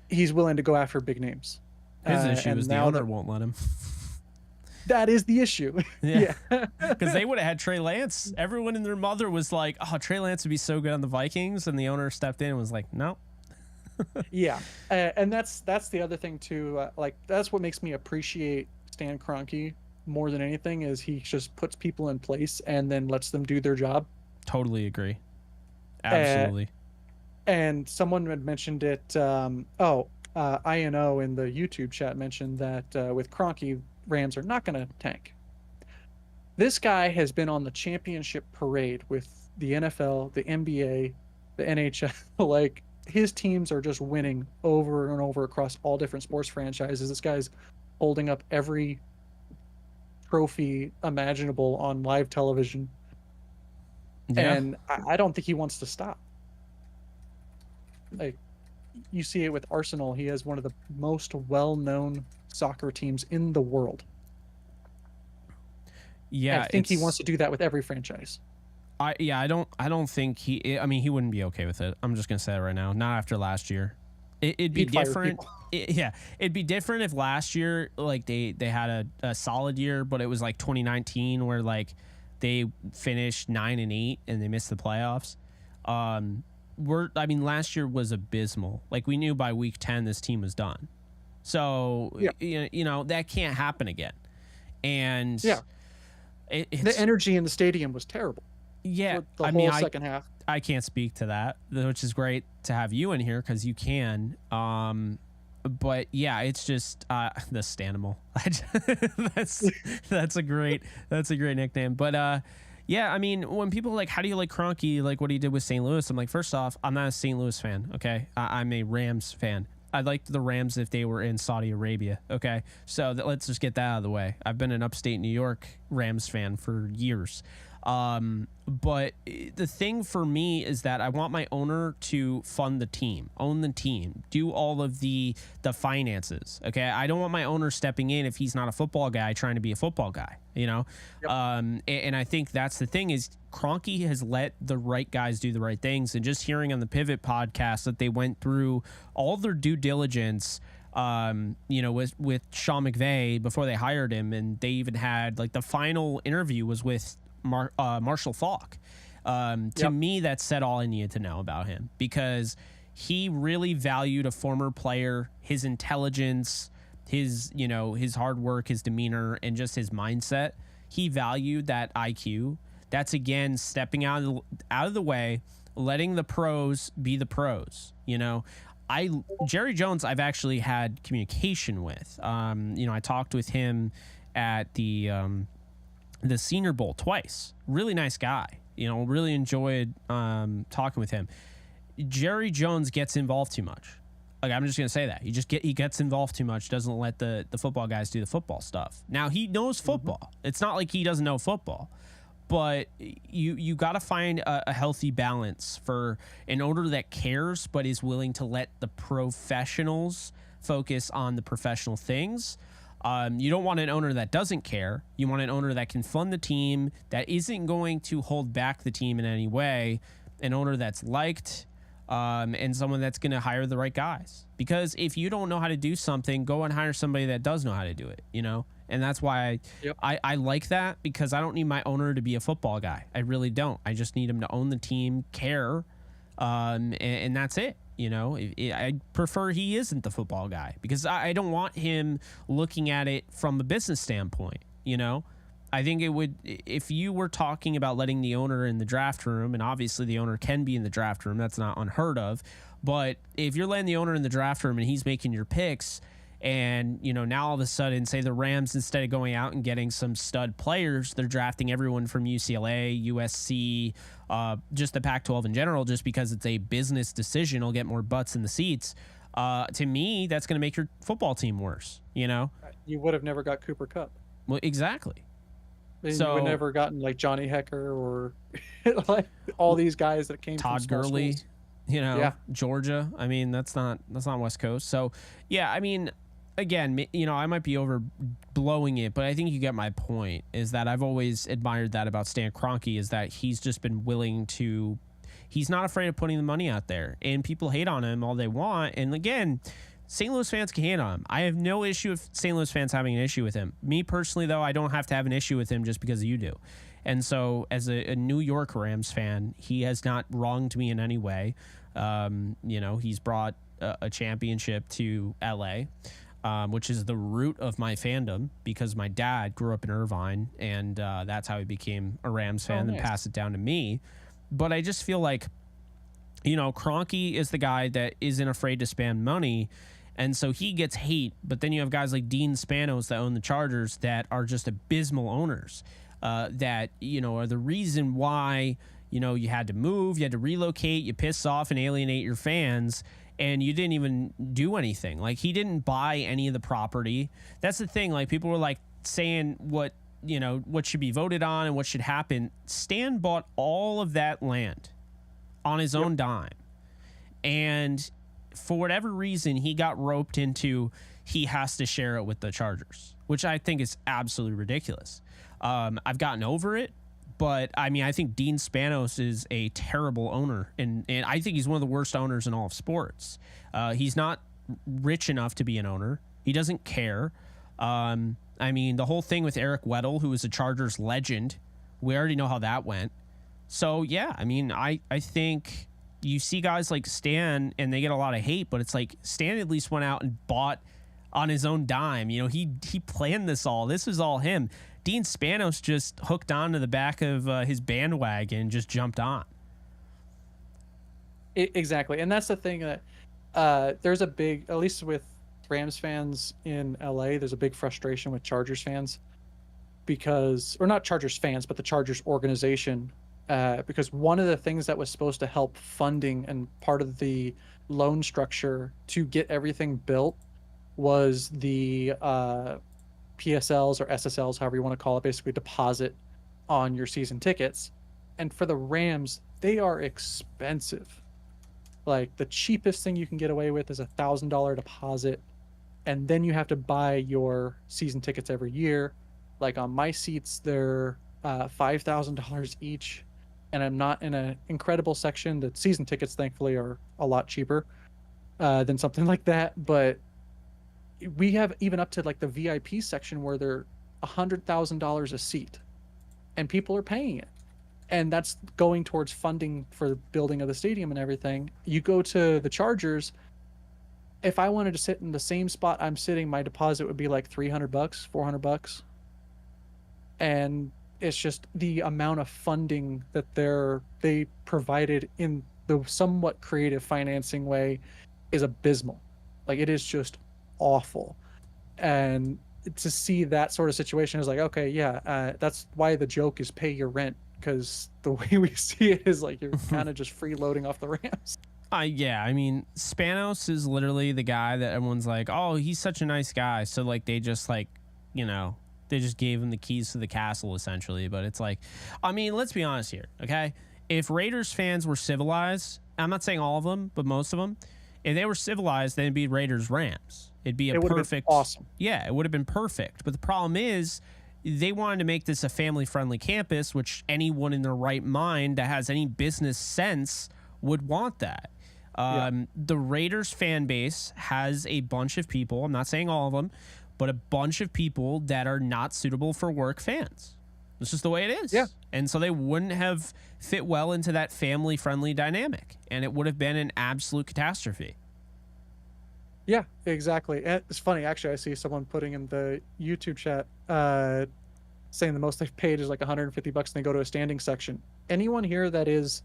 He's willing to go after big names. His issue is the owner won't let him. That is the issue. Yeah. Because they would have had Trey Lance. Everyone and their mother was like, oh, Trey Lance would be so good on the Vikings. And the owner stepped in and was like, no. Yeah. And that's the other thing, too. That's what makes me appreciate Stan Kroenke more than anything, is he just puts people in place and then lets them do their job. Totally agree. Absolutely. And someone had mentioned it. INO in the YouTube chat mentioned that with Kroenke, Rams are not going to tank. This guy has been on the championship parade with the NFL, the NBA, the NHL. Like, his teams are just winning over and over across all different sports franchises. This guy's holding up every trophy imaginable on live television. Yeah. And I don't think he wants to stop. Like, you see it with Arsenal. He has one of the most well-known soccer teams in the world. Yeah, I think he wants to do that with every franchise. I don't think he. I mean, he wouldn't be okay with it. I'm just gonna say that right now. Not after last year. It'd be different. It'd be different if last year, like, they had a solid year, but it was like 2019 where, like, they finished 9-8 and they missed the playoffs. Last year was abysmal. Like, we knew by week 10 this team was done. So you know that can't happen again. And the energy in the stadium was terrible. Yeah, the whole second half. I can't speak to that, which is great to have you in here because you can. But yeah, it's just the Stanimal. that's a great nickname. But yeah, I mean, when people are like, how do you like Kroenke, like what he did with St. Louis? I'm like, first off, I'm not a St. Louis fan. Okay, I'm a Rams fan. I liked the Rams if they were in Saudi Arabia. Okay, so let's just get that out of the way. I've been an upstate New York Rams fan for years. But the thing for me is that I want my owner to fund the team, own the team, do all of the finances. Okay. I don't want my owner stepping in if he's not a football guy trying to be a football guy, you know? Yep. And I think that's the thing is Kroenke has let the right guys do the right things. And just hearing on the Pivot podcast that they went through all their due diligence, you know, with Sean McVay before they hired him. And they even had, like, the final interview was with Marshall Faulk. To me, that said all I needed to know about him because he really valued a former player, his intelligence, his hard work, his demeanor, and just his mindset. He valued that IQ. That's, again, stepping out of the way, letting the pros be the pros. You know, Jerry Jones, I've actually had communication with. You know, I talked with him at the Senior Bowl twice. Really nice guy. You know, really enjoyed talking with him. Jerry Jones gets involved too much. Like, I'm just gonna say that he gets involved too much. Doesn't let the football guys do the football stuff. Now he knows football. Mm-hmm. It's not like he doesn't know football, but you got to find a healthy balance for an owner that cares but is willing to let the professionals focus on the professional things. You don't want an owner that doesn't care. You want an owner that can fund the team, that isn't going to hold back the team in any way, an owner that's liked, and someone that's going to hire the right guys. Because if you don't know how to do something, go and hire somebody that does know how to do it, you know? And that's why I like that, because I don't need my owner to be a football guy. I really don't. I just need him to own the team, care, and that's it. You know, I prefer he isn't the football guy because I don't want him looking at it from a business standpoint. You know, I think it would, if you were talking about letting the owner in the draft room, and obviously the owner can be in the draft room, that's not unheard of. But if you're letting the owner in the draft room and he's making your picks, and, you know, now all of a sudden, say the Rams, instead of going out and getting some stud players, they're drafting everyone from UCLA, USC, just the Pac-12 in general, just because it's a business decision. It'll get more butts in the seats. To me, that's going to make your football team worse, you know? You would have never got Cooper Kupp. Well, exactly. So, you would never gotten, like, Johnny Hecker or like all these guys that came Todd from Gurley, schools. You know, Georgia. I mean, that's not West Coast. So, yeah, I mean, again, you know, I might be overblowing it, but I think you get my point, is that I've always admired that about Stan Kroenke, is that he's just been willing to, he's not afraid of putting the money out there, and people hate on him all they want. And again, St. Louis fans can hate on him. I have no issue with St. Louis fans having an issue with him. Me personally, though, I don't have to have an issue with him just because you do. And so as a New York Rams fan, he has not wronged me in any way. You know, he's brought a championship to LA. Which is the root of my fandom, because my dad grew up in Irvine, and that's how he became a Rams fan and passed it down to me. But I just feel like, you know, Kroenke is the guy that isn't afraid to spend money, And so he gets hate, but then you have guys like Dean Spanos that own the Chargers that are just abysmal owners, that, you know, are the reason why, you know, you had to move, you had to relocate, you piss off and alienate your fans, and you didn't even do anything. Like, he didn't buy any of the property. That's the thing. Like, people were like saying what, you know, what should be voted on and what should happen. Stan bought all of that land on his own dime. And for whatever reason, he got roped into he has to share it with the Chargers, which I think is absolutely ridiculous. I've gotten over it, but I mean, I think Dean Spanos is a terrible owner, and I think he's one of the worst owners in all of sports. He's not rich enough to be an owner. He doesn't care. I mean, the whole thing with Eric Weddle, who is a Chargers legend, we already know how that went. So, yeah, I mean, I think you see guys like Stan, and they get a lot of hate, but it's like Stan at least went out and bought on his own dime. You know, he planned this all. This was all him. Dean Spanos just hooked onto the back of his bandwagon and just jumped on. Exactly. And that's the thing that there's a big, at least with Rams fans in LA, there's a big frustration with Chargers fans because, or not Chargers fans, but the Chargers organization, because one of the things that was supposed to help funding and part of the loan structure to get everything built was the PSLs or SSLs, however you want to call it, basically deposit on your season tickets. And for the Rams, they are expensive. Like, the cheapest thing you can get away with is $1,000 deposit, and then you have to buy your season tickets every year. Like, on my seats, they're $5,000 each, and I'm not in an incredible section. The season tickets, thankfully, are a lot cheaper than something like that. But we have even up to like the VIP section where they're $100,000 a seat, and people are paying it. And that's going towards funding for the building of the stadium and everything. You go to the Chargers, if I wanted to sit in the same spot I'm sitting, my deposit would be like $300, $400. And it's just the amount of funding that they provided in the somewhat creative financing way is abysmal. Like, it is just awful. And to see that sort of situation is like, okay, yeah, that's why the joke is pay your rent, because the way we see it is like you're kind of just freeloading off the Rams. Yeah, I mean, Spanos is literally the guy that everyone's like, oh, he's such a nice guy. So, like, they just, like, you know, they just gave him the keys to the castle, essentially. But it's like, I mean, let's be honest here, okay? If Raiders fans were civilized, I'm not saying all of them, but most of them, if they were civilized, then it'd be Raiders Rams. It'd be a perfect, awesome. Yeah, it would have been perfect. But the problem is, they wanted to make this a family-friendly campus, which anyone in their right mind that has any business sense would want that. The Raiders fan base has a bunch of people, I'm not saying all of them, but a bunch of people that are not suitable for work fans. It's just the way it is. Yeah. And so they wouldn't have fit well into that family-friendly dynamic, and it would have been an absolute catastrophe. Yeah, exactly. And it's funny, actually, I see someone putting in the YouTube chat saying the most they've paid is like $150 and they go to a standing section. Anyone here that is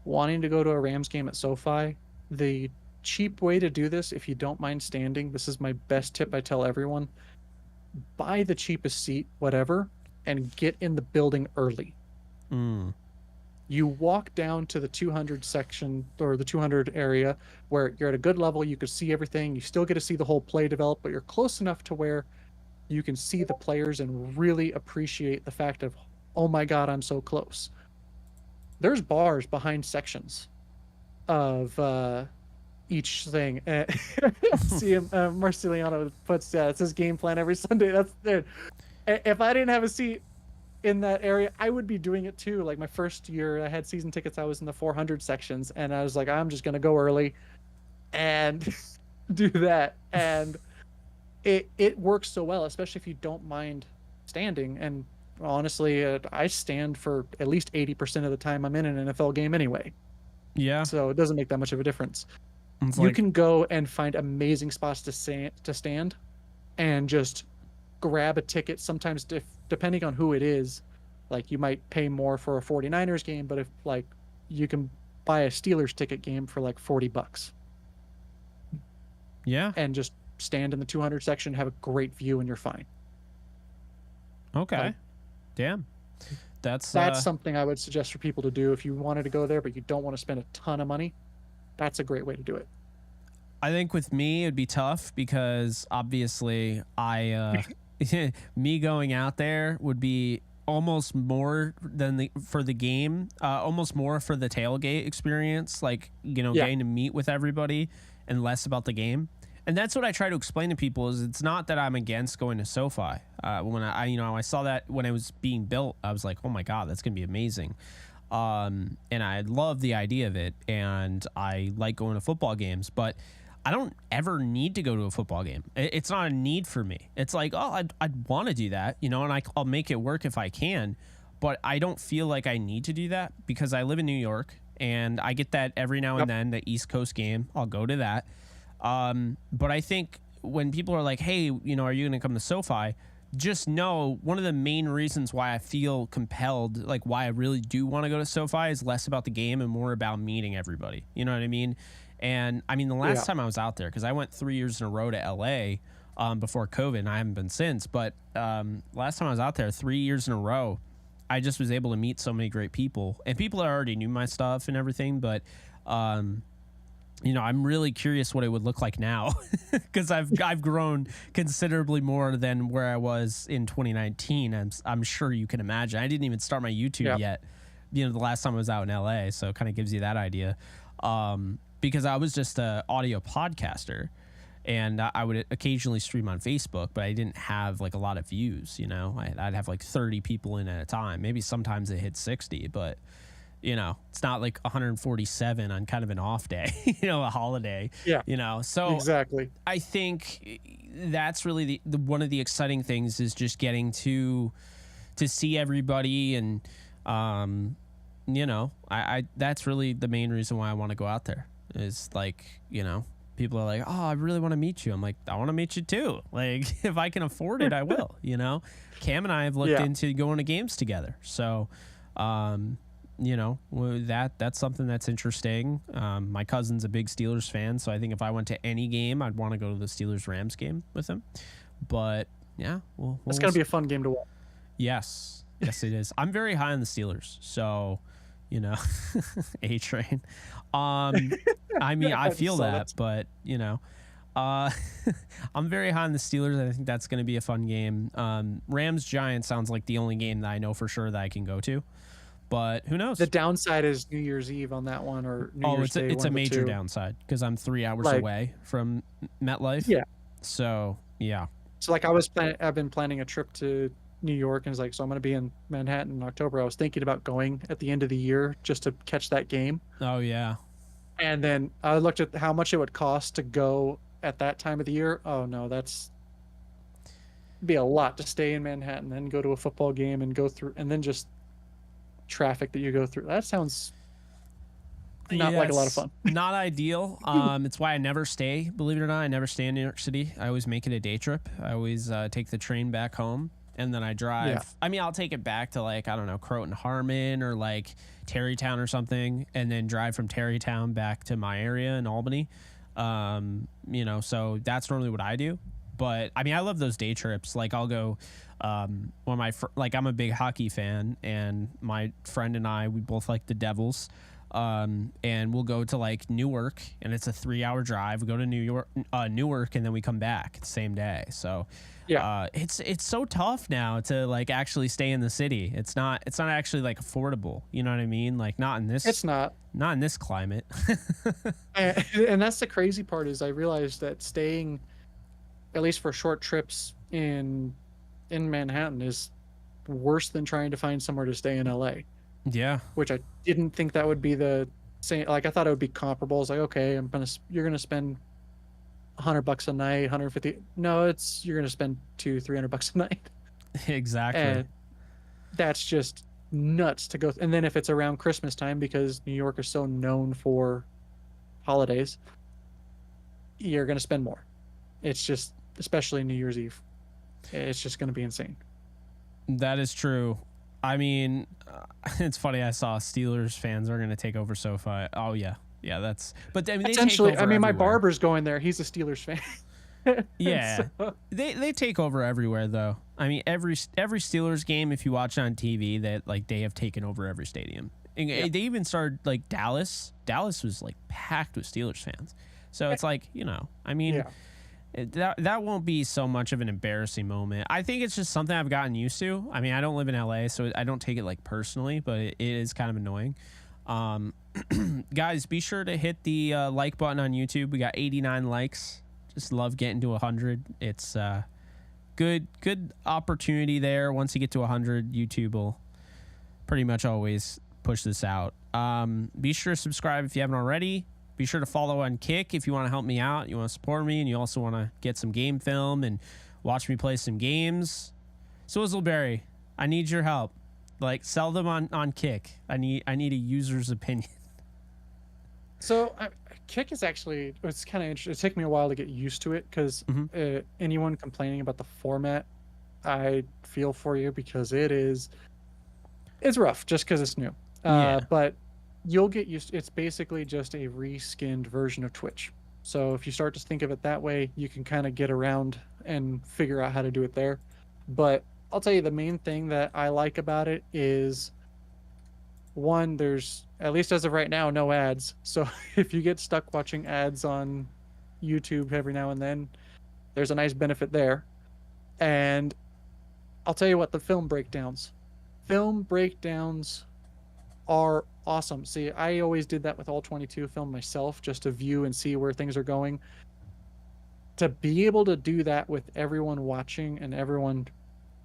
wanting to go to a Rams game at SoFi, the cheap way to do this, if you don't mind standing, this is my best tip I tell everyone: buy the cheapest seat, whatever, and get in the building early. You walk down to the 200 section or the 200 area where you're at a good level, you can see everything, you still get to see the whole play develop, but you're close enough to where you can see the players and really appreciate the fact of, oh my God, I'm so close. There's bars behind sections of each thing. See him, Marceliano puts, it's his game plan every Sunday. That's it. If I didn't have a seat in that area, I would be doing it too. Like, my first year I had season tickets, I was in the 400 sections, and I was like, I'm just going to go early and do that. And it works so well, especially if you don't mind standing. And honestly, I stand for at least 80% of the time I'm in an NFL game anyway. Yeah. So it doesn't make that much of a difference. It's You can go and find amazing spots to stand and just grab a ticket. Sometimes depending on who it is, like, you might pay more for a 49ers game, but if, like, you can buy a Steelers ticket game for like $40. Yeah. and just stand in the 200 section, have a great view, and you're fine. Okay. Like, Damn. That's something I would suggest for people to do if you wanted to go there, but you don't want to spend a ton of money. That's a great way to do it. I think with me it'd be tough because obviously me going out there would be almost more than for the game, almost more for the tailgate experience, like, you know, getting to meet with everybody and less about the game. And that's what I try to explain to people is it's not that I'm against going to SoFi. When I saw that when it was being built, I was like, oh my God, that's going to be amazing. And I love the idea of it. And I like going to football games, but I don't ever need to go to a football game. It's not a need for me. It's like, oh, I'd want to do that, you know, and I'll make it work if I can. But I don't feel like I need to do that because I live in New York and I get that every now and then, the East Coast game. I'll go to that. But I think when people are like, hey, you know, are you going to come to SoFi? Just know one of the main reasons why I feel compelled, like why I really do want to go to SoFi is less about the game and more about meeting everybody. You know what I mean? And I mean, the last time I was out there, because I went 3 years in a row to LA before COVID, and I haven't been since. But last time I was out there, 3 years in a row, I just was able to meet so many great people. And people that already knew my stuff and everything. But, you know, I'm really curious what it would look like now because I've grown considerably more than where I was in 2019. I'm sure you can imagine. I didn't even start my YouTube yet, you know, the last time I was out in LA. So it kind of gives you that idea. Because I was just an audio podcaster and I would occasionally stream on Facebook, but I didn't have like a lot of views, you know. I'd have like 30 people in at a time. Maybe sometimes it hit 60, but you know, it's not like 147 on kind of an off day, you know, a holiday, you know. So exactly. I think that's really the one of the exciting things is just getting to see everybody and, you know, I that's really the main reason why I want to go out there. Is like, you know, people are like, oh, I really want to meet you. I'm like, I want to meet you too. Like, if I can afford it, I will, you know. Cam and I have looked into going to games together. So, you know, that's something that's interesting. My cousin's a big Steelers fan, so I think if I went to any game, I'd want to go to the Steelers-Rams game with him. But, yeah. It's going to be a fun game to watch. Yes. Yes, it is. I'm very high on the Steelers, so... You know, A-Train. I mean, I feel that, but, you know, I'm very high on the Steelers. I think that's going to be a fun game. Rams-Giants sounds like the only game that I know for sure that I can go to, but who knows? The downside is New Year's Eve on that one or New Year's Day. It's a major downside because I'm 3 hours away from MetLife. Yeah. So, yeah. So, like, I've been planning a trip to New York, and it's like, so I'm going to be in Manhattan in October. I was thinking about going at the end of the year just to catch that game. Oh yeah. And then I looked at how much it would cost to go at that time of the year. Oh no, that's be a lot to stay in Manhattan, then go to a football game and go through, and then just traffic that you go through. That sounds not like a lot of fun. Not ideal. It's why I never stay, believe it or not. I never stay in New York City. I always make it a day trip. I always take the train back home. And then I drive. Yeah. I mean, I'll take it back to like, I don't know, Croton Harmon or like Tarrytown or something, and then drive from Tarrytown back to my area in Albany. You know, so that's normally what I do. But I mean, I love those day trips. Like I'll go, I'm a big hockey fan, and my friend and I, we both like the Devils. And we'll go to like Newark, and it's a 3-hour drive. We go to Newark, and then we come back the same day. So, yeah, it's so tough now to like actually stay in the city. It's not actually like affordable. You know what I mean? Like not in this. It's not in this climate. and that's the crazy part is I realized that staying, at least for short trips in Manhattan, is worse than trying to find somewhere to stay in LA. Yeah. Which I didn't think that would be the same. Like I thought it would be comparable. It's like, okay, you're gonna spend $100 a night, 150. No, you're gonna spend $200-300 a night. Exactly. And that's just nuts to go. And then if it's around Christmas time, because New York is so known for holidays, you're gonna spend more. It's just, especially New Year's Eve, it's just gonna be insane. That is true. I mean, it's funny. I saw Steelers fans are going to take over SoFi. Oh, yeah. Yeah, that's. But I mean, they take Essentially, over I mean, my everywhere. barber's going there. He's a Steelers fan. Yeah, So, they take over everywhere though. I mean, every Steelers game, if you watch on TV, that like they have taken over every stadium. And Yeah. they even started like Dallas. Dallas was like packed with Steelers fans. So it's like, you know, I mean, yeah. that won't be so much of an embarrassing moment. I think it's just something I've gotten used to. I mean, I don't live in LA, so I don't take it like personally, but it is kind of annoying. Guys, be sure to hit the like button on YouTube. We got 89 likes. Just love getting to 100. It's good opportunity there. Once you get to 100, YouTube will pretty much always push this out. Be sure to subscribe if you haven't already. Be sure to follow on Kick if you want to help me out, you want to support me, and you also want to get some game film and watch me play some games. Swizzleberry, I need your help. Like, sell them on Kick. I need a user's opinion. So Kick is actually, it's kind of interesting. It took me a while to get used to it because anyone complaining about the format, I feel for you because it's rough just because it's new. But you'll get used. It's basically just a reskinned version of Twitch. So if you start to think of it that way, you can kind of get around and figure out how to do it there. But I'll tell you the main thing that I like about it is, one, there's, at least as of right now, no ads. So if you get stuck watching ads on YouTube every now and then, there's a nice benefit there. And I'll tell you what, the film breakdowns are awesome. See, I always did that with all 22 film myself, just to view and see where things are going. To be able to do that with everyone watching and everyone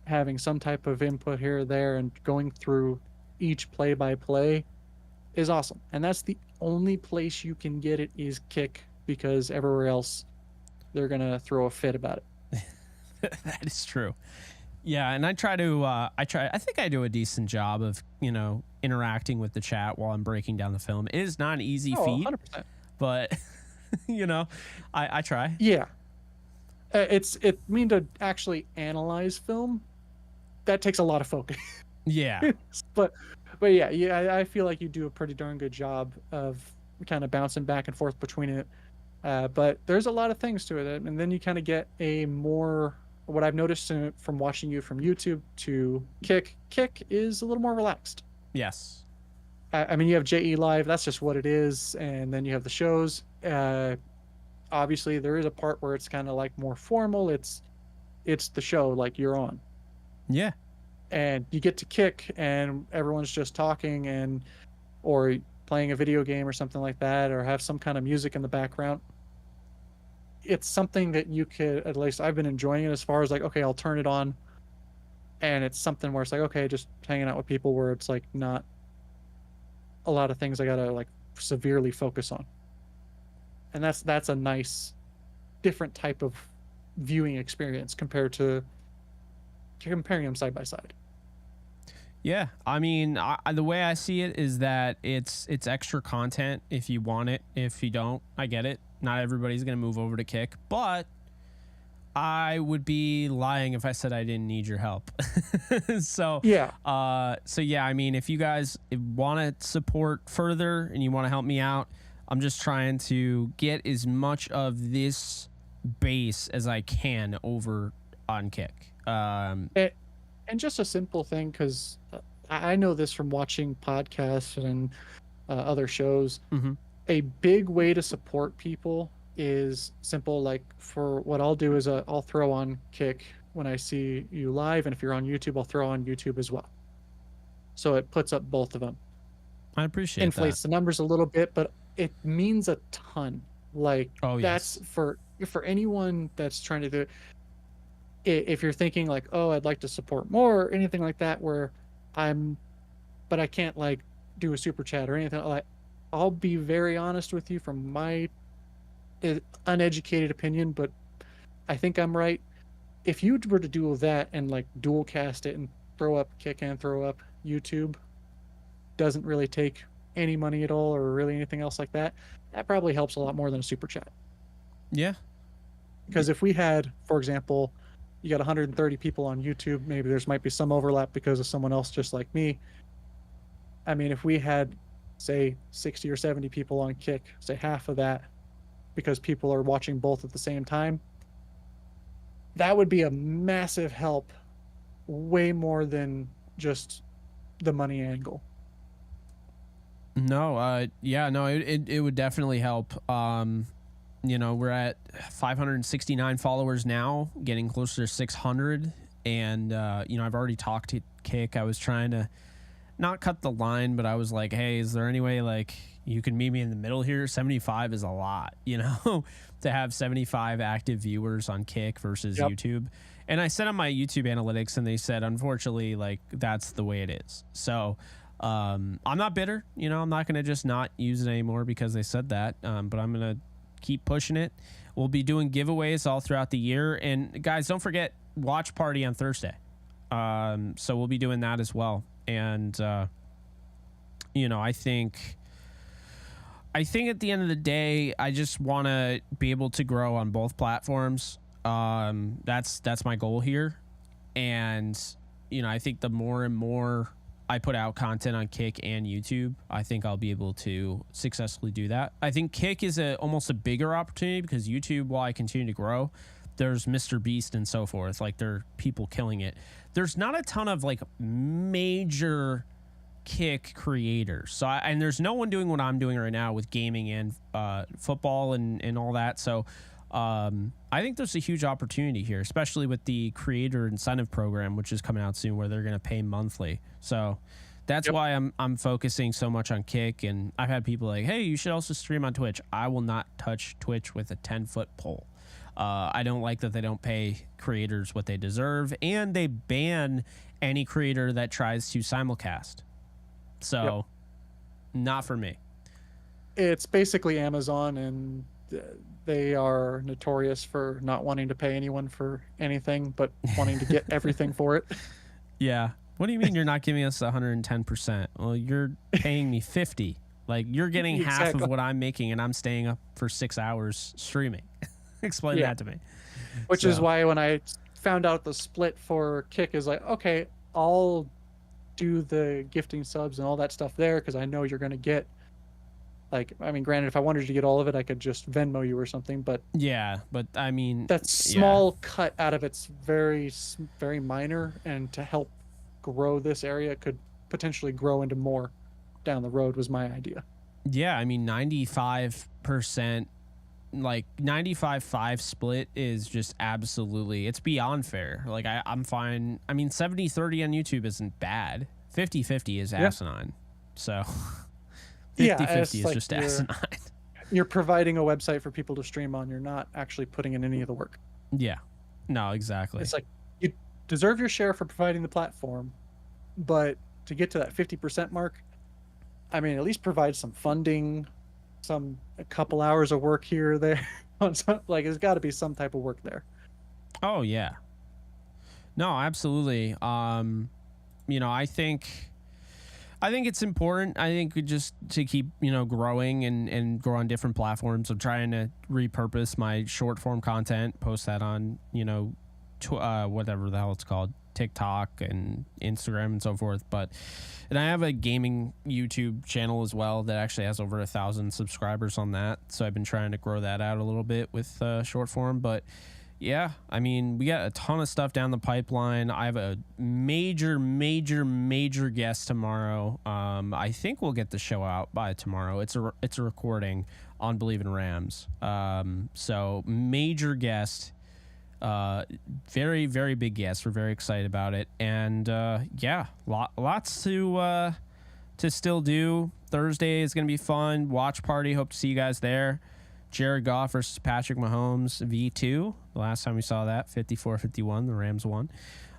having some type of input here or there and going through each play by play is awesome. And that's the only place you can get it is Kick, because everywhere else they're gonna throw a fit about it. That is true. Yeah, and I think I do a decent job of, you know, interacting with the chat while I'm breaking down the film. It is not an easy feat, 100%. but you know, I try. Yeah. To actually analyze film, that takes a lot of focus. Yeah. but yeah, I feel like you do a pretty darn good job of kind of bouncing back and forth between it. But there's a lot of things to it, and then you kind of get a more, what I've noticed from watching you from YouTube to Kick is a little more relaxed. Yes. I mean, you have JE Live, that's just what it is, and then you have the shows. Obviously, there is a part where it's kind of like more formal. It's the show, like you're on. Yeah. And you get to Kick, and everyone's just talking or playing a video game or something like that, or have some kind of music in the background. It's something that you could, at least I've been enjoying it as far as like, okay, I'll turn it on, and it's something where it's like, okay, just hanging out with people where it's like not a lot of things I gotta like severely focus on. And that's a nice different type of viewing experience compared to comparing them side by side. Yeah, I mean, the way I see it is that it's extra content if you want it. If you don't, I get it. Not everybody's gonna move over to Kick, but I would be lying if I said I didn't need your help. So yeah, I mean, if you guys want to support further and you want to help me out, I'm just trying to get as much of this base as I can over on Kick. And just a simple thing, because I know this from watching podcasts and other shows. Mm-hmm. A big way to support people is simple. Like, for what I'll do is I'll throw on Kick when I see you live, and if you're on YouTube, I'll throw on YouTube as well. So it puts up both of them. I appreciate Inflates the numbers a little bit, but it means a ton. Like, that's for anyone that's trying to do it. If you're thinking like, oh, I'd like to support more or anything like that, but I can't like do a super chat or anything like, I'll be very honest with you from my uneducated opinion, but I think I'm right. If you were to do that and like dual cast it and throw up Kick and throw up YouTube, doesn't really take any money at all or really anything else like that, that probably helps a lot more than a super chat. Yeah. Because if we had, for example, you got 130 people on YouTube, maybe might be some overlap because of someone else just like me. I mean, if we had say 60 or 70 people on Kick, say half of that, because people are watching both at the same time, that would be a massive help, way more than just the money angle. No, yeah, no, it would definitely help. You know, we're at 569 followers now, getting closer to 600. And, you know, I've already talked to Kick. I was trying to not cut the line, but I was like, hey, is there any way, like, you can meet me in the middle here? 75 is a lot, you know, to have 75 active viewers on Kick versus YouTube. And I said on my YouTube analytics, and they said, unfortunately, like, that's the way it is. So I'm not bitter. You know, I'm not going to just not use it anymore because they said that. But I'm going to keep pushing it. We'll be doing giveaways all throughout the year. And, guys, don't forget, watch party on Thursday. So we'll be doing that as well. And, you know, I think at the end of the day, I just want to be able to grow on both platforms. That's my goal here. And, you know, I think the more and more I put out content on Kick and YouTube, I think I'll be able to successfully do that. I think Kick is almost a bigger opportunity because YouTube, while I continue to grow, there's Mr. Beast and so forth. Like, there are people killing it. There's not a ton of like major Kick creators. So and there's no one doing what I'm doing right now with gaming and football and all that. So I think there's a huge opportunity here, especially with the creator incentive program, which is coming out soon, where they're going to pay monthly. So that's why I'm focusing so much on Kick. And I've had people like, hey, you should also stream on Twitch. I will not touch Twitch with a 10-foot pole. I don't like that they don't pay creators what they deserve, and they ban any creator that tries to simulcast. So not for me. It's basically Amazon, and they are notorious for not wanting to pay anyone for anything, but wanting to get everything for it. Yeah. What do you mean you're not giving us 110%? Well, you're paying me 50. Like, you're getting half of what I'm making, and I'm staying up for 6 hours streaming. Explain that to me. Which is why when I found out the split for Kick is like, okay, I'll do the gifting subs and all that stuff there because I know you're going to get, like, I mean, granted, if I wanted to get all of it, I could just Venmo you or something, but yeah, but I mean, that small cut out of it's very, very minor, and to help grow this area could potentially grow into more down the road was my idea. Yeah, I mean, 95%, like 95-5 split is just absolutely, it's beyond fair. Like, I'm fine. I mean, 70-30 on YouTube isn't bad. 50-50 is asinine. So 50-50 is like just asinine. You're providing a website for people to stream on. You're not actually putting in any of the work. Yeah. No, exactly. It's like, you deserve your share for providing the platform, but to get to that 50% mark, I mean, at least provide some funding, a couple hours of work here or there. Like, there's got to be some type of work there. Oh yeah. No, absolutely. You know, I think it's important. I think just to keep, you know, growing and grow on different platforms. I'm trying to repurpose my short form content, post that on, you know, whatever the hell it's called, TikTok and Instagram and so forth. And I have a gaming YouTube channel as well that actually has over 1,000 subscribers on that. So I've been trying to grow that out a little bit with short form. But yeah, I mean, we got a ton of stuff down the pipeline. I have a major guest tomorrow. I think we'll get the show out by tomorrow. It's a recording on Believe in Rams. So major guest. Very, very big guest. We're very excited about it. And yeah, lots to still do. Thursday is going to be fun. Watch party. Hope to see you guys there. Jared Goff versus Patrick Mahomes V2. The last time we saw that, 54-51, the Rams won.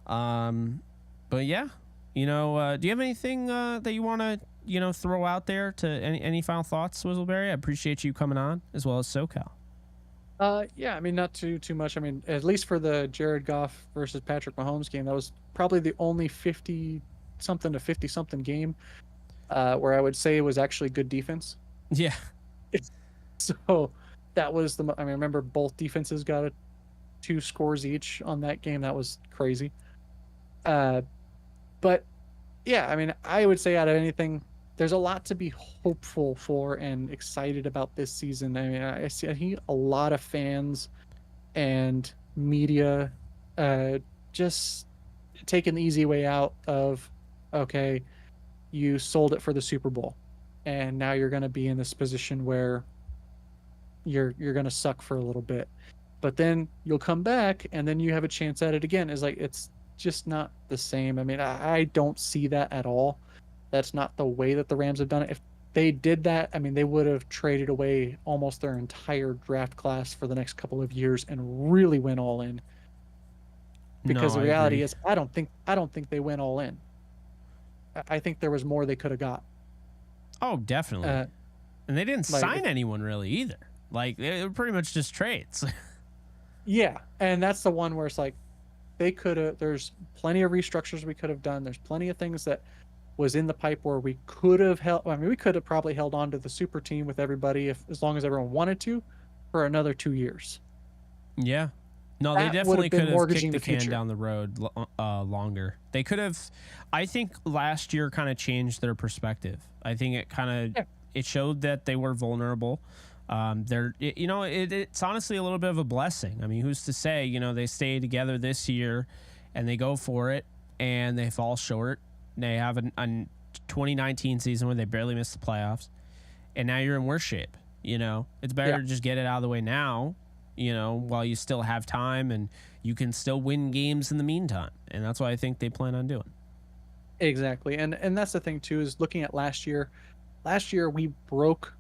But yeah, you know, do you have anything that you want to, you know, throw out there to any final thoughts, Swizzleberry? I appreciate you coming on, as well as SoCal. Yeah, I mean, not too much. I mean, at least for the Jared Goff versus Patrick Mahomes game, that was probably the only 50-something to 50-something game where I would say it was actually good defense. Yeah. So that was I remember both defenses got 2 scores each on that game. That was crazy. But yeah, I mean, I would say out of anything, there's a lot to be hopeful for and excited about this season. I mean, I see a lot of fans and media uh, just taking the easy way out of, okay, you sold it for the Super Bowl, and now you're going to be in this position where you're going to suck for a little bit, but then you'll come back and then you have a chance at it again. It's like, it's just not the same. I mean, I don't see that at all. That's not the way that the Rams have done it. If they did that, I mean, they would have traded away almost their entire draft class for the next couple of years and really went all in. Because No, the I reality agree. is, I don't think they went all in. I think there was more they could have got. Oh, definitely. Uh, And they didn't like, sign anyone really either. Like, they were pretty much just trades. yeah, and that's the one where it's like, they could have. There's plenty of restructures we could have done. There's plenty of things that was in the pipe where we could have held. I mean, we could have probably held on to the super team with everybody, if as long as everyone wanted to, for another 2 years. Yeah. No, they That would definitely have been could have mortgaging kicked the the can future. down the road longer. They could have. I think last year kind of changed their perspective. I think it kind of Yeah. it showed that they were vulnerable. It's honestly a little bit of a blessing. I mean, who's to say? You know, they stay together this year, and they go for it, and they fall short. They have a 2019 season where they barely missed the playoffs, and now you're in worse shape. You know, it's better Yeah. to just get it out of the way now, you know, while you still have time and you can still win games in the meantime. And that's what I think they plan on doing. Exactly. And that's the thing too, is looking at last year. Last year we broke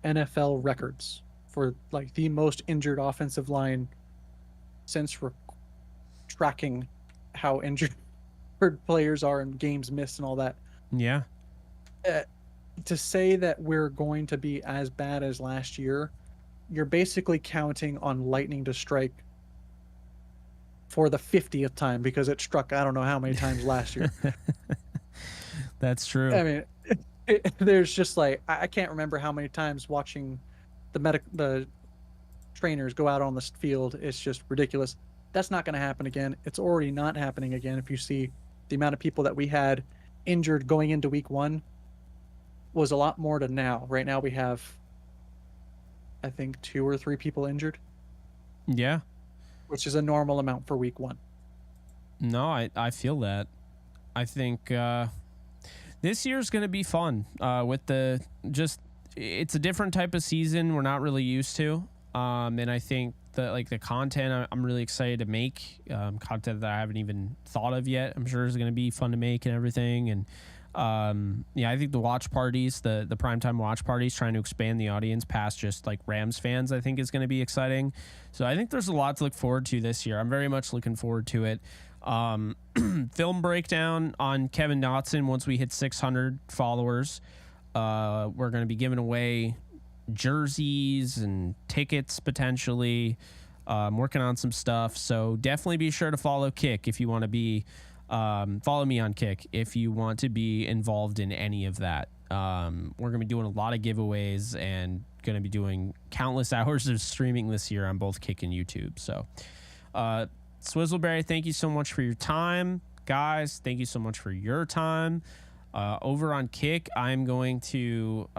NFL records for like the most injured offensive line since tracking how injured players are and games missed and all that. Yeah. Uh, to say that we're going to be as bad as last year, you're basically counting on lightning to strike for the 50th time, because it struck I don't know how many times last year. That's true. I mean, there's just like I can't remember how many times watching the trainers go out on the field. It's just ridiculous. That's not going to happen again. It's already not happening again. If you see the amount of people that we had injured going into week 1 was a lot more to now. Right now we have, I think, 2 or 3 people injured, Yeah. which is a normal amount for week 1. No, I feel that. I think this year's going to be fun with it's a different type of season we're not really used to. And I think that the content I'm really excited to make, content that I haven't even thought of yet, I'm sure is going to be fun to make and everything. And I think the watch parties, the primetime watch parties, trying to expand the audience past just like Rams fans, I think is going to be exciting. So I think there's a lot to look forward to this year. I'm very much looking forward to it. Film breakdown on Kevin Dotson once we hit 600 followers. We're going to be giving away jerseys and tickets potentially. I'm working on some stuff, so definitely be sure to follow Kick if you want to be follow me on Kick if you want to be involved in any of that. We're going to be doing a lot of giveaways and going to be doing countless hours of streaming this year on both Kick and YouTube. So Swizzleberry, thank you so much for your time. Guys, thank you so much for your time. Over on Kick, I'm going to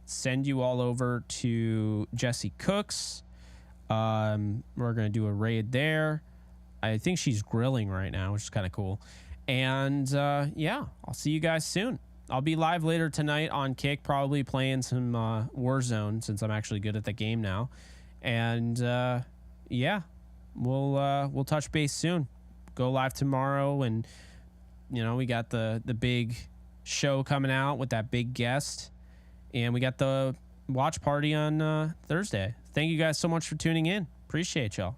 send you all over to Jesse Cooks. We're going to do a raid there. I think she's grilling right now, which is kind of cool. And I'll see you guys soon. I'll be live later tonight on Kick, probably playing some Warzone since I'm actually good at the game now. And we'll touch base soon. Go live tomorrow, and we got the big show coming out with that big guest, and we got the watch party on Thursday. Thank you guys so much for tuning in. Appreciate y'all.